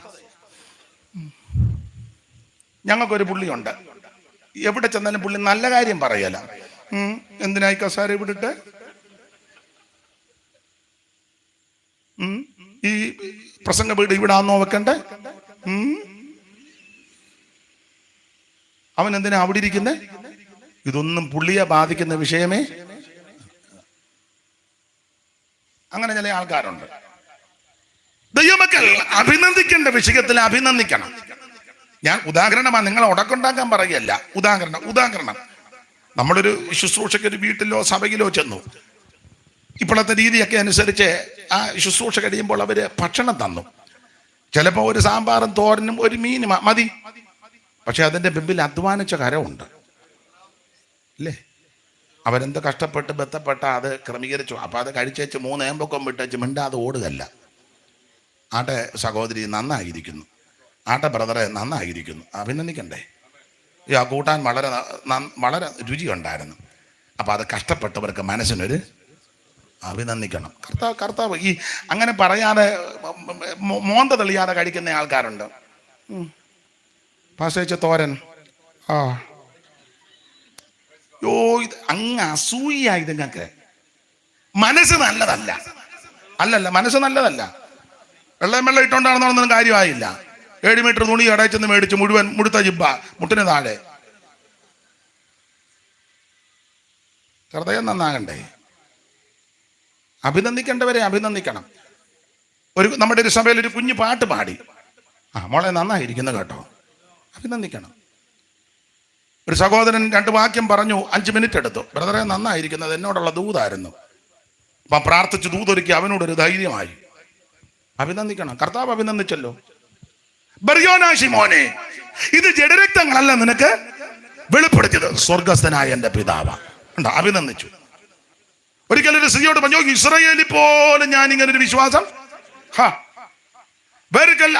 ഞങ്ങൾക്കൊരു പുള്ളിയുണ്ട്, എവിടെ ചെന്നാലും പുള്ളി നല്ല കാര്യം പറയല. എന്തിനായി കസാര വിട്ടിട്ട് ഈ പ്രസംഗ വീട് ഇവിടെ ആന്നോ വെക്കണ്ടേ? അവൻ എന്തിനാ അവിടെ ഇരിക്കുന്നേ? ഇതൊന്നും പുള്ളിയെ ബാധിക്കുന്ന വിഷയമേ. അങ്ങനെ ചില ആൾക്കാരുണ്ട്. ദൈവമക്കൾ അഭിനന്ദിക്കേണ്ട വിഷയത്തിൽ അഭിനന്ദിക്കണം. ഞാൻ ഉദാഹരണമാണ്, നിങ്ങളെ ഉടക്കുണ്ടാക്കാൻ പറയുകയല്ല. ഉദാഹരണം നമ്മളൊരു ശുശ്രൂഷയ്ക്ക് ഒരു വീട്ടിലോ സഭയിലോ ചെന്നു. ഇപ്പോഴത്തെ രീതിയൊക്കെ അനുസരിച്ച് ആ ശുശ്രൂഷ കഴിയുമ്പോൾ അവര് ഭക്ഷണം തന്നു. ചിലപ്പോൾ ഒരു സാമ്പാറും തോരനും ഒരു മീനും മതി. പക്ഷെ അതിന്റെ മുമ്പിൽ അധ്വാനിച്ച കരമുണ്ട്, അല്ലേ? അവരെന്ത് കഷ്ടപ്പെട്ട് ബന്ധപ്പെട്ട അത് ക്രമീകരിച്ചു. അപ്പൊ അത് കഴിച്ചേച്ച് 3 ഏമ്പൊക്കം വിട്ടേച്ച് മിണ്ടാതെ ഓടുകയല്ല. ആട്ടെ സഹോദരി നന്നായിരിക്കുന്നു, ആട്ടെ ബ്രദറെ നന്നായിരിക്കുന്നു, അഭിനന്ദിക്കണ്ടേ? ആ കൂട്ടാൻ വളരെ രുചിയുണ്ടായിരുന്നു. അപ്പൊ അത് കഷ്ടപ്പെട്ടവർക്ക് മനസ്സിനൊരു അഭിനന്ദിക്കണം. കർത്താവ് ഈ അങ്ങനെ പറയാതെ മോന്ത തെളിയാതെ കഴിക്കുന്ന ആൾക്കാരുണ്ട്. പാസേച്ച തോരൻ, ഇത് അങ്ങ് അസൂയ. ഇതുങ്ങൾക്ക് മനസ്സ് നല്ലതല്ല. മനസ്സ് നല്ലതല്ല. വെള്ളം ഇട്ടോണ്ടാണെന്നൊന്നും കാര്യമായില്ല. 7 മീറ്റർ തുണി അടച്ചെന്ന് മേടിച്ച് മുഴുവൻ മുടുത്ത ജിബ്ബ മുട്ടിന് താഴെ. ഹൃദയം നന്നാകണ്ടേ? അഭിനന്ദിക്കേണ്ടവരെ അഭിനന്ദിക്കണം. നമ്മുടെ ഒരു സഭയിൽ ഒരു കുഞ്ഞു പാട്ട് പാടി, മോളെ നന്നായിരിക്കുന്നു കേട്ടോ, അഭിനന്ദിക്കണം. ഒരു സഹോദരൻ 2 വാക്യം പറഞ്ഞു, 5 മിനിറ്റ് എടുത്തു. ബ്രദറെ നന്നായിരിക്കുന്നത് എന്നോടുള്ള ദൂതായിരുന്നു. അപ്പൊ പ്രാർത്ഥിച്ച് ദൂതൊരുക്കി അവനോടൊരു ധൈര്യമായി. അഭിനന്ദിക്കണം. കർത്താവ് അഭിനന്ദിച്ചല്ലോ. ബർയോനാശി മോനെ, ഇത് ജഡരക്തങ്ങളല്ല നിനക്ക് വെളിപ്പെടുത്തിയത്, സ്വർഗസ്ഥനായ എന്റെ പിതാവ. ഉണ്ടോ? അഭിനന്ദിച്ചു. ഒരിക്കലൊരു സ്ത്രീയോട് പറഞ്ഞു, ഇസ്രായേലിൽ പോലും ഞാൻ ഇങ്ങനെ ഒരു വിശ്വാസം. വേറൊരിക്കൽ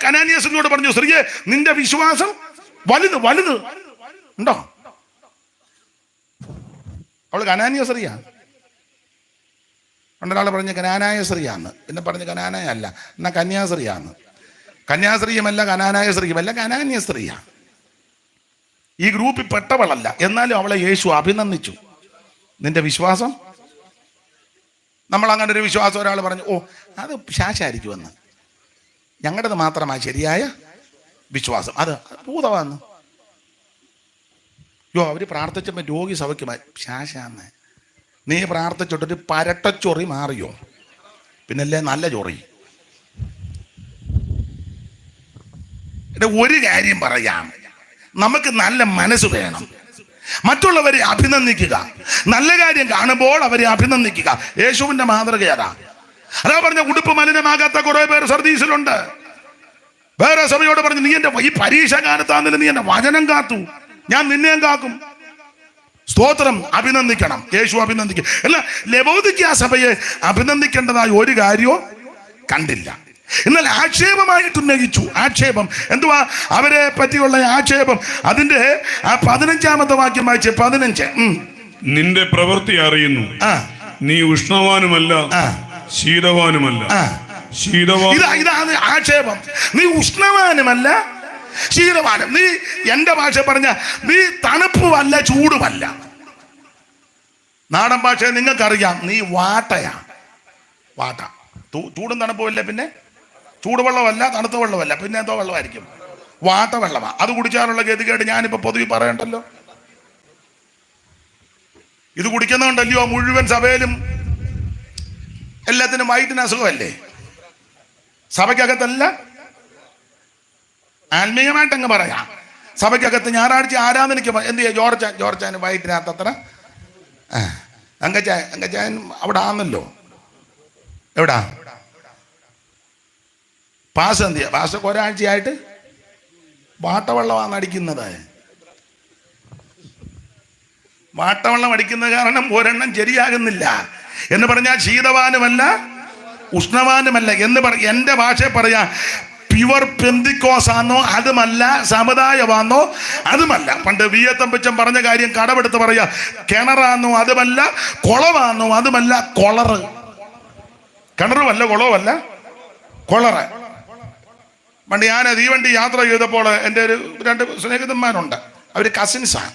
കനാനിയ സ്ത്രീയോട് പറഞ്ഞു, സ്ത്രീയെ നിന്റെ വിശ്വാസം വലുത് ഉണ്ടോ? അവള് കനാനിയ സ്ത്രീയാ. പണ്ടൊരാൾ പറഞ്ഞ് കനാനായ സ്ത്രീയാന്ന്, പിന്നെ പറഞ്ഞ് കനാനായ അല്ല, എന്നാ കന്യാസ്ത്രീയാന്ന്. കന്യാസ്ത്രീയുമല്ല കനാനായ സ്ത്രീയുമല്ല, കനാന്യ സ്ത്രീയാ. ഈ ഗ്രൂപ്പിൽ പെട്ടവളല്ല. എന്നാലും അവളെ യേശു അഭിനന്ദിച്ചു. നിന്റെ വിശ്വാസം. നമ്മൾ അങ്ങനെ ഒരു വിശ്വാസം ഒരാൾ പറഞ്ഞു, അത് ശാശായിരിക്കുമെന്ന്. ഞങ്ങളുടേത് മാത്രമാണ് ശരിയായ വിശ്വാസം, അത് ഭൂതമാന്ന്. അവര് പ്രാർത്ഥിച്ചപ്പോൾ രോഗി സഭയ്ക്കുമായി ശാശാന്ന്. നീ പ്രാർത്ഥിച്ചിട്ടൊരു പരട്ടച്ചൊറി മാറിയോ? പിന്നല്ലേ നല്ല ചൊറി. ഒരു കാര്യം പറയാം, നമുക്ക് നല്ല മനസ്സ് വേണം. മറ്റുള്ളവരെ അഭിനന്ദിക്കുക. നല്ല കാര്യം കാണുമ്പോൾ അവരെ അഭിനന്ദിക്കുക. യേശുവിന്റെ മാതൃകയാ. അതാ പറഞ്ഞ ഉടുപ്പ് മലിനമാകാത്ത കുറെ പേർ സർദീസിലുണ്ട്. വേറെ സഭയോട് പറഞ്ഞു, നീ എന്റെ ഈ പരീക്ഷ കാലത്താന്നില്ല, നീ എന്റെ വചനം കാത്തു, ഞാൻ നിന്നെയും കാക്കും. സ്തോത്രം. അഭിനന്ദിക്കണം. യേശു അഭിനന്ദിക്കും. അല്ല, ലവോദിക്കിയ സഭയെ അഭിനന്ദിക്കേണ്ടതായ ഒരു കാര്യവും കണ്ടില്ല. എന്നാൽ ആക്ഷേപമായിട്ട് ഉന്നയിച്ചു. ആക്ഷേപം എന്തുവാ? അവരെ പറ്റിയുള്ള ആക്ഷേപം. അതിന്റെ 15-ാമത്തെ വാക്യം വായിച്ച് 15. നിന്റെ പ്രവൃത്തി അറിയുന്നു, നീ ഉഷ്ണവാനുമല്ല ശീതവാനുമല്ല. ഇതാണ് ആക്ഷേപം. നീ ഉഷ്ണവാനുമല്ല ശീതവാനും. നീ എന്റെ ഭാഷ പറഞ്ഞ നീ തണുപ്പുമല്ല ചൂടുമല്ല. നാടൻ ഭാഷ നിങ്ങൾക്കറിയാം, നീ വാട്ടയാ. വാട്ട. ചൂടും തണുപ്പുമല്ല, പിന്നെ ചൂടുവെള്ളമല്ല തണുത്ത വെള്ളമല്ല, പിന്നെ എന്തോ വെള്ളമായിരിക്കും. വാട്ട വെള്ളമാ. അത് കുടിച്ചാലുള്ള ഗതികേട് ഞാനിപ്പോ പൊതുവെ പറയണ്ടല്ലോ. ഇത് കുടിക്കുന്നതുകൊണ്ടല്ലയോ മുഴുവൻ സഭയിലും എല്ലാത്തിനും വൈറ്റിന് അസുഖമല്ലേ? സഭയ്ക്കകത്തല്ല, ആത്മീയമായിട്ട് അങ്ങ് പറയാം. സഭയ്ക്കകത്ത് ഞായറാഴ്ച ആരാധനയ്ക്ക് എന്ത് ചെയ്യുക? ജോർജാന് വൈറ്റിനകത്ത് അത്ര അങ്കച്ചായൻ അവിടെ ആന്നല്ലോ. എവിടാ പാസ്? എന്ത് ചെയ്യുക? പാസൊക്കെ ഒരാഴ്ചയായിട്ട് വാട്ടവെള്ളമാണ് അടിക്കുന്നത്. വാട്ടവെള്ളം അടിക്കുന്ന കാരണം ഒരെണ്ണം ശരിയാകുന്നില്ല എന്ന് പറഞ്ഞാൽ ശീതവാനുമല്ല ഉഷ്ണവാനുമല്ല എന്ന് എൻ്റെ ഭാഷയിൽ പറയാ. പ്യുവർ പെന്തിക്കോസാന്നോ അതുമല്ല, സമുദായമാണോ അതുമല്ല. പണ്ട് വിയത്തമ്പച്ചൻ പറഞ്ഞ കാര്യം കടമെടുത്ത് പറയാ. കിണറാന്നോ അതുമല്ല, കുളമാണോ അതുമല്ല, കൊളറ്. കിണറുമല്ല, കുളവുമല്ല, കൊളറ്. പണ്ട് ഞാൻ തീവണ്ടി യാത്ര ചെയ്തപ്പോൾ എൻ്റെ ഒരു 2 സ്നേഹിതന്മാരുണ്ട്. അവർ കസിൻസാണ്,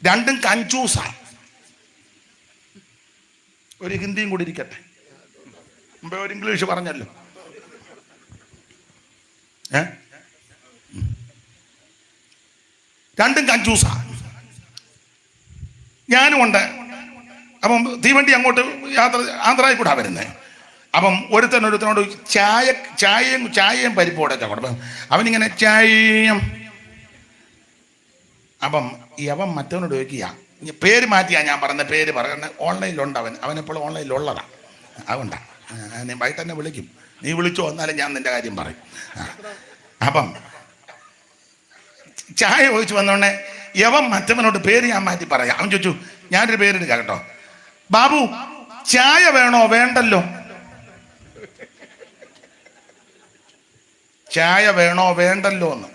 രണ്ടും കഞ്ചൂസാണ്. ഒരു ഹിന്ദിയും കൂടി ഇരിക്കട്ടെ, മുമ്പേ ഒരു ഇംഗ്ലീഷ് പറഞ്ഞല്ലോ. രണ്ടും കഞ്ചൂസാണ്. ഞാനും ഉണ്ട്. അപ്പം തീവണ്ടി അങ്ങോട്ട് യാത്ര ആന്ധ്രയിൽ കൂടാ വരുന്നത്. അപ്പം ഒരുത്തനോട് ചായയും പരിപ്പോടൊക്കെ കൊടുക്കും. അവനിങ്ങനെ ചായയും. അപ്പം അവൻ മറ്റവനോട് ചോദിക്കുക, പേര് മാറ്റിയാ ഞാൻ പറഞ്ഞ പേര് പറയുന്നത്. ഓൺലൈനിലുണ്ട് അവനെപ്പോഴും ഓൺലൈനിലുള്ളതാണ്. അതുകൊണ്ടാണ് നീ വൈകിട്ട് തന്നെ വിളിക്കും. നീ വിളിച്ചോ എന്നാലും ഞാൻ നിന്റെ കാര്യം പറയും. അപ്പം ചായ ചോദിച്ചു വന്നോണ്ടേ യവൻ മറ്റവനോട് പേര് ഞാൻ മാറ്റി പറയാം. അവൻ ചോദിച്ചു, ഞാനൊരു പേരെടുക്കാം കേട്ടോ, ബാബു ചായ വേണോ വേണ്ടല്ലോ? ചായ വേണോ വേണ്ടല്ലോ എന്ന്.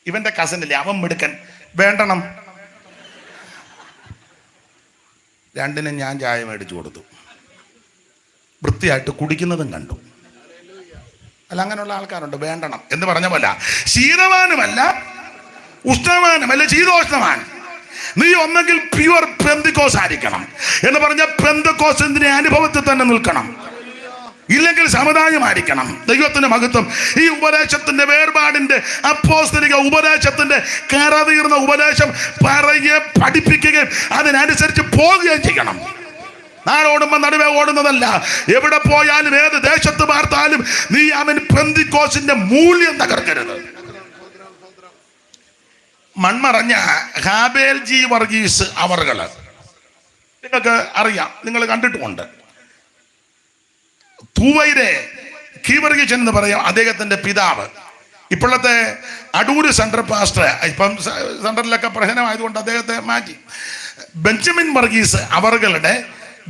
ഇവന്റെ കസിനില്ലേ, അവൻ മിടുക്കൻ, വേണ്ടണം. രണ്ടിനും ഞാൻ ചായ മേടിച്ചു കൊടുത്തു. വൃത്തിയായിട്ട് കുടിക്കുന്നതും കണ്ടു. അല്ല, അങ്ങനെയുള്ള ആൾക്കാരുണ്ട്. വേണ്ടണം എന്ന് പറഞ്ഞ പോലെ ശീതവാനുമല്ല ഉഷ്ണവാനുമല്ല, ശീതോഷ്ണവാൻ. നീ ഒന്നെങ്കിൽ പ്യുവർ പെന്തിക്കോസ് ആയിരിക്കണം എന്ന് പറഞ്ഞ പെന്തക്കോസിന്റെ അനുഭവത്തിൽ തന്നെ നിൽക്കണം, ഇല്ലെങ്കിൽ സമുദായമായിരിക്കണം. ദൈവത്തിന്റെ മഹത്വം. ഈ ഉപദേശത്തിന്റെ വേർപാടിന്റെ അപ്പോസ്തലിക ഉപദേശത്തിന്റെ കറതീർന്ന ഉപദേശം പറയുകയും പഠിപ്പിക്കുകയും അതിനനുസരിച്ച് പോവുകയും ചെയ്യണം. നാടോടുമ്പോ നടുവേ ഓടുന്നതല്ല. എവിടെ പോയാലും ഏത് ദേശത്ത് പാർത്താലും നീ അവൻ പെന്തിക്കോസിന്റെ മൂല്യം തകർക്കരുത്. മൺമറഞ്ഞ ഹാബേൽ ജി വർഗീസ് അവർകള് നിങ്ങൾക്ക് അറിയാം, നിങ്ങൾ കണ്ടിട്ടുമുണ്ട്. തൂവൈരെ കീവർഗീസ് എന്ന് പറയാം അദ്ദേഹത്തിന്റെ പിതാവ്. ഇപ്പോഴത്തെ അടൂര് സെൻട്രൽ പാസ്റ്റർ, ഇപ്പം സെൻട്രലിലൊക്കെ പ്രശ്നമായതുകൊണ്ട് അദ്ദേഹത്തെ മാറ്റി. ബെഞ്ചമിൻ വർഗീസ് അവർകളുടെ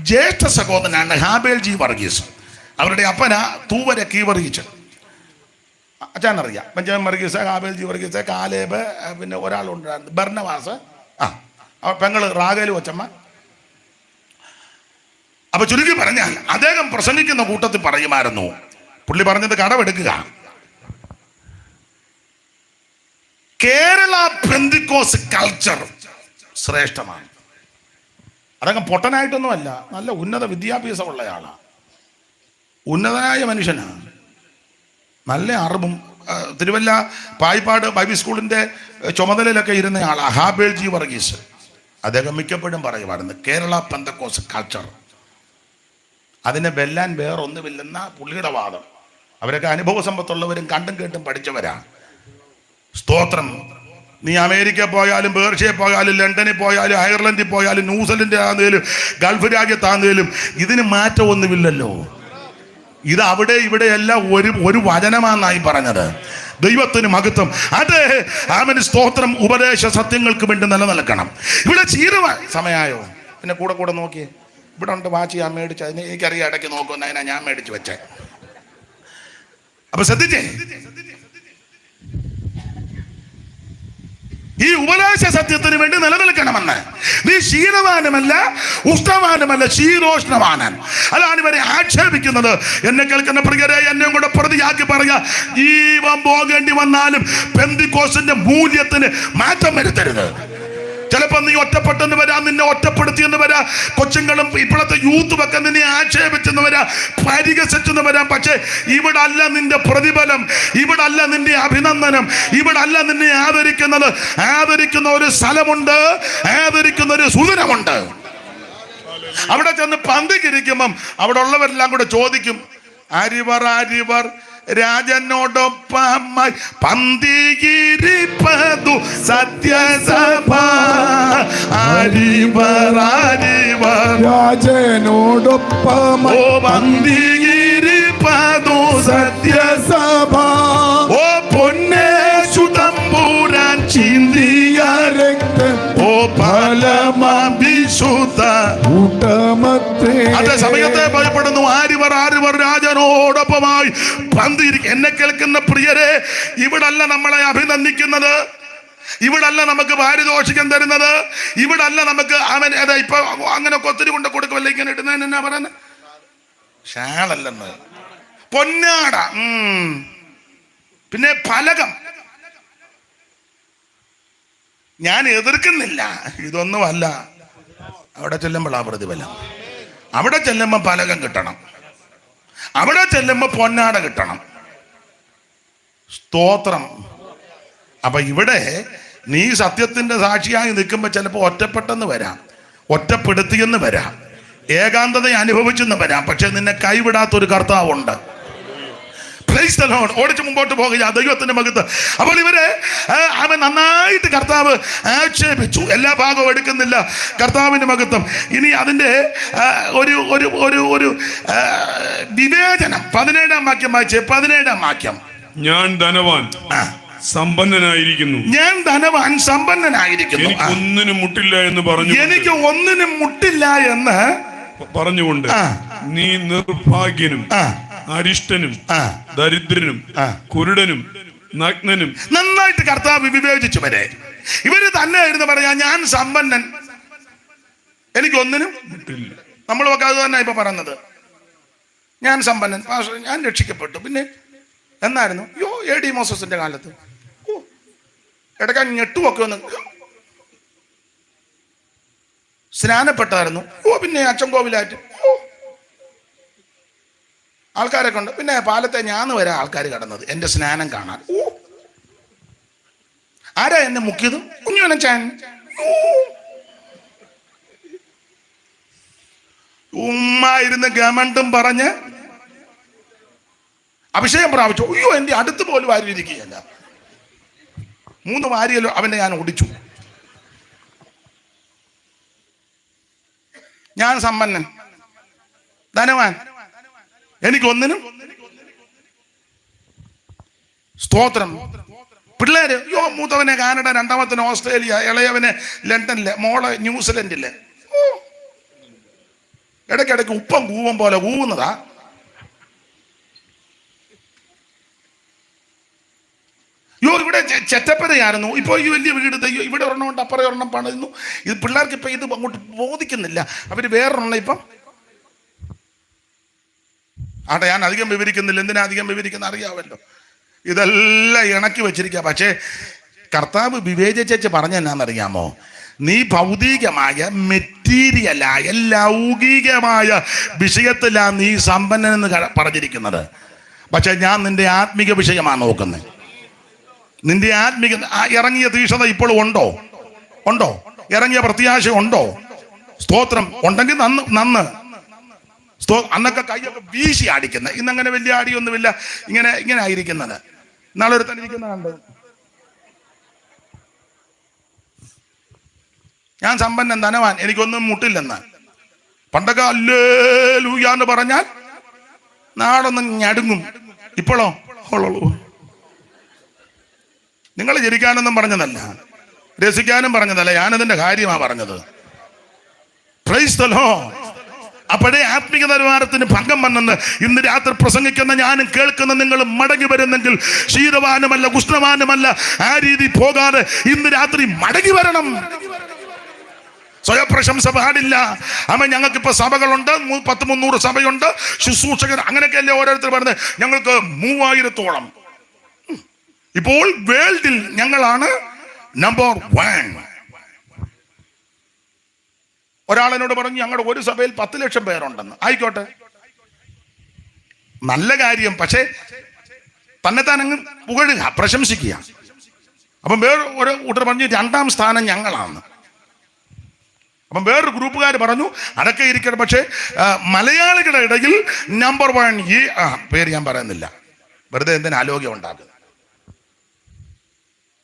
ജ്യേഷ്ഠ സഹോദരനാണ് ഹാബേൽ ജി വർഗീസ്. അവരുടെ അപ്പന തൂവര കീവർഗീസ്. അച്ഛനറിയാം. Benjamin Varghese, Habel G Varghese, Caleb, പിന്നെ ഒരാളുണ്ടായിരുന്നു ബർണവാസ്, പെങ്ങള് റാഗേലു കൊച്ചമ്മ. അപ്പൊ ചുരുക്കി പറഞ്ഞാൽ അദ്ദേഹം പ്രസംഗിക്കുന്ന കൂട്ടത്തിൽ പറയുമായിരുന്നു, പുള്ളി പറഞ്ഞത് കടമെടുക്കുക, കേരള പെന്തിക്കോസ് കൾച്ചർ ശ്രേഷ്ഠമാണ്. അദ്ദേഹം പൊട്ടനായിട്ടൊന്നുമല്ല, നല്ല ഉന്നത വിദ്യാഭ്യാസമുള്ള ആളാണ്, ഉന്നതനായ മനുഷ്യനാണ്, നല്ല അറിവും. തിരുവല്ല പായിപ്പാട് ബൈബിൾ സ്കൂളിന്റെ ചുമതലയിലൊക്കെ ഇരുന്ന ആളാണ് ഹാബേൽ ജി വർഗീസ്. അദ്ദേഹം മിക്കപ്പോഴും പറയുമായിരുന്നു കേരള പെന്തക്കോസ് കൾച്ചർ. അതിനെ വെല്ലാൻ വേറൊന്നുമില്ലെന്ന പുള്ളിയുടെ വാദം. അവരൊക്കെ അനുഭവ സമ്പത്തുള്ളവരും കണ്ടും കേട്ടും പഠിച്ചവരാണ്. സ്തോത്രം. നീ അമേരിക്ക പോയാലും പേർഷ്യയിൽ പോയാലും ലണ്ടനിൽ പോയാലും അയർലൻഡിൽ പോയാലും ന്യൂസിലൻഡ് ആണെങ്കിലും ഗൾഫ് രാജ്യത്താണെങ്കിലും ഇതിന് മാറ്റമൊന്നുമില്ലല്ലോ. ഇത് അവിടെ ഇവിടെയെല്ലാം ഒരു വചനമാണെന്നായി പറഞ്ഞത്. ദൈവത്തിന് മഹത്വം. അത് അവന് സ്തോത്രം. ഉപദേശ സത്യങ്ങൾക്ക് വേണ്ടി നിലനിൽക്കണം. ഇവിടെ സമയമായോ? പിന്നെ കൂടെ നോക്കിയേ. ഇവിടെ ഉണ്ട് വാച്ച് ഞാൻ മേടിച്ച. എനിക്കറിയാം ഇടയ്ക്ക് നോക്കുന്ന അതിനാ ഞാൻ മേടിച്ചു വെച്ചേ. അപ്പൊ ശ്രദ്ധിച്ചേ, ഈ ഉപദേശ സത്യത്തിന് വേണ്ടി നിലനിൽക്കണമെന്ന്. നീ ശീതവാനുമല്ല ഉഷ്ണവാനുമല്ല, ശീതോഷ്ണവാനൻ. അതാണ് ഇവരെ ആക്ഷേപിക്കുന്നത്. എന്നെ കേൾക്കുന്ന പ്രിയരെ, എന്നെ കൂടെ പ്രതിയാക്കി പറയുക, ജീവൻ പോകേണ്ടി വന്നാലും പെന്തിക്കോസിന്റെ മൂല്യത്തിന് മാറ്റം വരുത്തരുത്. ചിലപ്പോൾ നീ ഒറ്റപ്പെട്ടെന്ന് വരാം, നിന്നെ ഒറ്റപ്പെടുത്തിയെന്ന് വരാം, കൊച്ചുങ്ങളും ഇപ്പോഴത്തെ യൂത്തും ഒക്കെ നിന്നെ ആക്ഷേപിച്ചെന്ന് വരാം, പരിഹസിച്ചെന്ന് വരാം. പക്ഷെ ഇവിടെ അല്ല നിന്റെ പ്രതിഫലം, ഇവിടെ അല്ല നിന്റെ അഭിനന്ദനം, ഇവിടെ അല്ല നിന്നെ ആദരിക്കുന്നത്. ആദരിക്കുന്ന ഒരു സ്ഥലമുണ്ട്, ആദരിക്കുന്ന ഒരു സുദിനമുണ്ട്. അവിടെ ചെന്ന് പന്തിക്കിരിക്കുമ്പം അവിടെ ഉള്ളവരെല്ലാം കൂടെ ചോദിക്കും, അരിവർ രാജനോടൊപ്പമായി പന്തിയിരിപ്പതു സത്യസഭ. അരിവർ രാജനോടൊപ്പമായി പന്തിയിരിപ്പതു സത്യസഭ. ഓ പൊന്നേശു തമ്പുരാൻ ചിന്തിയ രക്തം ഓ ഫലമാം വിശുദ്ധ കൂട്ടമത്രേ. അതെ, സമയത്തെ ഭയപ്പെടുന്നു. ആരിവർ രാജനോടൊപ്പമായി പന്തിരിക്കും. എന്നെ കേൾക്കുന്ന പ്രിയരെ, ഇവിടല്ല നമ്മളെ അഭിനന്ദിക്കുന്നത്, ഇവിടല്ല നമുക്ക് പാരിതോഷികം തരുന്നത്, ഇവിടല്ല നമുക്ക് അവൻ അതെ ഇപ്പൊ അങ്ങനെ ഒത്തിരി കൊണ്ട് കൊടുക്കുമല്ലോ ഇങ്ങനെ ഇടുന്നതിന് എന്നാ പറയുന്നത്, ഷാളല്ലെന്ന്, പൊന്നാട, പിന്നെ ഫലകം. ഞാൻ എതിർക്കുന്നില്ല, ഇതൊന്നുമല്ല. അവിടെ ചെല്ലുമ്പോഴാ പ്രതിഫലം. അവിടെ ചെല്ലുമ്പോൾ ഫലകം കിട്ടണം, അവിടെ ചെല്ലുമ്പോൾ പൊന്നാട കിട്ടണം. സ്തോത്രം. അപ്പൊ ഇവിടെ നീ സത്യത്തിന്റെ സാക്ഷിയായി നിൽക്കുമ്പോൾ ചിലപ്പോൾ ഒറ്റപ്പെട്ടെന്ന് വരാം, ഒറ്റപ്പെടുത്തിയെന്ന് വരാം, ഏകാന്തത അനുഭവിച്ചെന്ന് വരാം. പക്ഷെ നിന്നെ കൈവിടാത്തൊരു കർത്താവുണ്ട്. ഓടിച്ച് മുമ്പോട്ട് പോകുക ദൈവത്തിന്റെ മകത്ത്. അപ്പോൾ ഇവരെ അവൻ നന്നായിട്ട് കർത്താവ് ആക്ഷേപിച്ചു. എല്ലാ ഭാഗവും എടുക്കുന്നില്ല, കർത്താവിന്റെ മകത്വം. ഇനി അതിന്റെ ഒരു ഒരു ഒരു ഒരു വിവേചനം 17-ാം വാക്യം വായിച്ചേ. 17-ാം വാക്യം. ഞാൻ ധനവാൻ സമ്പന്നനായിരിക്കുന്നു, ഞാൻ ധനവാൻ സമ്പന്നനായിരിക്കുന്നു, എനിക്ക് ഒന്നിനും മുട്ടില്ല എന്ന് പറഞ്ഞു, എനിക്ക് ഒന്നിനും മുട്ടില്ല എന്ന് പറഞ്ഞുകൊണ്ട് നീ നിർഭാഗ്യനും അരിഷ്ടനും ദരിദ്രനും കുരുടനും നഗ്നനും. നന്നായിട്ട് കർത്താവ് വിവേചിച്ചു വരെ. ഇവര് തന്നെ ആയിരുന്നു പറയാ, ഞാൻ സമ്പന്നൻ, എനിക്കൊന്നിനും മുട്ടില്ല. നമ്മളൊക്കെ അത് തന്നെ ഇപ്പൊ പറയുന്നത്. ഞാൻ സമ്പന്നൻ, ഞാൻ രക്ഷിക്കപ്പെട്ടു. പിന്നെ എന്നായിരുന്നു AD മോസസിന്റെ കാലത്ത് ഇടയ്ക്ക് ഞെട്ടുമൊക്കെ ഒന്ന് സ്നാനപ്പെട്ടായിരുന്നു. പിന്നെ അച്ചൻകോവിലായിട്ട് ആൾക്കാരൊക്കെ ഉണ്ട്. പിന്നെ പാലത്തെ ഞാന്ന് വരെ ആൾക്കാർ കടന്നത് എന്റെ സ്നാനം കാണാൻ. ആരാ എന്നെ മുക്കിയത്? കുഞ്ഞുവനച്ചാൻ. ഉമ്മായിരുന്ന് ഗമണ്ടും പറഞ്ഞ് അഭിഷേകം പ്രാപിച്ചു. അയ്യോ, എന്റെ അടുത്ത് പോലും വാരിയിരിക്കുകയല്ല. 3 വാരിയല്ലോ അവനെ ഞാൻ ഓടിച്ചു. ഞാൻ സമ്പന്നൻ, ധനവാൻ, എനിക്കൊന്നിനും. സ്തോത്രം. പിള്ളേര് മൂത്തവനെ കാനഡ, രണ്ടാമത്തവന് ഓസ്ട്രേലിയ, ഇളയവന് ലണ്ടനില്, മോള് ന്യൂസിലൻഡില്. ഇടയ്ക്കിടയ്ക്ക് ഉപ്പം കൂവം പോലെ കൂവുന്നതാ. ഇവിടെ ചെറ്റപ്പരയായിരുന്നു. ഇപ്പോൾ ഈ വലിയ വീട് ഇവിടെ ഒരെണ്ണം കൊണ്ട് അപ്പുറം ഒരെണ്ണം പണിയുന്നു. ഇത് പിള്ളേർക്ക് ഇപ്പൊ ഇത് അങ്ങോട്ട് ബോധിക്കുന്നില്ല. അവര് വേറൊരെണ്ണം ഇപ്പം ആട്ടെ, ഞാൻ അധികം വിവരിക്കുന്നില്ല. എന്തിനാ അധികം വിവരിക്കുന്ന അറിയാമല്ലോ. ഇതെല്ലാം ഇണക്കി വെച്ചിരിക്കുക. പക്ഷേ കർത്താവ് വിവേചിച്ച് പറഞ്ഞ എന്നാന്നറിയാമോ? നീ ഭൗതികമായ മെറ്റീരിയലായ ലൗകികമായ വിഷയത്തിലാണ് നീ സമ്പന്നനെന്ന് പറഞ്ഞിരിക്കുന്നത്. പക്ഷെ ഞാൻ നിന്റെ ആത്മിക വിഷയമാണ് നോക്കുന്നത്. നിന്റെ ആത്മിക ഇറങ്ങിയ തീക്ഷണത ഇപ്പോഴും ഉണ്ടോ? ഇറങ്ങിയ പ്രത്യാശ ഉണ്ടോ? സ്തോത്രം. ഉണ്ടെങ്കിൽ നന്ന്. അന്നൊക്കെ കൈയൊക്കെ വീശി അടിക്കുന്നത്. ഇന്നങ്ങനെ വലിയ അടിയൊന്നുമില്ല. ഇങ്ങനെ ആയിരിക്കുന്നത്. നാളെ ഒരു തന്നിരിക്കുന്നുണ്ട്. ഞാൻ സമ്പന്നൻ, ധനവാൻ, എനിക്കൊന്നും മുട്ടില്ലെന്ന്. പണ്ടൊക്കെ ഹല്ലേലൂയ എന്ന് പറഞ്ഞാൽ നാടൊന്നും ഞടുങ്ങും. ഇപ്പോഴോ നിങ്ങൾ ജനിക്കാനൊന്നും പറഞ്ഞതല്ല, രസിക്കാനും പറഞ്ഞതല്ല, ഞാനതിന്റെ കാര്യമാണ് പറഞ്ഞത്. Price the Lord. അപ്പോഴേ ആത്മിക നിലവാരത്തിന് ഭംഗം വന്നെന്ന് ഇന്ന് രാത്രി പ്രസംഗിക്കുന്ന ഞാനും കേൾക്കുന്ന നിങ്ങൾ മടങ്ങി വരുന്നെങ്കിൽ ക്ഷീരവാനുമല്ല കുഷ്ണവാനുമല്ല ആ രീതി പോകാതെ ഇന്ന് രാത്രി മടങ്ങി വരണം. സ്വയപ്രശംസ പാടില്ല. ഞങ്ങൾക്കിപ്പോ സഭകളുണ്ട്, 300 സഭയുണ്ട്, ശുശ്രൂഷകർ, അങ്ങനെയൊക്കെയല്ലേ ഓരോരുത്തർ പറഞ്ഞത്. ഞങ്ങൾക്ക് 3000-ഓളം. ഇപ്പോൾ വേൾഡിൽ ഞങ്ങളാണ് നമ്പർ 1. ഒരാളെന്നോട് പറഞ്ഞു ഞങ്ങളുടെ ഒരു സഭയിൽ 10 ലക്ഷം പേരുണ്ടെന്ന്. ആയിക്കോട്ടെ, നല്ല കാര്യം. പക്ഷേ തന്നെത്താൻ അങ്ങ് പുകഴുക, പ്രശംസിക്കുക. അപ്പം വേറെ ഒരു കൂട്ടർ പറഞ്ഞു 2ാം സ്ഥാനം ഞങ്ങളാണ്. അപ്പം വേറൊരു ഗ്രൂപ്പുകാർ പറഞ്ഞു അതൊക്കെ ഇരിക്കണം, പക്ഷേ മലയാളികളുടെ ഇടയിൽ നമ്പർ 1 ഈ പേര് ഞാൻ പറയുന്നില്ല, വെറുതെ എന്തിന് ആലോക്യം ഉണ്ടാക്കുക.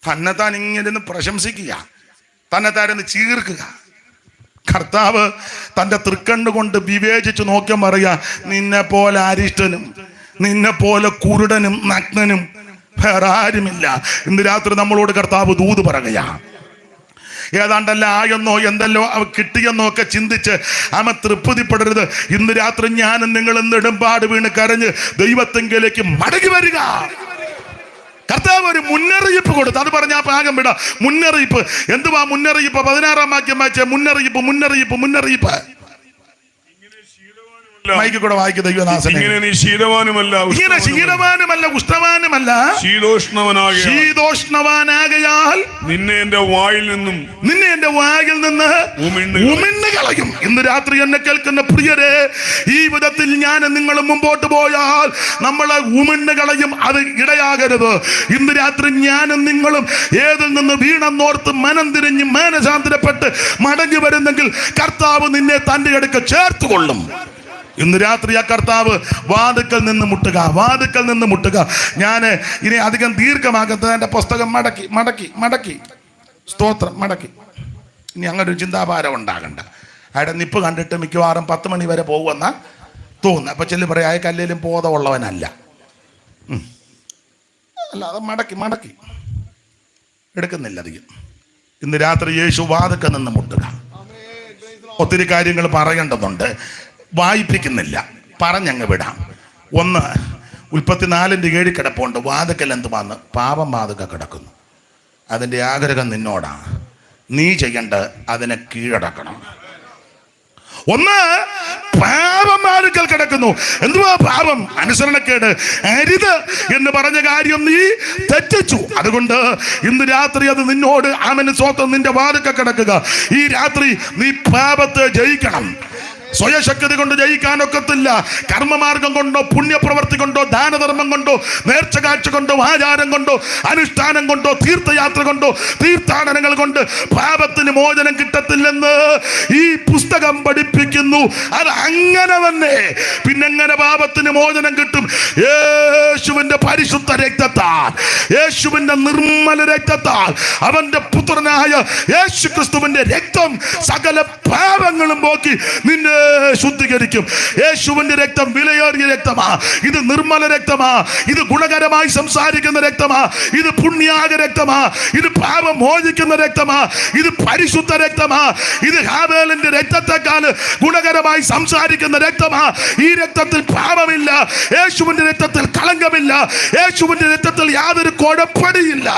തന്നെത്താൻ ഇങ്ങനെ പ്രശംസിക്കുക, തന്നെത്താരെന്ന് ചീർക്കുക. കർത്താവ് തൻ്റെ തൃക്കണ്ണ് കൊണ്ട് വിവേചിച്ച് നോക്കിയാൽ പറയാ, നിന്നെ പോലെ അരിഷ്ടനും നിന്നെ പോലെ കുരുടനും നഗ്നനും വേറെ ആരുമില്ല. ഇന്ന് രാത്രി നമ്മളോട് കർത്താവ് ദൂത് പറയുകയാ. ഏതാണ്ടല്ല ആയെന്നോ എന്തെല്ലോ കിട്ടിയെന്നോ ഒക്കെ ചിന്തിച്ച് അവ തൃപ്തിപ്പെടരുത്. ഇന്ന് രാത്രി ഞാനും നിങ്ങളും നെടുമ്പാട് വീണ് കരഞ്ഞ് ദൈവത്തെങ്കിലേക്ക് മടങ്ങി വരിക. കർത്താവ് ഒരു മുന്നറിയിപ്പ് കൊടുത്തു. അത് പറഞ്ഞ പാകം വിട. മുന്നറിയിപ്പ് എന്തുവാ? മുന്നറിയിപ്പ് 16-ാം വാക്യം വായിച്ച മുന്നറിയിപ്പ് മുന്നറിയിപ്പ് മുന്നറിയിപ്പ് മൈക്ക് കൂടെ വായിക്കും ദൈവദാസനെ. ഇങ്ങനെ നീ ശീലവാനുമല്ല ഉഷ്ണവാനുമല്ല ശീതോഷ്ണവാനാകയാൽ നിന്നെ എന്റെ വായിൽ നിന്ന് ഉമിണ്ണ് കളയും. ഇന്ന് രാത്രി എന്നെ കേൾക്കുന്ന പ്രിയരെ, ഈ വിധത്തിൽ ഞാൻ നിങ്ങൾ മുമ്പോട്ട് പോയാൽ നമ്മളെ ഉമിണ്ണ് കളയും. അത് ഇടയാകരുത്. ഇന്ന് രാത്രി ഞാനും നിങ്ങളും ഏതിൽ നിന്ന് വീണെന്നോർത്ത് മനം തിരിഞ്ഞ് മാനസാന്തരപ്പെട്ട് മടങ്ങി വരുന്നെങ്കിൽ കർത്താവ് നിന്നെ തന്റെ അടുക്ക ചേർത്തുകൊള്ളും. ഇന്ന് രാത്രി ആ കർത്താവ് വാതിക്കൽ നിന്ന് മുട്ടുക. ഞാൻ ഇനി അധികം ദീർഘമാകാത്ത എൻ്റെ പുസ്തകം മടക്കി സ്തോത്രം മടക്കി. ഇനി അങ്ങനെ ഒരു ചിന്താഭാരം ഉണ്ടാകണ്ട. അയാളുടെ നിപ്പ് കണ്ടിട്ട് മിക്കവാറും 10 മണി വരെ പോകുമെന്നാ തോന്നുന്നു. അപ്പൊ ചെല്ലു പറയാം, അയാൾക്ക് അല്ലേലും ബോധമുള്ളവനല്ല. അല്ല, അത് മടക്കി എടുക്കുന്നില്ല അധികം. ഇന്ന് രാത്രി യേശു വാതിക്കൽ നിന്ന് മുട്ടുക. ഒത്തിരി കാര്യങ്ങൾ പറയേണ്ടതുണ്ട്, വായിപ്പിക്കുന്നില്ല, പറഞ്ഞങ്ങ് വിടാം. 1 ഉൽപ്പത്തി 4:7 കിടപ്പുണ്ട്. വാതിക്കൽ എന്തുവാന്ന്? പാപം വാതിക്കൽ കിടക്കുന്നു. അതിൻ്റെ ആഗ്രഹം നിന്നോടാ. നീ ചെയ്യേണ്ട അതിനെ കീഴടക്കണം. 1 പാപം വാതിക്കൽ കിടക്കുന്നു. എന്തുവാ പാപം? അനുസരണക്കേട്, അരുത് എന്ന് പറഞ്ഞ കാര്യം നീ തെറ്റിച്ചു. അതുകൊണ്ട് ഇന്ന് രാത്രി അത് നിന്നോട് അവന് സ്വന്തം നിന്റെ വാതിക്കൽ കിടക്കുക. ഈ രാത്രി നീ പാപത്തെ ജയിക്കണം. സ്വയശക്തി കൊണ്ട് ജയിക്കാനൊക്കത്തില്ല. കർമ്മമാർഗം കൊണ്ടോ പുണ്യപ്രവർത്തി കൊണ്ടോ ദാനധർമ്മം കൊണ്ടോ നേർച്ച കാഴ്ച കൊണ്ടോ ആചാരം കൊണ്ടോ അനുഷ്ഠാനം കൊണ്ടോ തീർത്ഥയാത്ര കൊണ്ടോ തീർത്ഥാടനങ്ങൾ കൊണ്ട് പാപത്തിന് മോചനം കിട്ടത്തില്ലെന്ന് ഈ പുസ്തകം പഠിപ്പിക്കുന്നു. അത് അങ്ങനെ തന്നെ. പിന്നെങ്ങനെ പാപത്തിന് മോചനം കിട്ടും? യേശുവിന്റെ പരിശുദ്ധ രക്തത്താൽ, യേശുവിന്റെ നിർമ്മല രക്തത്താൽ, അവന്റെ പുത്രനായ യേശു ക്രിസ്തുവിന്റെ രക്തം സകല പാപങ്ങളും പോക്കി നിന്നെ ശുദ്ധീകരിക്കും. യേശുവിന്റെ രക്തം വിലയേറിയ രക്തമാ. ഇത് നിർമ്മല രക്തമാ. ഇത് ഗുണകരമായി സംസാരിക്കുന്ന രക്തമാ. ഇത് പുണ്യാഗ രക്തമാ. ഇത് പാപം മോചിക്കുന്ന രക്തമാ. ഇത് പരിശുദ്ധ രക്തമാ. ഇത് ഹാബേലിന്റെ രക്തത്തെക്കാൾ ഗുണകരമായി സംസാരിക്കുന്ന രക്തമാ. ഈ രക്തത്തിൽ പാപമില്ല. യേശുവിന്റെ രക്തത്തിൽ കളങ്കമില്ല. യേശുവിന്റെ രക്തത്തിൽ യാതൊരു കുഴപ്പടിയില്ല.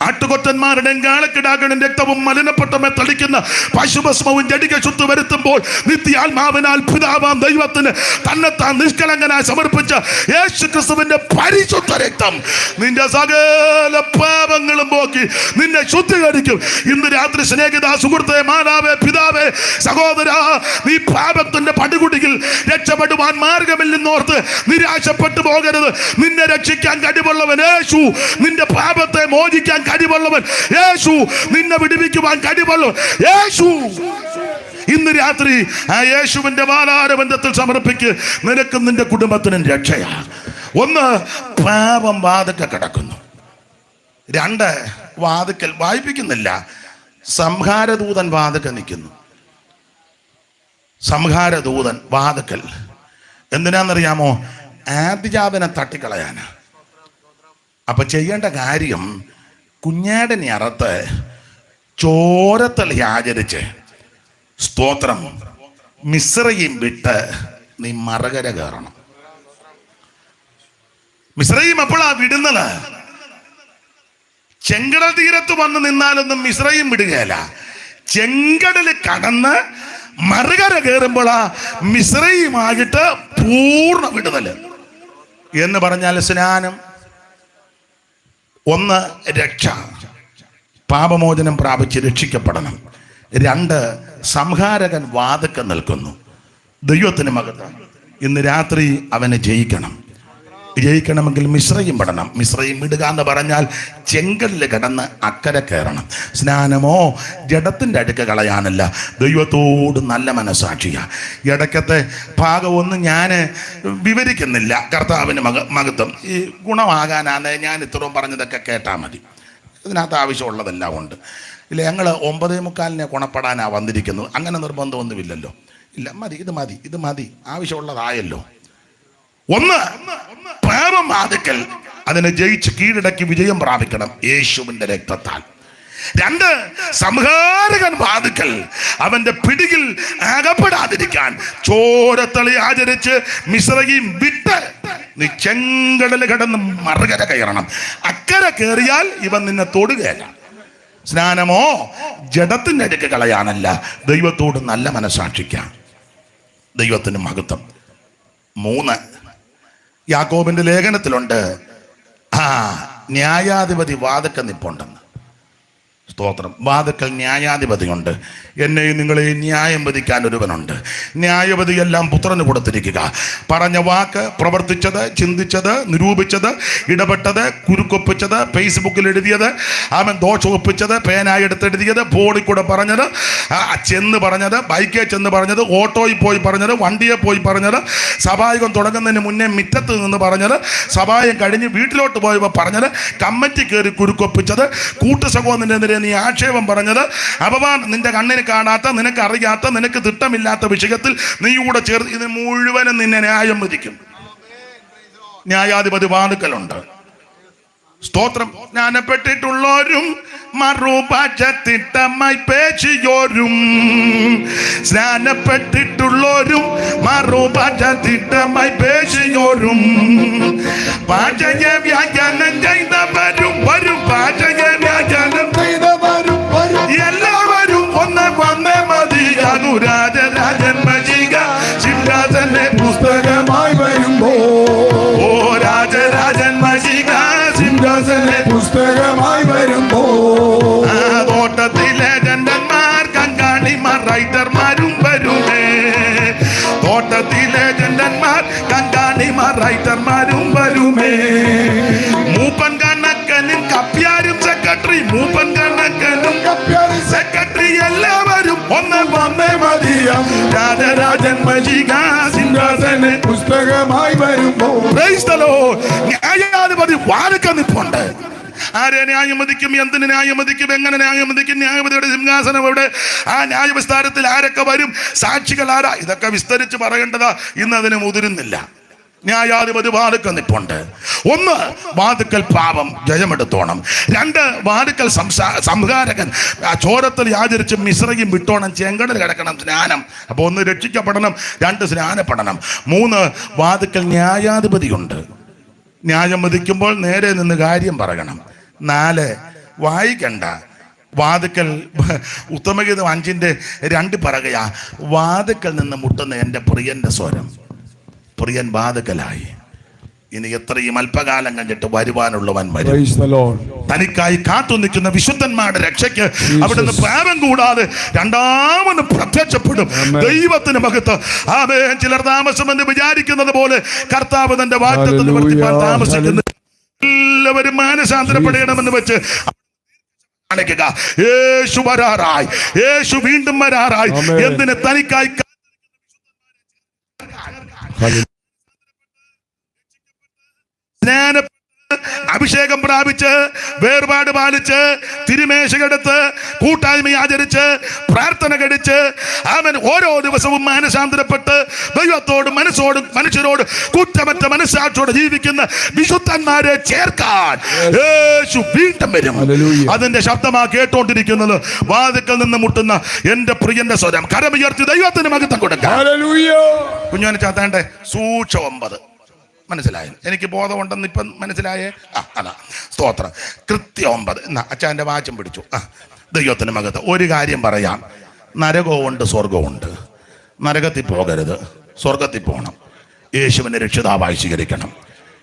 ആട്ടുകൊറ്റന്മാരുടെ കാളക്കിടാക്കളുടെ രക്തവും മലിനപ്പെട്ടമേ തളിക്കുന്ന പശുഭസ്മവും ജടിക ശുദ്ധി വരുത്തുമ്പോൾ നിത്യാത്മാവിനാൽ പിതാവാം ദൈവത്തിന് തന്നെത്താൻ നിഷ്കളങ്കനായി സമർപ്പിച്ച യേശു ക്രിസ്തുവിന്റെ പരിശുദ്ധ രക്തം നിന്റെ സകല പാപങ്ങളും പോക്കി നിന്നെ ശുദ്ധീകരിക്കും. ഇന്ന് രാത്രി സ്നേഹിത, സുഹൃത്തെ, മാതാവേ, പിതാവേ, സഹോദര, നീ പാപത്തിന്റെ പടുകുടിയിൽ രക്ഷപ്പെടുവാൻ മാർഗമില്ലെന്നോർത്ത് നിരാശപ്പെട്ടു പോകരുത്. നിന്നെ രക്ഷിക്കാൻ കഴിവുള്ളവൻ യേശു. നിന്റെ പാപത്തെ മോചിക്കാൻ കഴിവുള്ളവൻ യേശു. നിന്നെ വിടുവിക്കുവാൻ കഴിവുള്ളവൻ യേശു. ഇന്ന് രാത്രി ആ യേശുവിന്റെ വാലാരബന്ധത്തിൽ സമർപ്പിക്ക്. നിനക്കും നിന്റെ കുടുംബത്തിനും രക്ഷയാ. 1 പാപം വാതിക്കൽ കിടക്കുന്നു. 2 വാതിക്കൽ വായിപ്പിക്കുന്നില്ല. സംഹാരദൂതൻ വാതിക്കൽ നിൽക്കുന്നു. സംഹാരദൂതൻ വാതിക്കൽ എന്തിനാണെന്നറിയാമോ? ആദ്യജാതനെ തട്ടിക്കളയാനാ. അപ്പൊ ചെയ്യേണ്ട കാര്യം, കുഞ്ഞാടിനെ അറുത്ത് ചോരത്തളി ആചരിച്ച് സ്തോത്രം മിസ്രയീം വിട്ട് നീ മറുകര കയറണം. മിസ്രയീം എപ്പോഴാ വിടുന്നത്? ചെങ്കടൽ തീരത്ത് വന്ന് നിന്നാലൊന്നും മിസ്രയീം വിടുകയല്ല. ചെങ്കടൽ കടന്ന് മറുകര കയറുമ്പോഴാ മിസ്രയീമായിട്ട് പൂർണ്ണ വിടുതല്. എന്ന് പറഞ്ഞാൽ സ്നാനം. 1 രക്ഷ, പാപമോചനം പ്രാപിച്ച് രക്ഷിക്കപ്പെടണം. 2 സംഹാരകൻ വാതിക്കൽ നിൽക്കുന്നു. ദൈവത്തിന് മകത്വം. ഇന്ന് രാത്രി അവനെ ജയിക്കണം. ജയിക്കണമെങ്കിൽ മിശ്രയും പെടണം. മിശ്രയും വിടുക എന്ന് പറഞ്ഞാൽ ചെങ്കല്ലിൽ കിടന്ന് അക്കരെ കയറണം. സ്നാനമോ ജഡത്തിൻ്റെ അടുക്ക് കളയാനല്ല, ദൈവത്തോട് നല്ല മനസ്സാക്ഷിയാണ്. ഇടയ്ക്കത്തെ ഭാഗമൊന്നും ഞാൻ വിവരിക്കുന്നില്ല. കർത്താവിന് മഹത്വം. ഈ ഗുണമാകാനാണ് ഞാൻ ഇത്രയും പറഞ്ഞതൊക്കെ കേട്ടാൽ മതി. ഇതിനകത്ത് ആവശ്യമുള്ളതെല്ലാം ഉണ്ട്. ഇല്ല, ഞങ്ങൾ 9:45 ഗുണപ്പെടാനാണ് വന്നിരിക്കുന്നത്. അങ്ങനെ നിർബന്ധമൊന്നുമില്ലല്ലോ. ഇല്ല, ഇത് മതി ആവശ്യമുള്ളതായല്ലോ. ഒന്ന്, പാപം വാതിക്കൽ അതിനെ ജയിച്ച് കീഴടക്കി വിജയം പ്രാപിക്കണം യേശുവിന്റെ രക്തത്താൽ. 2, സംഹാരകൻ വാതിക്കൽ അവന്റെ പിടിയിൽ അകപ്പെടാതിരിക്കാൻ ചോരത്തളി ആചരിച്ച് മിശ്രയും വിട്ട് നീ ചെങ്കടൽ കടന്ന് മറുകര കയറണം. അക്കരെ കയറിയാൽ ഇവൻ നിന്നെ തൊടുകയല്ല. സ്നാനമോ ജഡത്തിന്റെ അടുക്ക് കളയാനല്ല, ദൈവത്തോട് നല്ല മനസ്സാക്ഷിക്കാം. ദൈവത്തിന് മഹത്വം. 3, യാക്കോബിന്റെ ലേഖനത്തിലുണ്ട്, ന്യായാധിപതി വാതിക്കൽ നിപ്പുണ്ടെന്ന്. സ്തോത്രം. വാതിക്കൽ ന്യായാധിപതിയുണ്ട്. എന്നെയും നിങ്ങളെയും ന്യായം വിധിക്കാൻ ഒരുവനുണ്ട്. ന്യായവിധിയെല്ലാം പുത്രന് കൊടുത്തിരിക്കുക. പറഞ്ഞ വാക്ക്, പ്രവർത്തിച്ചത്, ചിന്തിച്ചത്, നിരൂപിച്ചത്, ഇടപെട്ടത്, കുരുക്കൊപ്പിച്ചത്, ഫേസ്ബുക്കിൽ എഴുതിയത്, അവൻ ദോഷം ഒപ്പിച്ചത്, പേനായി എടുത്തെഴുതിയത്, ഫോണിൽ കൂടെ പറഞ്ഞത്, ചെന്ന് പറഞ്ഞത്, ബൈക്കിൽ ചെന്ന് പറഞ്ഞത്, ഓട്ടോയിൽ പോയി പറഞ്ഞത്, വണ്ടിയെ പോയി പറഞ്ഞത്, സഭായകം തുടങ്ങുന്നതിന് മുന്നേ മിറ്റത്ത് നിന്ന് പറഞ്ഞത്, സഭായം കഴിഞ്ഞ് വീട്ടിലോട്ട് പോയപ്പോൾ പറഞ്ഞത്, കമ്മിറ്റി കയറി കുരുക്കൊപ്പിച്ചത്, കൂട്ടുസഹോദരനെതിരെ നീ ആക്ഷേപം പറഞ്ഞത്, അപവാദം, നിന്റെ കണ്ണിന് കാണാത്ത, നിനക്ക് അറിയാത്ത, നിനക്ക് തിട്ടമില്ലാത്ത വിഷയത്തിൽ നീ കൂടെ ചേർത്ത് ഇത് മുഴുവനും നിന്നെ ന്യായം വിധിക്കും. ന്യായാധിപതി വാതിക്കലുണ്ട്. സ്തോത്രം. സ്നാനപ്പെട്ടിട്ടുള്ളവരും മറുപക്ഷത്തിട്ടമായി പേശിയോരും, സ്നാനപ്പെട്ടിട്ടുള്ളവരും മറുപക്ഷത്തിട്ടമായി പേശിയോരും, പാചക വ്യാഖ്യാനം ചെയ്തവരും വരും, പാചക വ്യാഖ്യാനം ചെയ്തവരും എല്ലാവരും വന്നേ മതിയാകൂ. രാജരാജൻ മജിക സിംഹാസനെ പുസ്തകമായി വരുമ്പോ, ഓ രാജരാജൻ മജിക സിംഹാസനെ പുസ്തകമായി വരുമ്പോ, തോട്ടത്തിലെ ജണ്ടന്മാർ കങ്കാണിമാർ റൈറ്റർമാരും വരുമേ, തോട്ടത്തിലെ ജണ്ടന്മാർ കങ്കാണിമാർ റൈറ്റർമാരും വരുമേ, മൂപ്പൻ കണക്കനും കപ്പ്യാരും സെക്രട്ടറി, മൂപ്പൻ കണക്കനും കപ്പ്യാരും സെക്രട്ടറി എല്ലാവരും വന്നേ മതിയാം. രാജരാജൻ മജിക സിംഹാസനെ പുസ്തകമായി വരുമ്പോ, ന്യായാധിപതി വാതിക്കൽ നിൽപ്പുണ്ട്. ആരെ ന്യായമതിക്കും, എന്തിന് ന്യായമതിക്കും, എങ്ങനെ ന്യായമതിക്കും, ന്യായപതിയുടെ സിംഹാസനം എവിടെ, ആ ന്യായവിസ്താരത്തിൽ ആരൊക്കെ വരും, സാക്ഷികൾ ആരാ, ഇതൊക്കെ വിസ്തരിച്ച് പറയേണ്ടതാ. ഇന്ന് അതിന് മുതിരുന്നില്ല. ന്യായാധിപതി വാതിക്കൽ നിൽപ്പുണ്ട്. 1, വാതിക്കൽ പാപം ജയമെടുത്തോണം. 2, വാതിക്കൽ സംഹാരകൻ ചോരത്തിൽ ആചരിച്ച് മിശ്രയും വിട്ടോണം, ചെങ്കടൽ കിടക്കണം. സ്നാനം. അപ്പൊ 1 രക്ഷിക്കപ്പെടണം, 2 സ്നാനപ്പെടണം. 3, വാതിക്കൽ ന്യായാധിപതിയുണ്ട്. ന്യായം വിധിക്കുമ്പോൾ നേരെ നിന്ന് കാര്യം പറയണം. 4, വായിക്കണ്ട. വാതിക്കൽ ഉത്തമഗീതം 5:2 പറയുക, വാതിക്കൽ നിന്ന് മുട്ടുന്ന എൻ്റെ പ്രിയന്റെ സ്വരം. പ്രിയൻ വാതിക്കലായി. ഇനി എത്രയും അല്പകാലം കഴിഞ്ഞിട്ട് വരുവാനുള്ളവൻ വരും. തനിക്കായി കാത്തു നിൽക്കുന്ന വിശുദ്ധന്മാരുടെ രക്ഷയ്ക്ക് അവിടുന്ന് പാപം കൂടാതെ രണ്ടാമത് പ്രത്യക്ഷപ്പെടും. ദൈവത്തിന് മഹത്വം. ആമേൻ. ചിലർ താമസമെന്ന് വിചാരിക്കുന്നത് പോലെ കർത്താവ് തന്റെ വാഗ്ദത്തം നിവർത്തിപ്പാൻ താമസിക്കുന്നു. എല്ലാവരും മാനസാന്തരപ്പെടണമെന്ന് വെച്ച് കാണിക്കുക. യേശു വരാറായി, യേശു വീണ്ടും വരാറായി. എന്തിന്? തനിക്കായി അഭിഷേകം പ്രാപിച്ച്, വേർപാട് പാലിച്ച്, തിരുമേശകെടുത്ത്, കൂട്ടായ്മ ആചരിച്ച്, പ്രാർത്ഥന കഴിച്ച്, അവൻ ഓരോ ദിവസവും മാനസാന്തരപ്പെട്ട് ദൈവത്തോടും മനുഷ്യരോട് കുറ്റമറ്റ മനസ്സാക്ഷോടെ ജീവിക്കുന്ന വിശുദ്ധന്മാരെ ചേർക്കാൻ യേശു വീണ്ടും വരും. അതിന്റെ ശബ്ദമാ കേട്ടോണ്ടിരിക്കുന്നത്. വാതിക്കൽ നിന്ന് മുട്ടുന്ന എന്റെ പ്രിയന്റെ സ്വരം. കരമുയർത്തി ദൈവത്തിന് മഹത്വം കൊടുക്കാം. കുഞ്ഞോനെ ചാത്താണ്ടേ സൂക്ഷം 9. മനസ്സിലായോ? എനിക്ക് ബോധമുണ്ടെന്ന് ഇപ്പം മനസ്സിലായേ? അതാ സ്തോത്രം. കൃത്യം 9. എന്നാ അച്ഛൻ്റെ വാച്ചും പിടിച്ചു. ദൈവത്തിന് മകത്ത് ഒരു കാര്യം പറയാം. നരകമുണ്ട്, സ്വർഗമുണ്ട്. നരകത്തിൽ പോകരുത്, സ്വർഗത്തിൽ പോകണം. യേശുവിനെ രക്ഷിതാവായി സ്വീകരിക്കണം.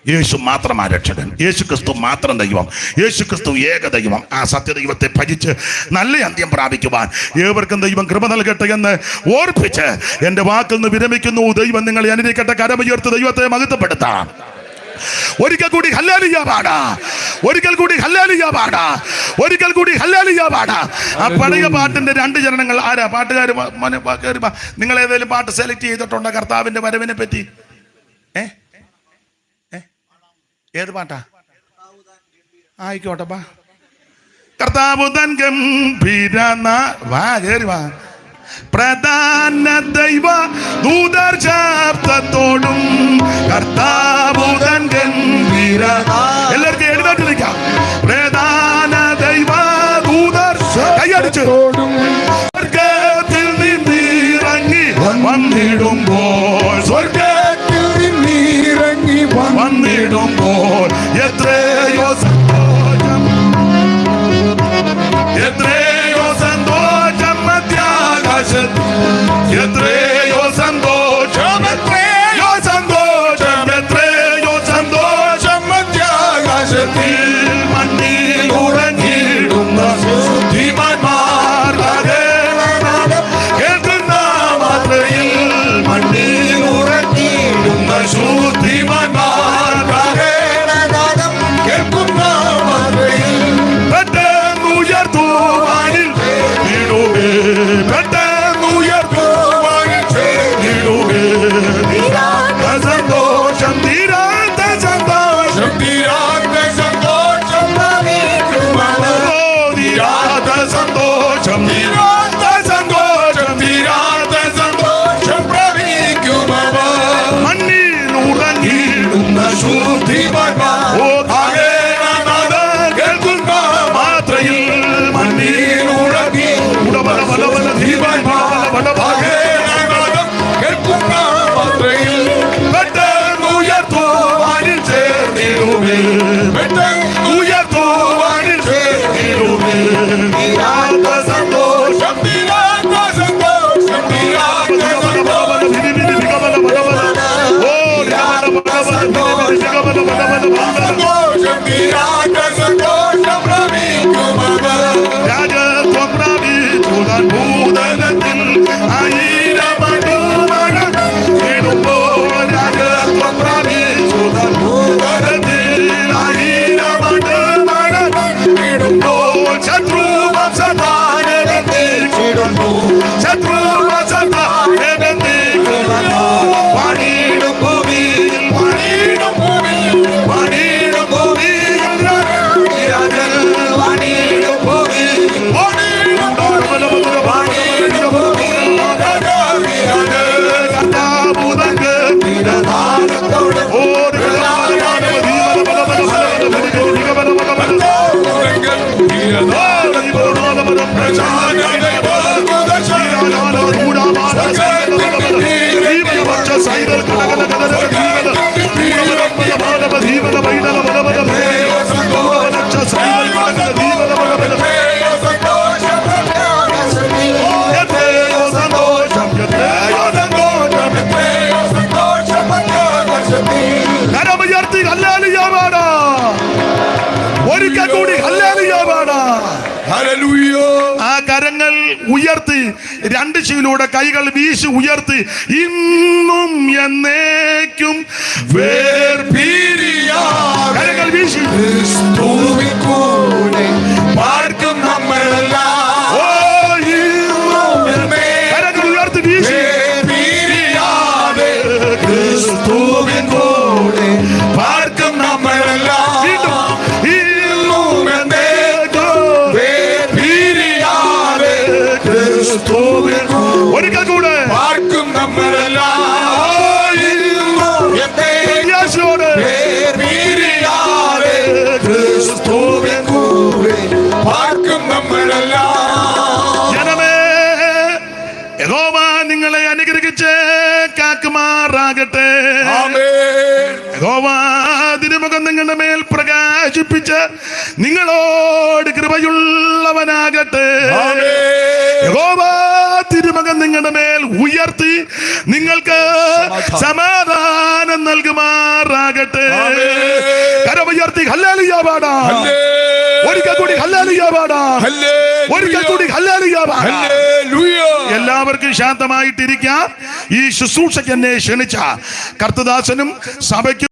യേശു മാത്രമാണ് രക്ഷകൻ. യേശു ക്രിസ്തു മാത്രം ദൈവം. യേശു ക്രിസ്തു ഏക ദൈവം. ആ സത്യദൈവത്തെ ഭജിച്ച് നല്ല അന്ത്യം പ്രാപിക്കുവാൻ ഏവർക്കും ദൈവം കൃപ നൽകട്ടെ എന്ന് ഓർപ്പിച്ച് എൻ്റെ വാക്കിൽ നിന്ന് വിരമിക്കുന്നു. ദൈവം നിങ്ങളെ അനുഗ്രഹിക്കട്ടെ. കരമുയർത്ത് ദൈവത്തെ മഹത്വപ്പെടുത്താം. ഒരിക്കൽ കൂടി ഹല്ലേലൂയ പാടാ, ഒരിക്കൽ കൂടി ഹല്ലേലൂയ പാടാ, ഒരിക്കൽ കൂടി ഹല്ലേലൂയ പാടാ. ആ പഴയ പാട്ടിന്റെ 2 ചരണങ്ങൾ ആരാ പാട്ടുകാർ? നിങ്ങൾ ഏതെങ്കിലും പാട്ട് സെലക്ട് ചെയ്തിട്ടുണ്ടോ കർത്താവിന്റെ വരവിനെ പറ്റി? ഏത് പാട്ടാ? ആയിക്കോട്ടെ, കർത്താവ് തൻ ഗംഭീര വാ കേറി വാ, പ്രധാന ദൈവ ദൂതർ ശബ്ദത്തോടും കർത്താവ് തൻ ഗംഭീര. എല്ലാവർക്കും എഴുന്നേറ്റ് നിൽക്കാം. പ്രധാന ദൈവ ദൂതർ കൈയടിച്ച് സ്വർഗത്തിൽ നിന്നിറങ്ങി വന്നിടുമ്പോൾ, സ്വർഗത്തിൽ നിന്നിറങ്ങി വന്നിടുമ്പോൾ എത്രയോ സന്തോഷം, എത്രയോ സന്തോഷം മധ്യാകാശത്ത്, എത്രയോ സന്തോഷം, എത്രയോ സന്തോഷം, എത്രയോ സന്തോഷം മധ്യാകാശത്തിൽ മണ്ണിൽ ഉറങ്ങിയിടുന്ന ശുദ്ധിമാന്മാർ കേൾക്കുന്ന മാത്രയിൽ, മണ്ണിൽ ഉറങ്ങിയിടുന്ന ശുദ്ധിമാന്മാർ കേൾക്കുന്ന മാത്രയിൽ പെട്ടെന്നുയർത്തുവാനിൽ ഇടുവേ, പെട്ടെന്നുയർത്തുവാനിൽ ഇടുവേ. സന്തോഷം തീരാത്ത സന്തോഷം, തീരാത്ത സന്തോഷം, തീരാത്ത സന്തോഷം, തീരാത്ത സന്തോഷം, തീരാത്ത സന്തോഷം പ്രവഹിക്കുന്നവർ മണ്ണിൽ ഉറങ്ങിയിടുന്ന ശുദ്ധിമാന്മാർ. ഓ കേൾക്കുന്ന മാത്രയിൽ മണ്ണിൽ ഉറങ്ങി കേൾക്കുന്ന മാത്രയിൽ പെട്ടെന്നുയർത്തുവാനിൽ ചേർന്നിടുമേ, പെട്ടെന്നുയർത്തുവാനിൽ ചേർന്നിടുമേ. തീരാത്ത സന്തോഷം, തീരാത്ത സന്തോഷം, തീരാത്ത സന്തോഷം, തീരാത്ത സന്തോഷം പ്രവഹിക്കുന്നവർ രാജത്വം പ്രാപിച്ചു ഭൂതലത്തിൽ ആയിരമടുമണം ഇടുമ്പോൾ, രാജത്വം പ്രാപിച്ചു ഭൂതലത്തിൽ ആയിരമടുമണം ഇടുമ്പോൾ ശത്രുവംശതാരത്തിടുന്നു, ശത്രുവംശതാരത്തിടുന്നു. പണിയിടും ഭൂമിയിൽ, പണിയിടും ഭൂമിയിൽ, പണിയിടും ഭൂമിയിൽ, രാജൻ പണിയിടും ഭൂമിയിൽ, പണിയിടും ഭൂമിയിൽ, പണിയിടും ഭൂമിയിൽ, കർത്താവ് തൻ ഗംഭീരനാദത്തോടെ കരമുയർത്തി ഹല്ലേലൂയ പാടാ, ഒരിക്കൽ കൂടി ഹല്ലേലൂയ പാടാ. ആ കരങ്ങൾ ഉയർത്തി 2 ചെവിയിലൂടെ കൈകൾ വീശി ഉയർത്തി ഇന്നും എന്നേക്കും കരങ്ങൾ വീശി പാർക്കും നമ്മളെല്ലാം. കരങ്ങൾ ഉയർത്തി വീശി ക്രിസ്തുവിൻ കൂടെ പാർക്കും നമ്മളെല്ലാം. ഒരിക്കൽ കൂടെ പാർക്കും നമ്മളെല്ലാം. ക്രിസ്തുവിൻ കൂടെ പാർക്കും നമ്മളെല്ലാം. ജനമേ, യഹോവ നിങ്ങളെ അനുഗ്രഹിച്ച് കാക്കുമാറാകട്ടെ. യഹോവ തിരുമുഖം നിങ്ങളുടെ മേൽ പ്രകാശിപ്പിച്ച് നിങ്ങളോട് കൃപയുള്ളവനാകട്ടെ. യഹോവ തിരുമുഖം നിങ്ങളുടെ മേൽ ഉയർത്തി നിങ്ങൾക്ക് സമാധാനം നൽകുമാറാകട്ടെ. കരമുയർത്തി ഹല്ലേലൂയ പാടാം. ഒരിക്കൽ കൂടി ഹല്ലേലൂയ പാടാം. ഒരിക്കൽ കൂടി ഹല്ലേലൂയ പാടാം. എല്ലാവർക്കും ശാന്തമായിട്ടിരിക്കാം. ഈ ശുശ്രൂഷയ്ക്ക് എന്നെ ക്ഷണിച്ച കർത്തദാസനും സഭയ്ക്കും